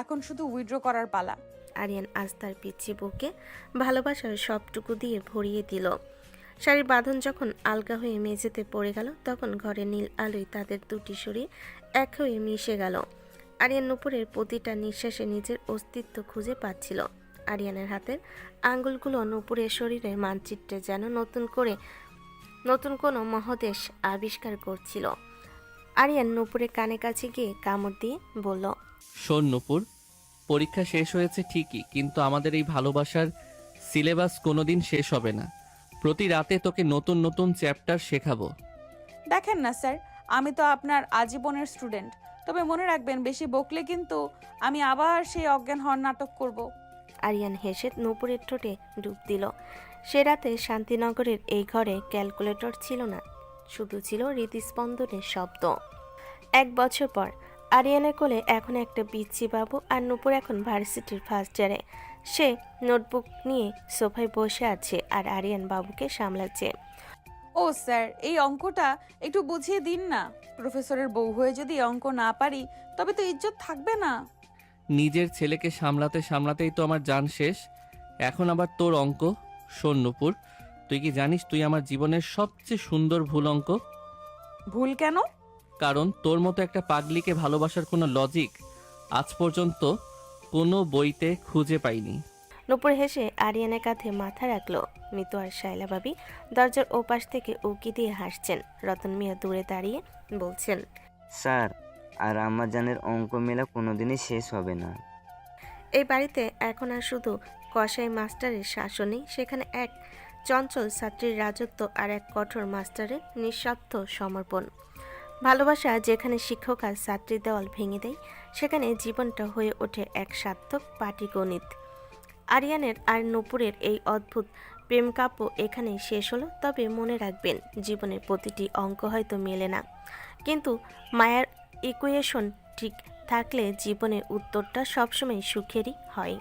এখন শুধু উইথড্র করার পালা। আরিয়ান আজ তার পিচ্ছি বুকে ভালোবাসার সবটুকু দিয়ে ভরিয়ে দিল। শাড়ির বাঁধন যখন আলগা হয়ে মেঝেতে পড়ে গেল, তখন ঘরে নীল আলোয় তাদের দুটি শরীর এক হয়ে মিশে গেল। আরিয়ান নূপুরের প্রতিটা নিঃশ্বাসে নিজের অস্তিত্ব খুঁজে পাচ্ছিল। আরিয়ানের হাতের আঙ্গুলগুলো নূপুরের শরীরের মানচিত্রে যেন নতুন কোনো মহাদেশ আবিষ্কার করছিল। আরিয়ান নূপুরের কানে কাছে গিয়ে কামড় দিয়ে বলল, শোন নূপুর, পরীক্ষা শেষ হয়েছে ঠিকই, কিন্তু আমাদের এই ভালোবাসার সিলেবাস কোনোদিন শেষ হবে না। প্রতি রাতে তোকে নতুন নতুন চ্যাপ্টার শেখাবো। দেখেন না স্যার, আমি তো আপনার আজীবনের স্টুডেন্ট, তবে মনে রাখবেন বেশি বকলে কিন্তু আমি আবার সেই অজ্ঞান হওয়ার নাটক করব। আরিয়ান হেসে নূপুরের ঠোঁটে ডুব দিল। সে রাতে শান্তিনগরের এই ঘরে ক্যালকুলেটর ছিল না, শুধু ছিল হৃদস্পন্দনের শব্দ। 1 বছর পর আরিয়ানের কোলে এখন একটা পিচ্চি বাবু, আর নূপুর এখন ভার্সিটির ফার্স্ট ইয়ারে। সে নোটবুক নিয়ে সোফায় বসে আছে আর আরিয়ান বাবুকে সামলাচ্ছে। ও স্যার, এই অঙ্কটা একটু বুঝিয়ে দিন না। প্রফেসরের বউ হয়ে যদি অঙ্ক না পারি তবে তো ইজ্জত থাকবে না। নিজের ছেলেকে সামলাতে সামলাতেই তো আমার জান শেষ, এখন আবার তোর অঙ্ক। শোন নূপুর, তুই কি জানিস তুই আমার জীবনের সবচেয়ে সুন্দর ভুল অঙ্ক? ভুল কেন? কারণ তোর মতো একটা পাগলিকে ভালোবাসার কোনো লজিক আজ পর্যন্ত কোনো বইতে খুঁজে পাইনি। নূপুর হেসে আরিয়ানের কাঁধে মাথা রাখলো। মিতু আর শায়লা ভাবি দরজার ওপাশ থেকে উকি দিয়ে হাসছেন। রতন মিয়া দূরে দাঁড়িয়ে বলছেন, স্যার, আর আমার জানের অঙ্ক মেলা কোনোদিনই শেষ হবে না। এই বাড়িতে এখন আর শুধু কসাই মাস্টারের শাসন নেই, সেখানে এক চঞ্চল ছাত্রীর রাজত্ব আর এক কঠোর মাস্টারের নিঃস্বার্থ সমর্পণ। ভালোবাসা যেখানে শিক্ষক আর ছাত্রীর দেওয়াল ভেঙে দেয়, সেখানে জীবনটা হয়ে ওঠে এক সার্থক পাটিগণিত। আরিয়ানের আর নূপুরের এই অদ্ভুত প্রেম কাব্য এখানেই শেষ হলো। তবে মনে রাখবেন, জীবনের প্রতিটি অঙ্ক হয়তো মেলে না, কিন্তু মায়ার ইকুয়েশন ঠিক থাকলে জীবনের উত্তরটা সবসময় সুখেরই হয়।